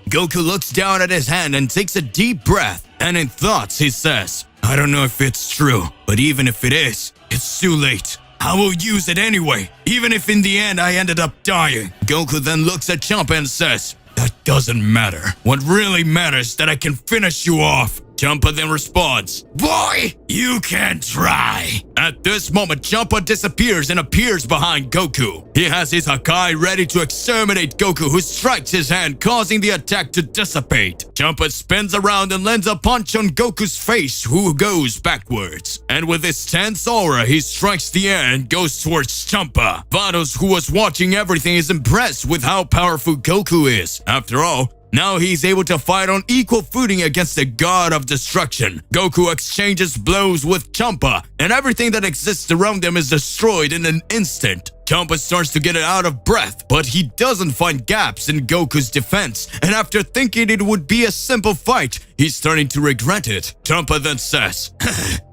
Goku looks down at his hand and takes a deep breath, and in thoughts he says, "I don't know if it's true, but even if it is, it's too late. I will use it anyway, even if in the end I ended up dying." Goku then looks at Champa and says, "That doesn't matter. What really matters is that I can finish you off." Champa then responds, "Boy, you can try." At this moment, Champa disappears and appears behind Goku. He has his Hakai ready to exterminate Goku, who strikes his hand, causing the attack to dissipate. Champa spins around and lands a punch on Goku's face, who goes backwards. And with his tense aura, he strikes the air and goes towards Champa. Vados, who was watching everything, is impressed with how powerful Goku is. After all, now he's able to fight on equal footing against the god of destruction. Goku exchanges blows with Champa, and everything that exists around them is destroyed in an instant. Champa starts to get out of breath, but he doesn't find gaps in Goku's defense, and after thinking it would be a simple fight, he's starting to regret it. Champa then says,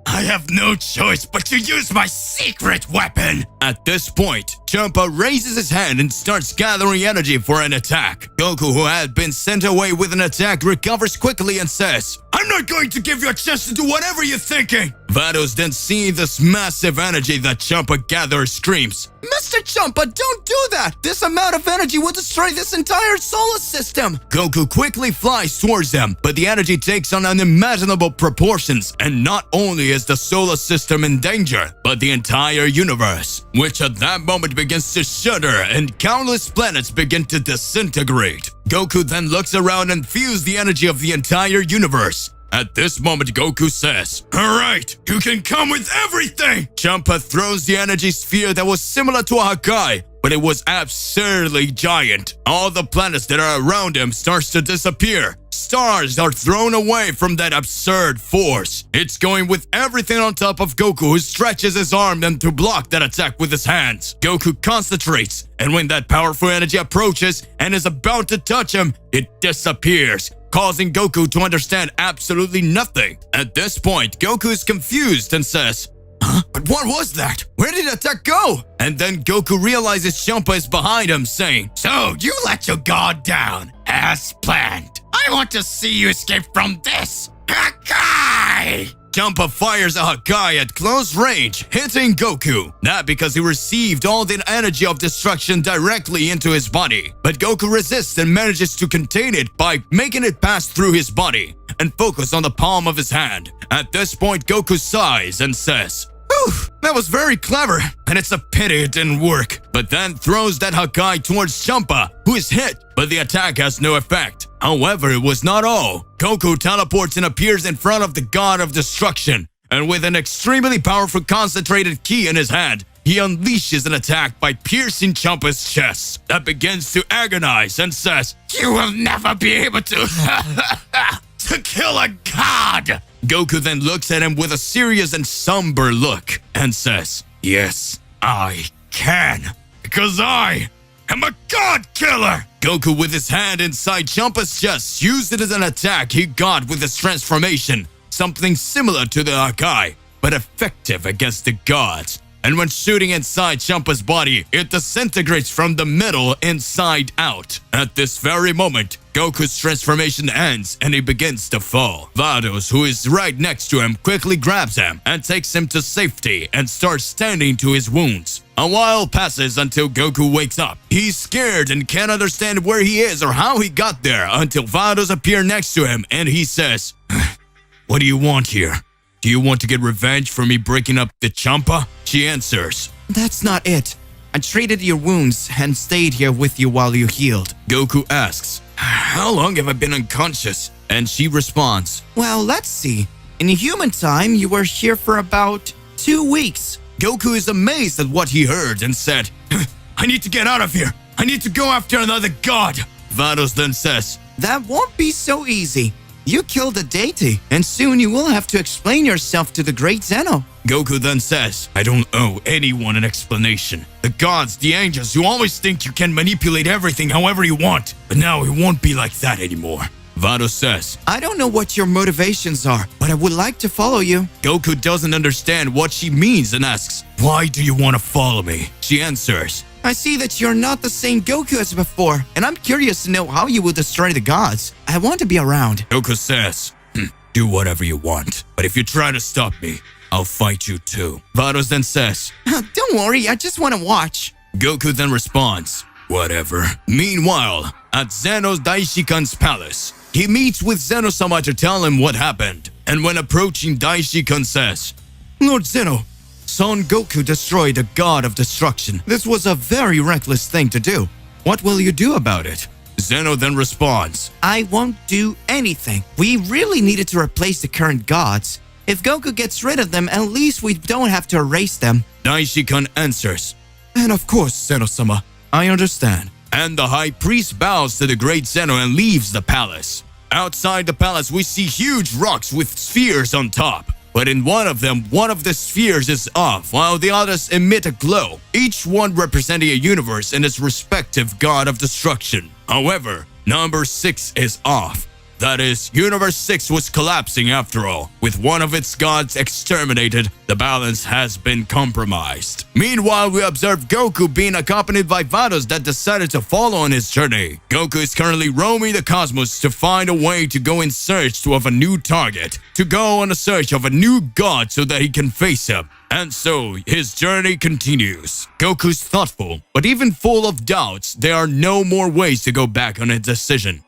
"I have no choice but to use my secret weapon." At this point, Champa raises his hand and starts gathering energy for an attack. Goku, who had been sent away with an attack, recovers quickly and says, "I'm not going to give you a chance to do whatever you're thinking." Vados, then seeing this massive energy that Champa gathers, screams, Mr. Champa, don't do that! This amount of energy will destroy this entire solar system! Goku quickly flies towards them, but the energy takes on unimaginable proportions, and not only is the solar system in danger, but the entire universe, which at that moment begins to shudder and countless planets begin to disintegrate. Goku then looks around and feels the energy of the entire universe. At this moment, Goku says, "Alright, you can come with everything!" Champa throws the energy sphere that was similar to a Hakai, but it was absurdly giant. All the planets that are around him starts to disappear. Stars are thrown away from that absurd force. It's going with everything on top of Goku, who stretches his arm then to block that attack with his hands. Goku concentrates, and when that powerful energy approaches and is about to touch him, it disappears, causing Goku to understand absolutely nothing. At this point, Goku is confused and says, "Huh? But what was that? Where did the attack go?" And then Goku realizes Champa is behind him, saying, "So you let your guard down, as planned. I want to see you escape from this. Hakai!" Champa fires a Hakai at close range, hitting Goku. Not because he received all the energy of destruction directly into his body, but Goku resists and manages to contain it by making it pass through his body and focus on the palm of his hand. At this point, Goku sighs and says, "Whew, that was very clever, and it's a pity it didn't work," but then throws that Hakai towards Champa, who is hit, but the attack has no effect. However, it was not all. Goku teleports and appears in front of the god of destruction, and with an extremely powerful concentrated ki in his hand, he unleashes an attack by piercing Champa's chest. That begins to agonize and says, "You will never be able to to kill a god." Goku then looks at him with a serious and somber look and says, "Yes, I can, because I am a god killer." Goku, with his hand inside Champa's chest, used it as an attack he got with his transformation, something similar to the Hakai, but effective against the gods. And when shooting inside Champa's body, it disintegrates from the middle inside out. At this very moment, Goku's transformation ends and he begins to fall. Vados, who is right next to him, quickly grabs him and takes him to safety and starts tending to his wounds. A while passes until Goku wakes up. He's scared and can't understand where he is or how he got there until Vados appear next to him and he says, "What do you want here? Do you want to get revenge for me breaking up the Champa?" She answers, That's not it. I treated your wounds and stayed here with you while you healed. Goku asks, "How long have I been unconscious?" And she responds, Well, let's see. In human time, you were here for about 2 weeks. Goku is amazed at what he heard and said, "I need to get out of here. I need to go after another god." Vados then says, That won't be so easy. You killed a deity, and soon you will have to explain yourself to the great Zeno. Goku then says, "I don't owe anyone an explanation. The gods, the angels, you always think you can manipulate everything however you want, but now it won't be like that anymore." Vados says, I don't know what your motivations are, but I would like to follow you. Goku doesn't understand what she means and asks, "Why do you want to follow me?" She answers, I see that you're not the same Goku as before, and I'm curious to know how you will destroy the gods. I want to be around. Goku says, "Do whatever you want, but if you try to stop me, I'll fight you too." Vados then says, Don't worry, I just want to watch. Goku then responds, "Whatever." Meanwhile, at Zeno's Daishikan's palace. He meets with Zeno-sama to tell him what happened, and when approaching, Daishikan says, Lord Zeno, Son Goku destroyed a god of destruction. This was a very reckless thing to do. What will you do about it? Zeno then responds, I won't do anything. We really needed to replace the current gods. If Goku gets rid of them, at least we don't have to erase them. Daishikan answers, And of course, Zeno-sama, I understand. and the high priest bows to the great Zeno and leaves the palace. Outside the palace, we see huge rocks with spheres on top. But in one of them, one of the spheres is off, while the others emit a glow, each one representing a universe and its respective god of destruction. However, number 6 is off. That is, Universe 6 was collapsing after all. With one of its gods exterminated, the balance has been compromised. Meanwhile, we observe Goku being accompanied by Vados that decided to follow on his journey. Goku is currently roaming the cosmos to find a way to go in search of a new target, to go on a search of a new god so that he can face him. And so, his journey continues. Goku's thoughtful, but even full of doubts, there are no more ways to go back on his decision.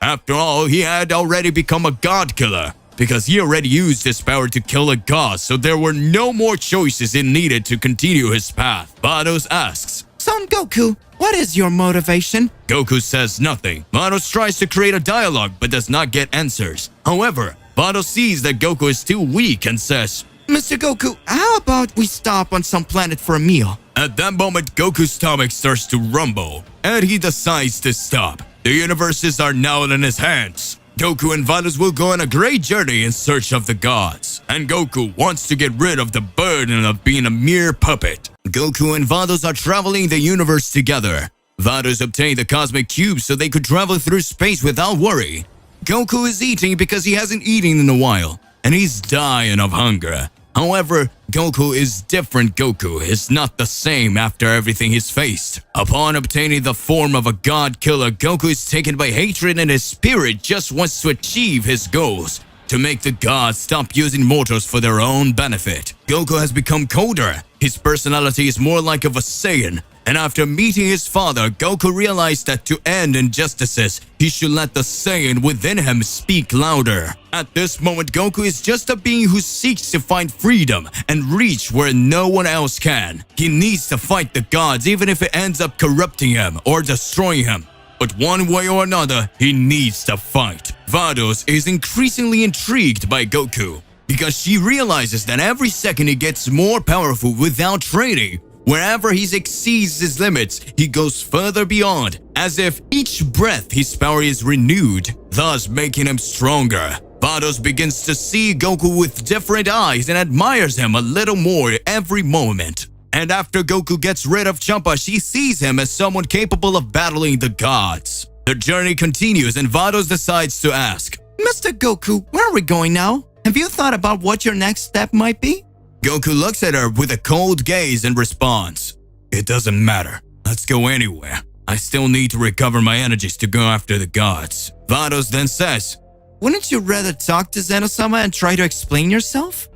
After all, he had already become a god killer, because he already used his power to kill a god, so there were no more choices he needed to continue his path. Vados asks, Son Goku, what is your motivation? Goku says nothing. Vados tries to create a dialogue but does not get answers. However, Vados sees that Goku is too weak and says, Mr. Goku, how about we stop on some planet for a meal? At that moment, Goku's stomach starts to rumble, and he decides to stop. The universes are now in his hands. Goku and Vados will go on a great journey in search of the gods, and Goku wants to get rid of the burden of being a mere puppet. Goku and Vados are traveling the universe together. Vados obtained the cosmic cube so they could travel through space without worry. Goku is eating because he hasn't eaten in a while, and he's dying of hunger. However, Goku is different. Goku is not the same after everything he's faced. Upon obtaining the form of a god killer, Goku is taken by hatred and his spirit just wants to achieve his goals, to make the gods stop using mortals for their own benefit. Goku has become colder. His personality is more like of a saiyan. And after meeting his father, Goku realized that to end injustices, he should let the Saiyan within him speak louder. At this moment, Goku is just a being who seeks to find freedom and reach where no one else can. He needs to fight the gods even if it ends up corrupting him or destroying him. But one way or another, he needs to fight. Vados is increasingly intrigued by Goku because she realizes that every second he gets more powerful without training. Wherever he exceeds his limits, he goes further beyond, as if each breath his power is renewed, thus making him stronger. Vados begins to see Goku with different eyes and admires him a little more every moment. And after Goku gets rid of Champa, she sees him as someone capable of battling the gods. The journey continues and Vados decides to ask, Mr. Goku, where are we going now? Have you thought about what your next step might be? Goku looks at her with a cold gaze and responds, It doesn't matter. Let's go anywhere. I still need to recover my energies to go after the gods. Vados then says, Wouldn't you rather talk to Zeno-sama and try to explain yourself?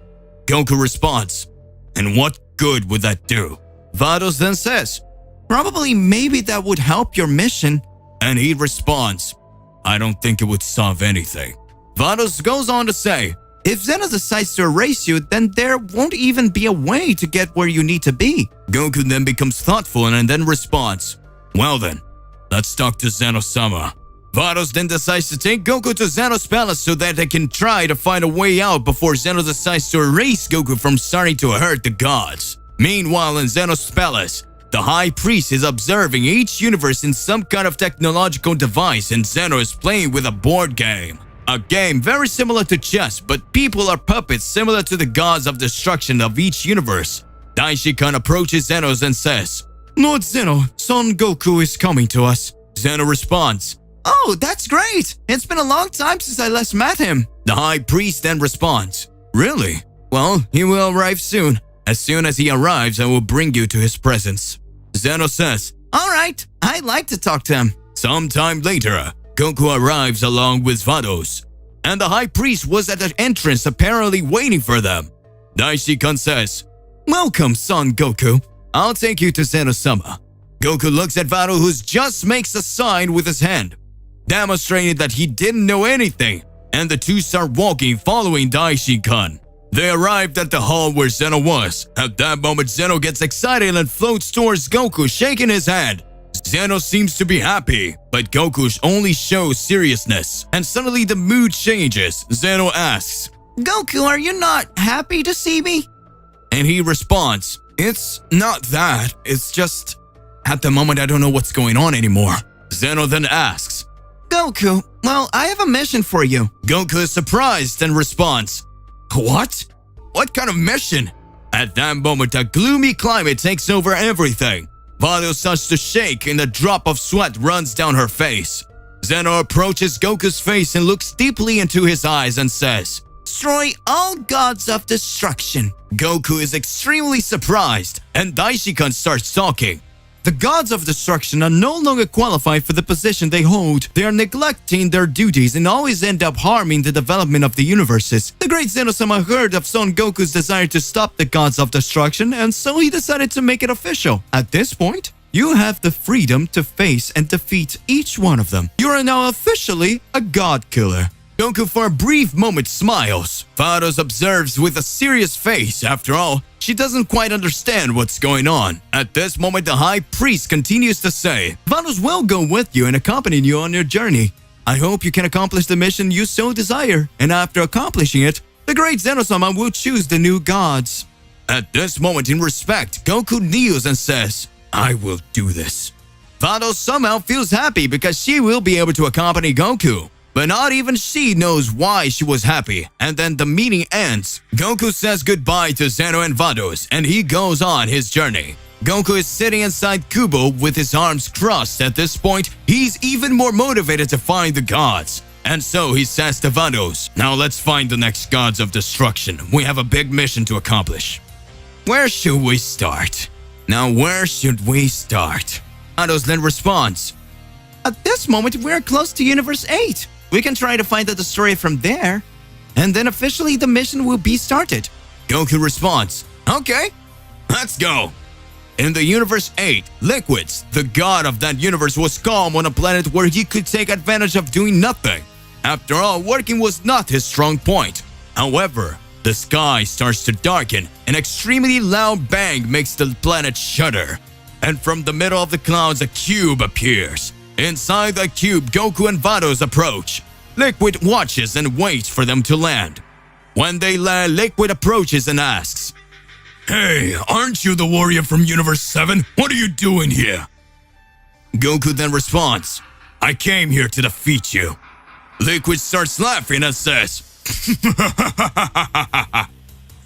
Goku responds, And what good would that do? Vados then says, Probably maybe that would help your mission. And he responds, I don't think it would solve anything. Vados goes on to say, If Zeno decides to erase you, then there won't even be a way to get where you need to be. Goku then becomes thoughtful and then responds, Well then, let's talk to Zeno-sama. Vados then decides to take Goku to Zeno's palace so that they can try to find a way out before Zeno decides to erase Goku from starting to hurt the gods. Meanwhile, in Zeno's palace, the High Priest is observing each universe in some kind of technological device and Zeno is playing with a board game. A game very similar to chess, but people are puppets similar to the gods of destruction of each universe. Daishikan approaches Zeno and says, Lord Zeno, Son Goku is coming to us. Zeno responds, Oh, that's great! It's been a long time since I last met him. The High Priest then responds, Really? Well, he will arrive soon. As soon as he arrives, I will bring you to his presence. Zeno says, All right, I'd like to talk to him. Sometime later, Goku arrives along with Vados, and the High Priest was at the entrance apparently waiting for them. Daishikan says, Welcome, Son Goku. I'll take you to Zeno-sama. Goku looks at Vados, who just makes a sign with his hand, demonstrating that he didn't know anything, and the two start walking following Daishin-kun. They arrived at the hall where Zeno was. At that moment, Zeno gets excited and floats towards Goku, shaking his hand. Zeno seems to be happy, but Goku only shows seriousness, and suddenly the mood changes. Zeno asks, Goku, are you not happy to see me? and he responds, "It's not that, it's just, at the moment I don't know what's going on anymore." Zeno then asks, Goku, well, I have a mission for you. Goku is surprised and responds, "What? What kind of mission?" At that moment, a gloomy climate takes over everything. Vados starts to shake and a drop of sweat runs down her face. Zeno approaches Goku's face and looks deeply into his eyes and says, Destroy all gods of destruction. Goku is extremely surprised, and Daishin-kun starts talking. The gods of destruction are no longer qualified for the position they hold. They are neglecting their duties and always end up harming the development of the universes. The great Zeno-sama heard of Son Goku's desire to stop the gods of destruction, and so he decided to make it official. At this point, you have the freedom to face and defeat each one of them. You are now officially a god killer. Goku for a brief moment smiles. Vados observes with a serious face. After all, she doesn't quite understand what's going on. At this moment, the high priest continues to say, Vados will go with you and accompany you on your journey. I hope you can accomplish the mission you so desire, and after accomplishing it, the great Zeno-sama will choose the new gods. At this moment, in respect, Goku kneels and says, I will do this. Vados somehow feels happy because she will be able to accompany Goku. But not even she knows why she was happy, and then the meeting ends. Goku says goodbye to Zeno and Vados, and he goes on his journey. Goku is sitting inside Kubo with his arms crossed. At this point, he's even more motivated to find the gods. And so he says to Vados, now let's find the next gods of destruction. We have a big mission to accomplish. Where should we start? Now where should we start? Vados then responds, At this moment, we're close to Universe 8. We can try to find the destroyer from there, and then officially the mission will be started. Goku responds, okay, let's go. In the Universe 8, Liquids, the god of that universe, was calm on a planet where he could take advantage of doing nothing. After all, working was not his strong point. However, the sky starts to darken. An extremely loud bang makes the planet shudder. And from the middle of the clouds, a cube appears. Inside the cube, Goku and Vados approach. Liquid watches and waits for them to land. When they land, Liquid approaches and asks, Hey, aren't you the warrior from Universe 7? What are you doing here? Goku then responds, I came here to defeat you. Liquid starts laughing and says,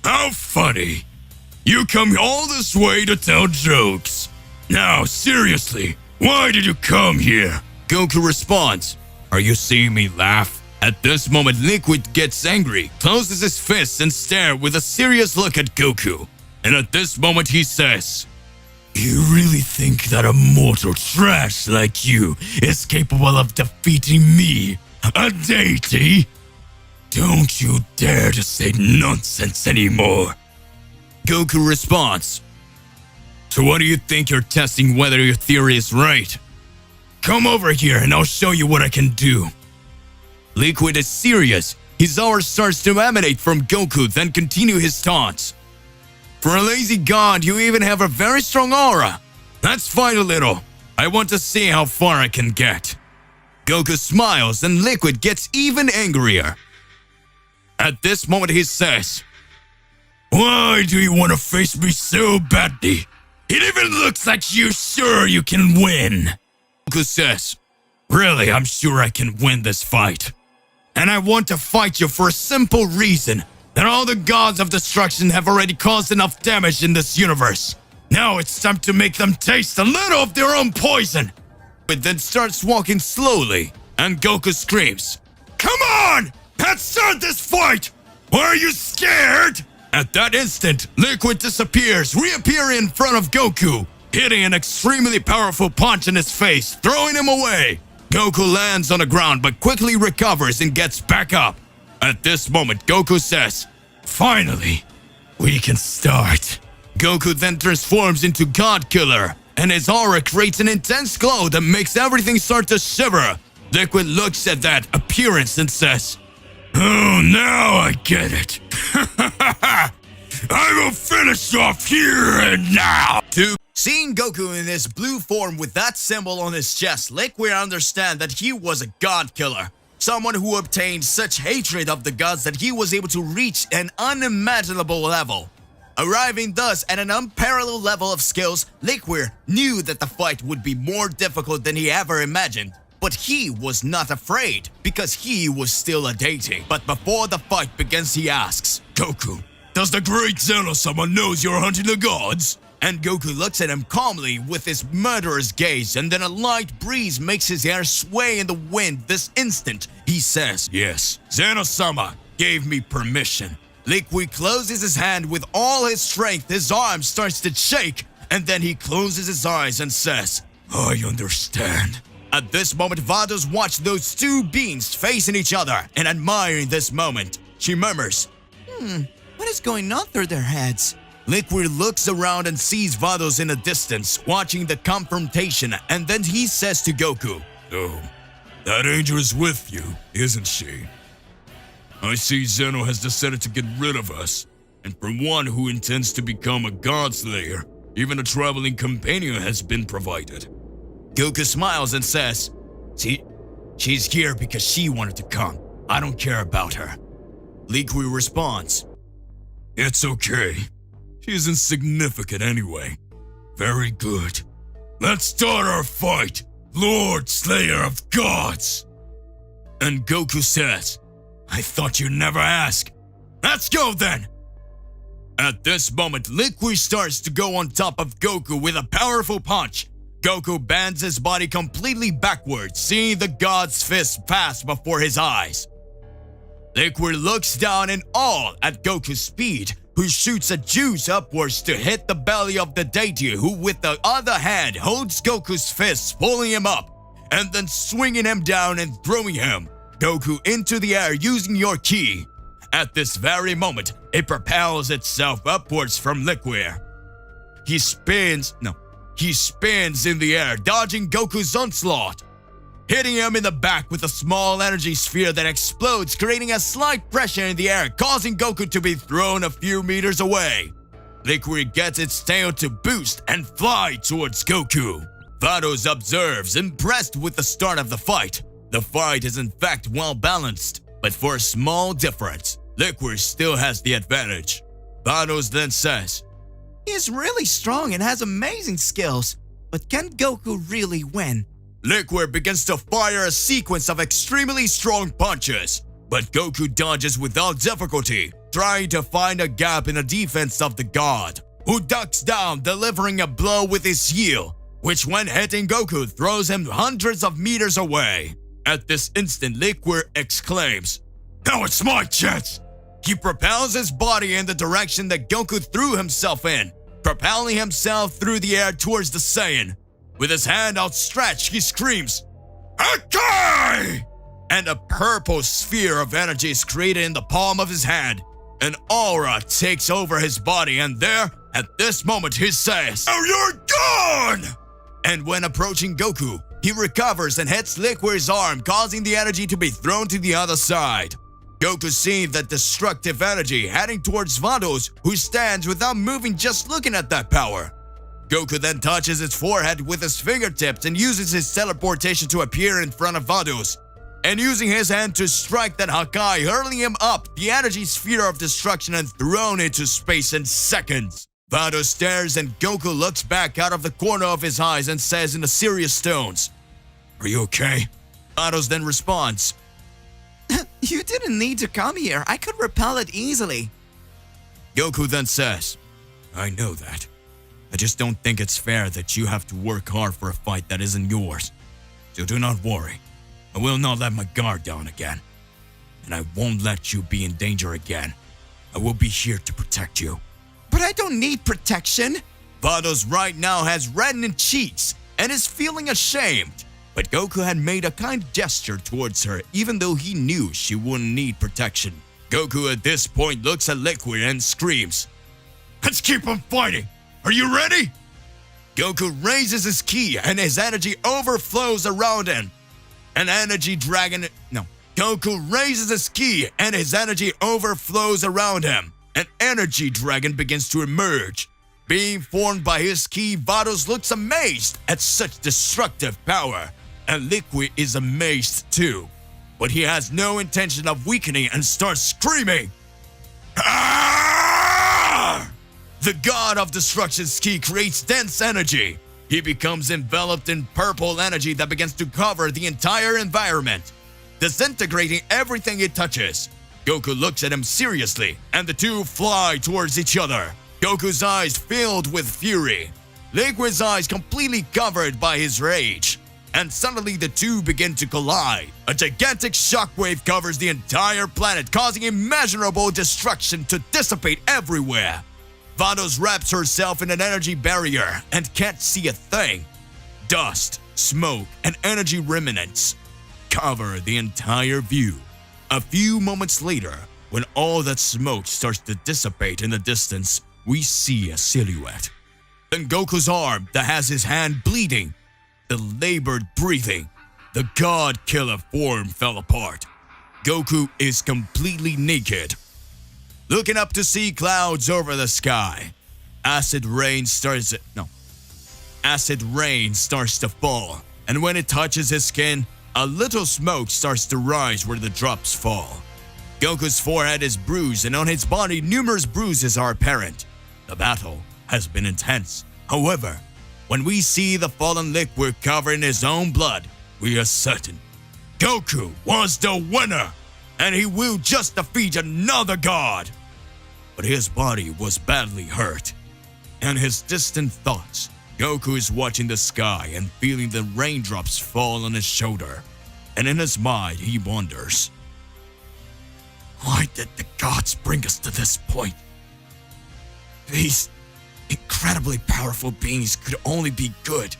How funny. You come all this way to tell jokes. Now, seriously, why did you come here? Goku responds, Are you seeing me laugh? At this moment, Liquid gets angry, closes his fists and stares with a serious look at Goku. And at this moment he says, You really think that a mortal trash like you is capable of defeating me, a deity? Don't you dare to say nonsense anymore. Goku responds, So what do you think you're testing whether your theory is right? Come over here and I'll show you what I can do. Liquid is serious. His aura starts to emanate from Goku, then continue his taunts. For a lazy god, you even have a very strong aura. Let's fight a little. I want to see how far I can get. Goku smiles and Liquid gets even angrier. At this moment he says, Why do you want to face me so badly? It even looks like you're sure you can win. Goku says, Really, I'm sure I can win this fight. And I want to fight you for a simple reason. That all the gods of destruction have already caused enough damage in this universe. Now it's time to make them taste a little of their own poison. But then starts walking slowly, and Goku screams, Come on! Let's start this fight! Are you scared? At that instant, Liquid disappears, reappearing in front of Goku, hitting an extremely powerful punch in his face, throwing him away. Goku lands on the ground but quickly recovers and gets back up. At this moment, Goku says, Finally, we can start. Goku then transforms into God Killer and his aura creates an intense glow that makes everything start to shiver. Liquid looks at that appearance and says, "Oh, now I get it. I will finish off here and now." Seeing Goku in his blue form with that symbol on his chest, Liquid understand that he was a god killer. Someone who obtained such hatred of the gods that he was able to reach an unimaginable level. Arriving thus at an unparalleled level of skills, Liquid knew that the fight would be more difficult than he ever imagined. But he was not afraid, because he was still a deity. But before the fight begins, he asks, "Goku, does the great Zeno-sama knows you're hunting the gods?" And Goku looks at him calmly with his murderous gaze, and then a light breeze makes his hair sway in the wind. This instant, he says, "Yes, Zeno-sama gave me permission." Liquid closes his hand with all his strength. His arm starts to shake, and then he closes his eyes and says, "I understand." At this moment, Vados watched those two beings facing each other, and admiring this moment, she murmurs, what is going on through their heads? Liquid looks around and sees Vados in the distance, watching the confrontation, and then he says to Goku, "Oh, that angel is with you, isn't she? I see Zeno has decided to get rid of us, and for one who intends to become a god slayer, even a traveling companion has been provided." Goku smiles and says, She's here because she wanted to come. I don't care about her. Liquid responds, "It's okay. She's insignificant anyway. Very good. Let's start our fight, Lord Slayer of Gods." And Goku says, "I thought you'd never ask. Let's go then." At this moment, Liquid starts to go on top of Goku with a powerful punch. Goku bends his body completely backwards, seeing the god's fist pass before his eyes. Liquid looks down in awe at Goku's speed, who shoots a juice upwards to hit the belly of the deity, who with the other hand holds Goku's fist, pulling him up, and then swinging him down and throwing him, Goku, into the air using your ki. At this very moment, it propels itself upwards from Liquid. He spins in the air, dodging Goku's onslaught, hitting him in the back with a small energy sphere that explodes, creating a slight pressure in the air, causing Goku to be thrown a few meters away. Liquid gets its tail to boost and fly towards Goku. Vados observes, impressed with the start of the fight. The fight is in fact well balanced, but for a small difference, Liquid still has the advantage. Vados then says, "He is really strong and has amazing skills, but can Goku really win?" Liquid begins to fire a sequence of extremely strong punches, but Goku dodges without difficulty, trying to find a gap in the defense of the god, who ducks down, delivering a blow with his heel, which when hitting Goku throws him hundreds of meters away. At this instant, Liquid exclaims, "Now it's my chance!" He propels his body in the direction that Goku threw himself in, propelling himself through the air towards the Saiyan. With his hand outstretched, he screams, "Akai!" And a purple sphere of energy is created in the palm of his hand. An aura takes over his body, and there, at this moment, he says, "Oh, you're gone!" And when approaching Goku, he recovers and hits Liquid's arm, causing the energy to be thrown to the other side. Goku sees that destructive energy heading towards Vados, who stands without moving, just looking at that power. Goku then touches his forehead with his fingertips and uses his teleportation to appear in front of Vados, and using his hand to strike that Hakai, hurling him up the energy sphere of destruction and thrown into space in seconds. Vados stares and Goku looks back out of the corner of his eyes and says in a serious tones, "Are you okay?" Vados then responds, "You didn't need to come here. I could repel it easily." Goku then says, "I know that. I just don't think it's fair that you have to work hard for a fight that isn't yours. So do not worry. I will not let my guard down again. And I won't let you be in danger again. I will be here to protect you." "But I don't need protection." Vados right now has reddened cheeks and is feeling ashamed. But Goku had made a kind gesture towards her, even though he knew she wouldn't need protection. Goku at this point looks at Liquid and screams, "Let's keep on fighting! Are you ready?" Goku raises his ki and his energy overflows around him. Goku raises his ki and his energy overflows around him. An energy dragon begins to emerge. Being formed by his ki, Vados looks amazed at such destructive power, and Liquid is amazed too. But he has no intention of weakening and starts screaming. "Ah!" The god of destruction's ki creates dense energy. He becomes enveloped in purple energy that begins to cover the entire environment, disintegrating everything it touches. Goku looks at him seriously, and the two fly towards each other. Goku's eyes filled with fury, Liquid's eyes completely covered by his rage, and suddenly the two begin to collide. A gigantic shockwave covers the entire planet, causing immeasurable destruction to dissipate everywhere. Vados wraps herself in an energy barrier and can't see a thing. Dust, smoke, and energy remnants cover the entire view. A few moments later, when all that smoke starts to dissipate in the distance, we see a silhouette. Then Goku's arm that has his hand bleeding, the labored breathing, the god killer form fell apart. Goku is completely naked, looking up to see clouds over the sky. Acid rain starts to fall, and when it touches his skin, a little smoke starts to rise where the drops fall. Goku's forehead is bruised, and on his body numerous bruises are apparent. The battle has been intense. However, when we see the fallen Liquid covered in his own blood, we are certain Goku was the winner, and he will just defeat another god. But his body was badly hurt. In his distant thoughts, Goku is watching the sky and feeling the raindrops fall on his shoulder. And in his mind, he wonders, why did the gods bring us to this point? These incredibly powerful beings could only be good.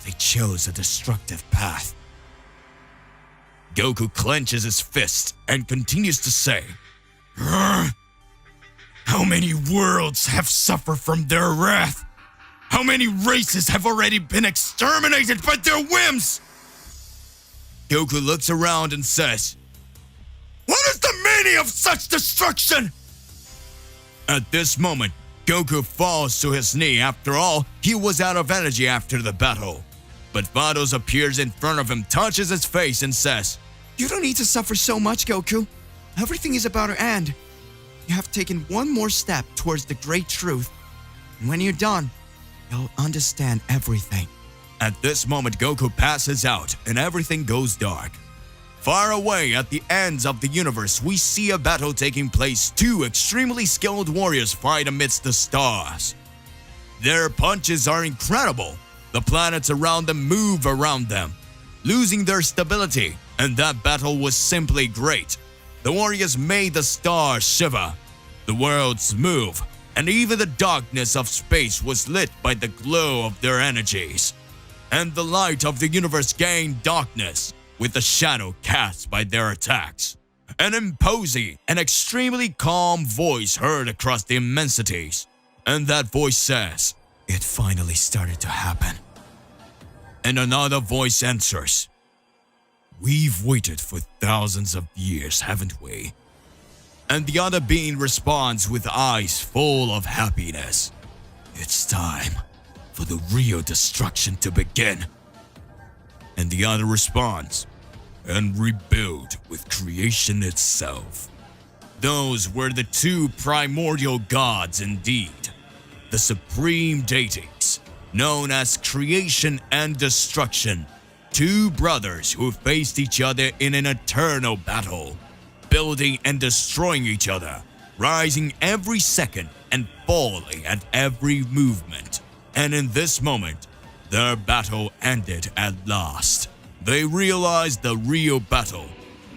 They chose a destructive path. Goku clenches his fist and continues to say, how many worlds have suffered from their wrath? How many races have already been exterminated by their whims? Goku looks around and says, what is the meaning of such destruction? At this moment, Goku falls to his knee. After all, he was out of energy after the battle. But Vados appears in front of him, touches his face, and says, You don't need to suffer so much, Goku. Everything is about to end. You have taken one more step towards the great truth. And when you're done, you'll understand everything. At this moment, Goku passes out and everything goes dark. Far away at the ends of the universe, we see a battle taking place. Two extremely skilled warriors fight amidst the stars. Their punches are incredible. The planets around them move around them, losing their stability, and that battle was simply great. The warriors made the stars shiver, the worlds move, and even the darkness of space was lit by the glow of their energies. And the light of the universe gained darkness with the shadow cast by their attacks. An imposing and extremely calm voice heard across the immensities, and that voice says, "It finally started to happen." And another voice answers, "We've waited for thousands of years, haven't we?" And the other being responds with eyes full of happiness, "It's time for the real destruction to begin." And the other responds, "And rebuild with creation itself." Those were the two primordial gods indeed, the supreme deities, known as creation and destruction, two brothers who faced each other in an eternal battle, building and destroying each other, rising every second and falling at every movement. And in this moment, their battle ended at last. They realized the real battle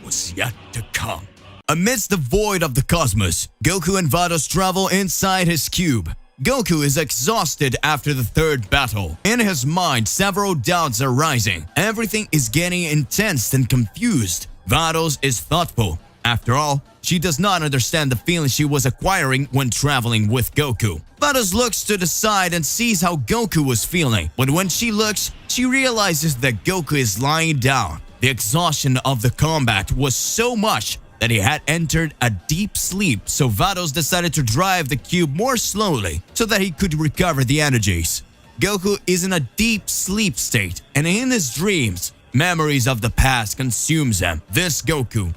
was yet to come. Amidst the void of the cosmos, Goku and Vados travel inside his cube. Goku is exhausted after the third battle. In his mind, several doubts are rising. Everything is getting intense and confused. Vados is thoughtful. After all, She does not understand the feeling she was acquiring when traveling with Goku. Vados looks to the side and sees how Goku was feeling, but when she looks, she realizes that Goku is lying down. The exhaustion of the combat was so much that he had entered a deep sleep, so Vados decided to drive the cube more slowly so that he could recover the energies. Goku is in a deep sleep state, and in his dreams, memories of the past consumes him. This Goku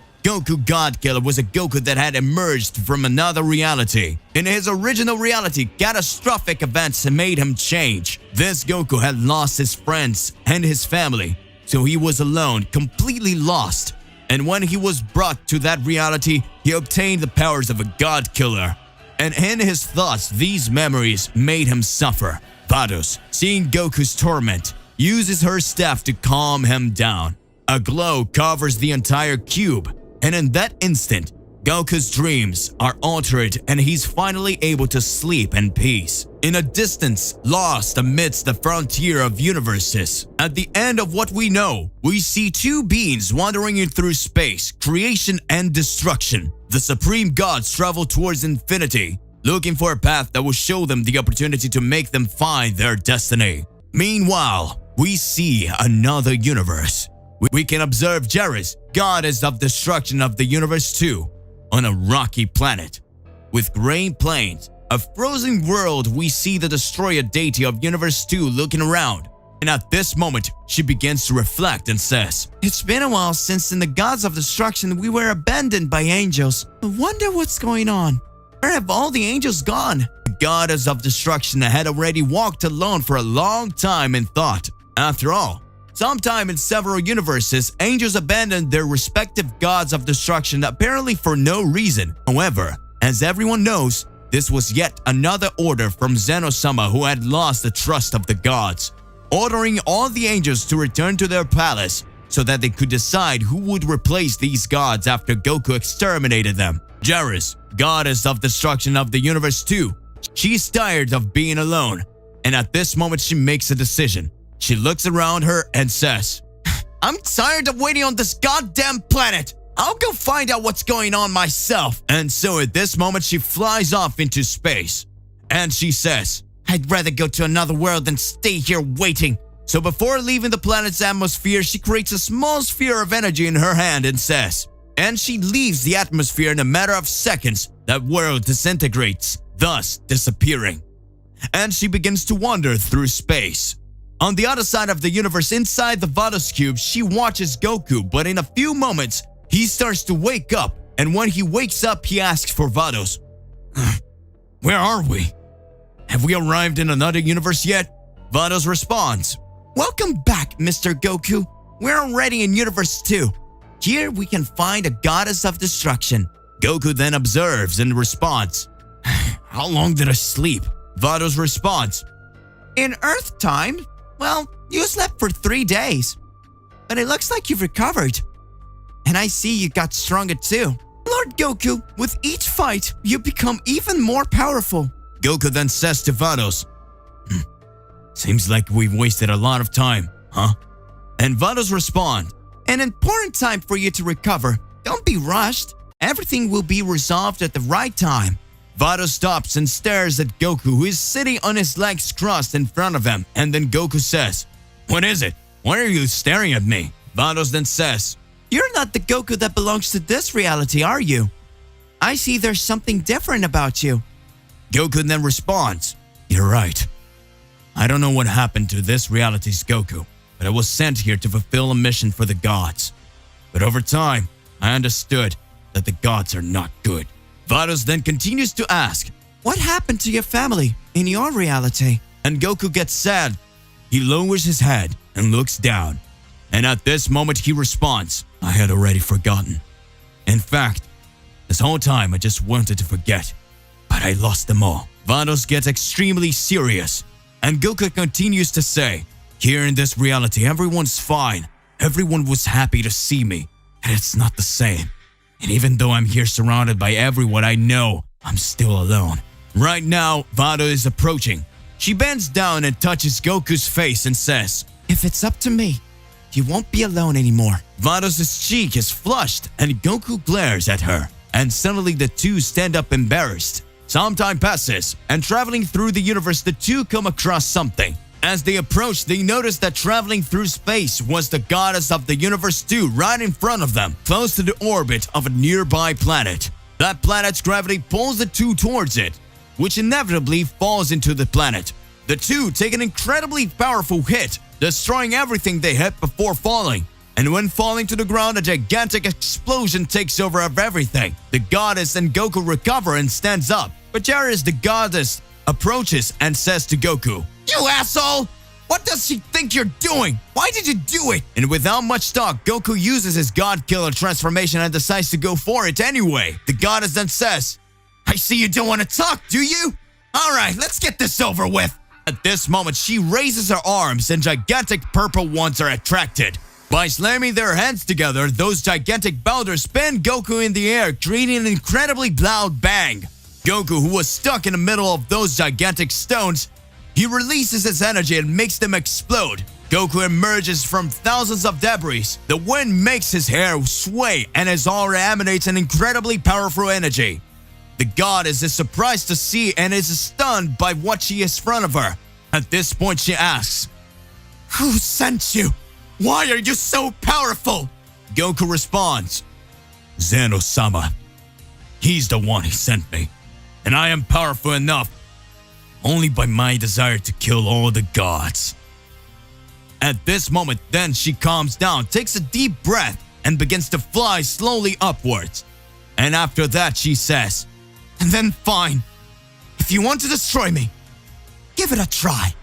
God Killer, was a Goku that had emerged from another reality. In his original reality, catastrophic events made him change. This Goku had lost his friends and his family, so he was alone, completely lost. And when he was brought to that reality, he obtained the powers of a God Killer. And in his thoughts, these memories made him suffer. Vados, seeing Goku's torment, uses her staff to calm him down. A glow covers the entire cube, and in that instant, Goku's dreams are altered and he's finally able to sleep in peace. In a distance, lost amidst the frontier of universes, at the end of what we know, we see two beings wandering through space, creation and destruction. The supreme gods travel towards infinity, looking for a path that will show them the opportunity to make them find their destiny. Meanwhile, we see another universe. We can observe Geras, goddess of destruction of the universe too, on a rocky planet. With grey plains, a frozen world, we see the destroyer deity of Universe 2 looking around. And at this moment, she begins to reflect and says, It's been a while since in the gods of destruction we were abandoned by angels. I wonder what's going on. Where have all the angels gone? The goddess of destruction had already walked alone for a long time and thought. After all, sometime in several universes, angels abandoned their respective gods of destruction apparently for no reason. However, as everyone knows, this was yet another order from Zeno-sama, who had lost the trust of the gods, ordering all the angels to return to their palace so that they could decide who would replace these gods after Goku exterminated them. Geras, goddess of destruction of the universe 2, she's tired of being alone, and at this moment she makes a decision. She looks around her and says, I'm tired of waiting on this goddamn planet. I'll go find out what's going on myself. And so at this moment, she flies off into space. And she says, I'd rather go to another world than stay here waiting. So before leaving the planet's atmosphere, she creates a small sphere of energy in her hand and says, and she leaves the atmosphere in a matter of seconds. That world disintegrates, thus disappearing. And she begins to wander through space. On the other side of the universe, inside the Vados cube, she watches Goku, but in a few moments, he starts to wake up, and when he wakes up, he asks for Vados. Where are we? Have we arrived in another universe yet? Vados responds, Welcome back, Mr. Goku. We're already in Universe 2. Here we can find a goddess of destruction. Goku then observes and responds, How long did I sleep? Vados responds, In Earth time, well, you slept for 3 days. But it looks like you've recovered. And I see you got stronger too. Lord Goku, with each fight, you become even more powerful. Goku then says to Vados, Seems like we've wasted a lot of time, huh? And Vados responds, An important time for you to recover. Don't be rushed. Everything will be resolved at the right time. Vados stops and stares at Goku, who is sitting on his legs crossed in front of him. And then Goku says, What is it? Why are you staring at me? Vados then says, You're not the Goku that belongs to this reality, are you? I see there's something different about you. Goku then responds, You're right. I don't know what happened to this reality's Goku, but I was sent here to fulfill a mission for the gods. But over time, I understood that the gods are not good. Vados then continues to ask, What happened to your family in your reality? And Goku gets sad. He lowers his head and looks down. And at this moment he responds, I had already forgotten. In fact, this whole time I just wanted to forget, but I lost them all. Vados gets extremely serious, and Goku continues to say, Here in this reality, everyone's fine. Everyone was happy to see me, and it's not the same. And even though I'm here surrounded by everyone I know, I'm still alone. Right now, Vados is approaching. She bends down and touches Goku's face and says, If it's up to me, you won't be alone anymore. Vados' cheek is flushed and Goku glares at her. and suddenly the two stand up embarrassed. Some time passes, and traveling through the universe, the two come across something. As they approach, they notice that traveling through space was the goddess of the universe 2 right in front of them, close to the orbit of a nearby planet. That planet's gravity pulls the two towards it, which inevitably falls into the planet. The two take an incredibly powerful hit, destroying everything they hit before falling. And when falling to the ground, a gigantic explosion takes over of everything. The goddess and Goku recover and stands up. But Jairus, the goddess, approaches and says to Goku, "You asshole! What does she think you're doing? Why did you do it?" And without much talk, Goku uses his God Killer transformation and decides to go for it anyway. The goddess then says, "I see you don't want to talk, do you? Alright, let's get this over with." At this moment, she raises her arms and gigantic purple ones are attracted. By slamming their hands together, those gigantic boulders spin Goku in the air, creating an incredibly loud bang. Goku, who was stuck in the middle of those gigantic stones, he releases his energy and makes them explode. Goku emerges from thousands of debris. The wind makes his hair sway and his aura emanates an incredibly powerful energy. The goddess is surprised to see and is stunned by what she is in front of her. At this point, she asks, "Who sent you? Why are you so powerful?" Goku responds, "Zeno-sama. He's the one who sent me. And I am powerful enough only by my desire to kill all the gods." At this moment, then she calms down, takes a deep breath, and begins to fly slowly upwards. And after that, she says, "And then fine. If you want to destroy me, give it a try."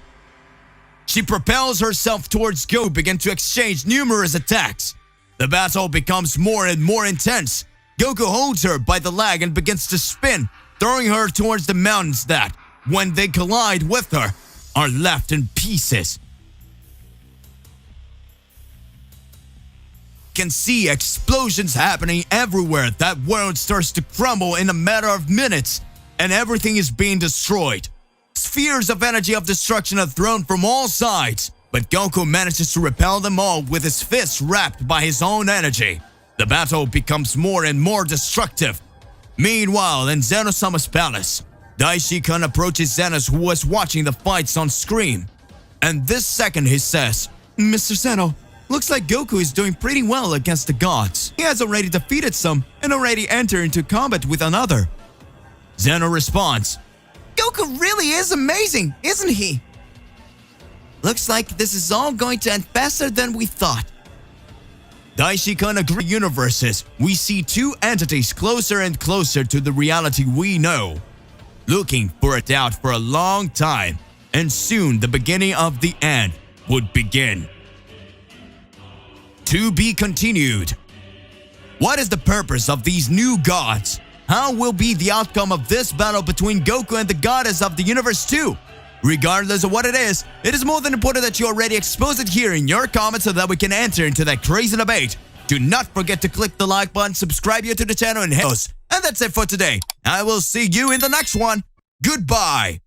She propels herself towards Goku, begin to exchange numerous attacks. The battle becomes more and more intense. Goku holds her by the leg and begins to spin, throwing her towards the mountains that, when they collide with her, are left in pieces. You can see explosions happening everywhere. That world starts to crumble in a matter of minutes, and everything is being destroyed. Spheres of energy of destruction are thrown from all sides, but Goku manages to repel them all with his fists wrapped by his own energy. The battle becomes more and more destructive. Meanwhile, in Zeno-sama's palace, Daishi-kun approaches Zenos, who was watching the fights on screen. And this second he says, "Mr. Zeno, looks like Goku is doing pretty well against the gods. He has already defeated some and already entered into combat with another." Zeno responds, "Goku really is amazing, isn't he? Looks like this is all going to end faster than we thought." Daishi-kun agrees. Universes, we see two entities closer and closer to the reality we know, looking for it out for a long time, and soon the beginning of the end would begin. To be continued. What is the purpose of these new gods? How will be the outcome of this battle between Goku and the goddess of the universe 2? Regardless of what it is more than important that you already expose it here in your comments so that we can enter into that crazy debate. Do not forget to click the like button, subscribe here to the channel, and hit us. And that's it for today. I will see you in the next one. Goodbye.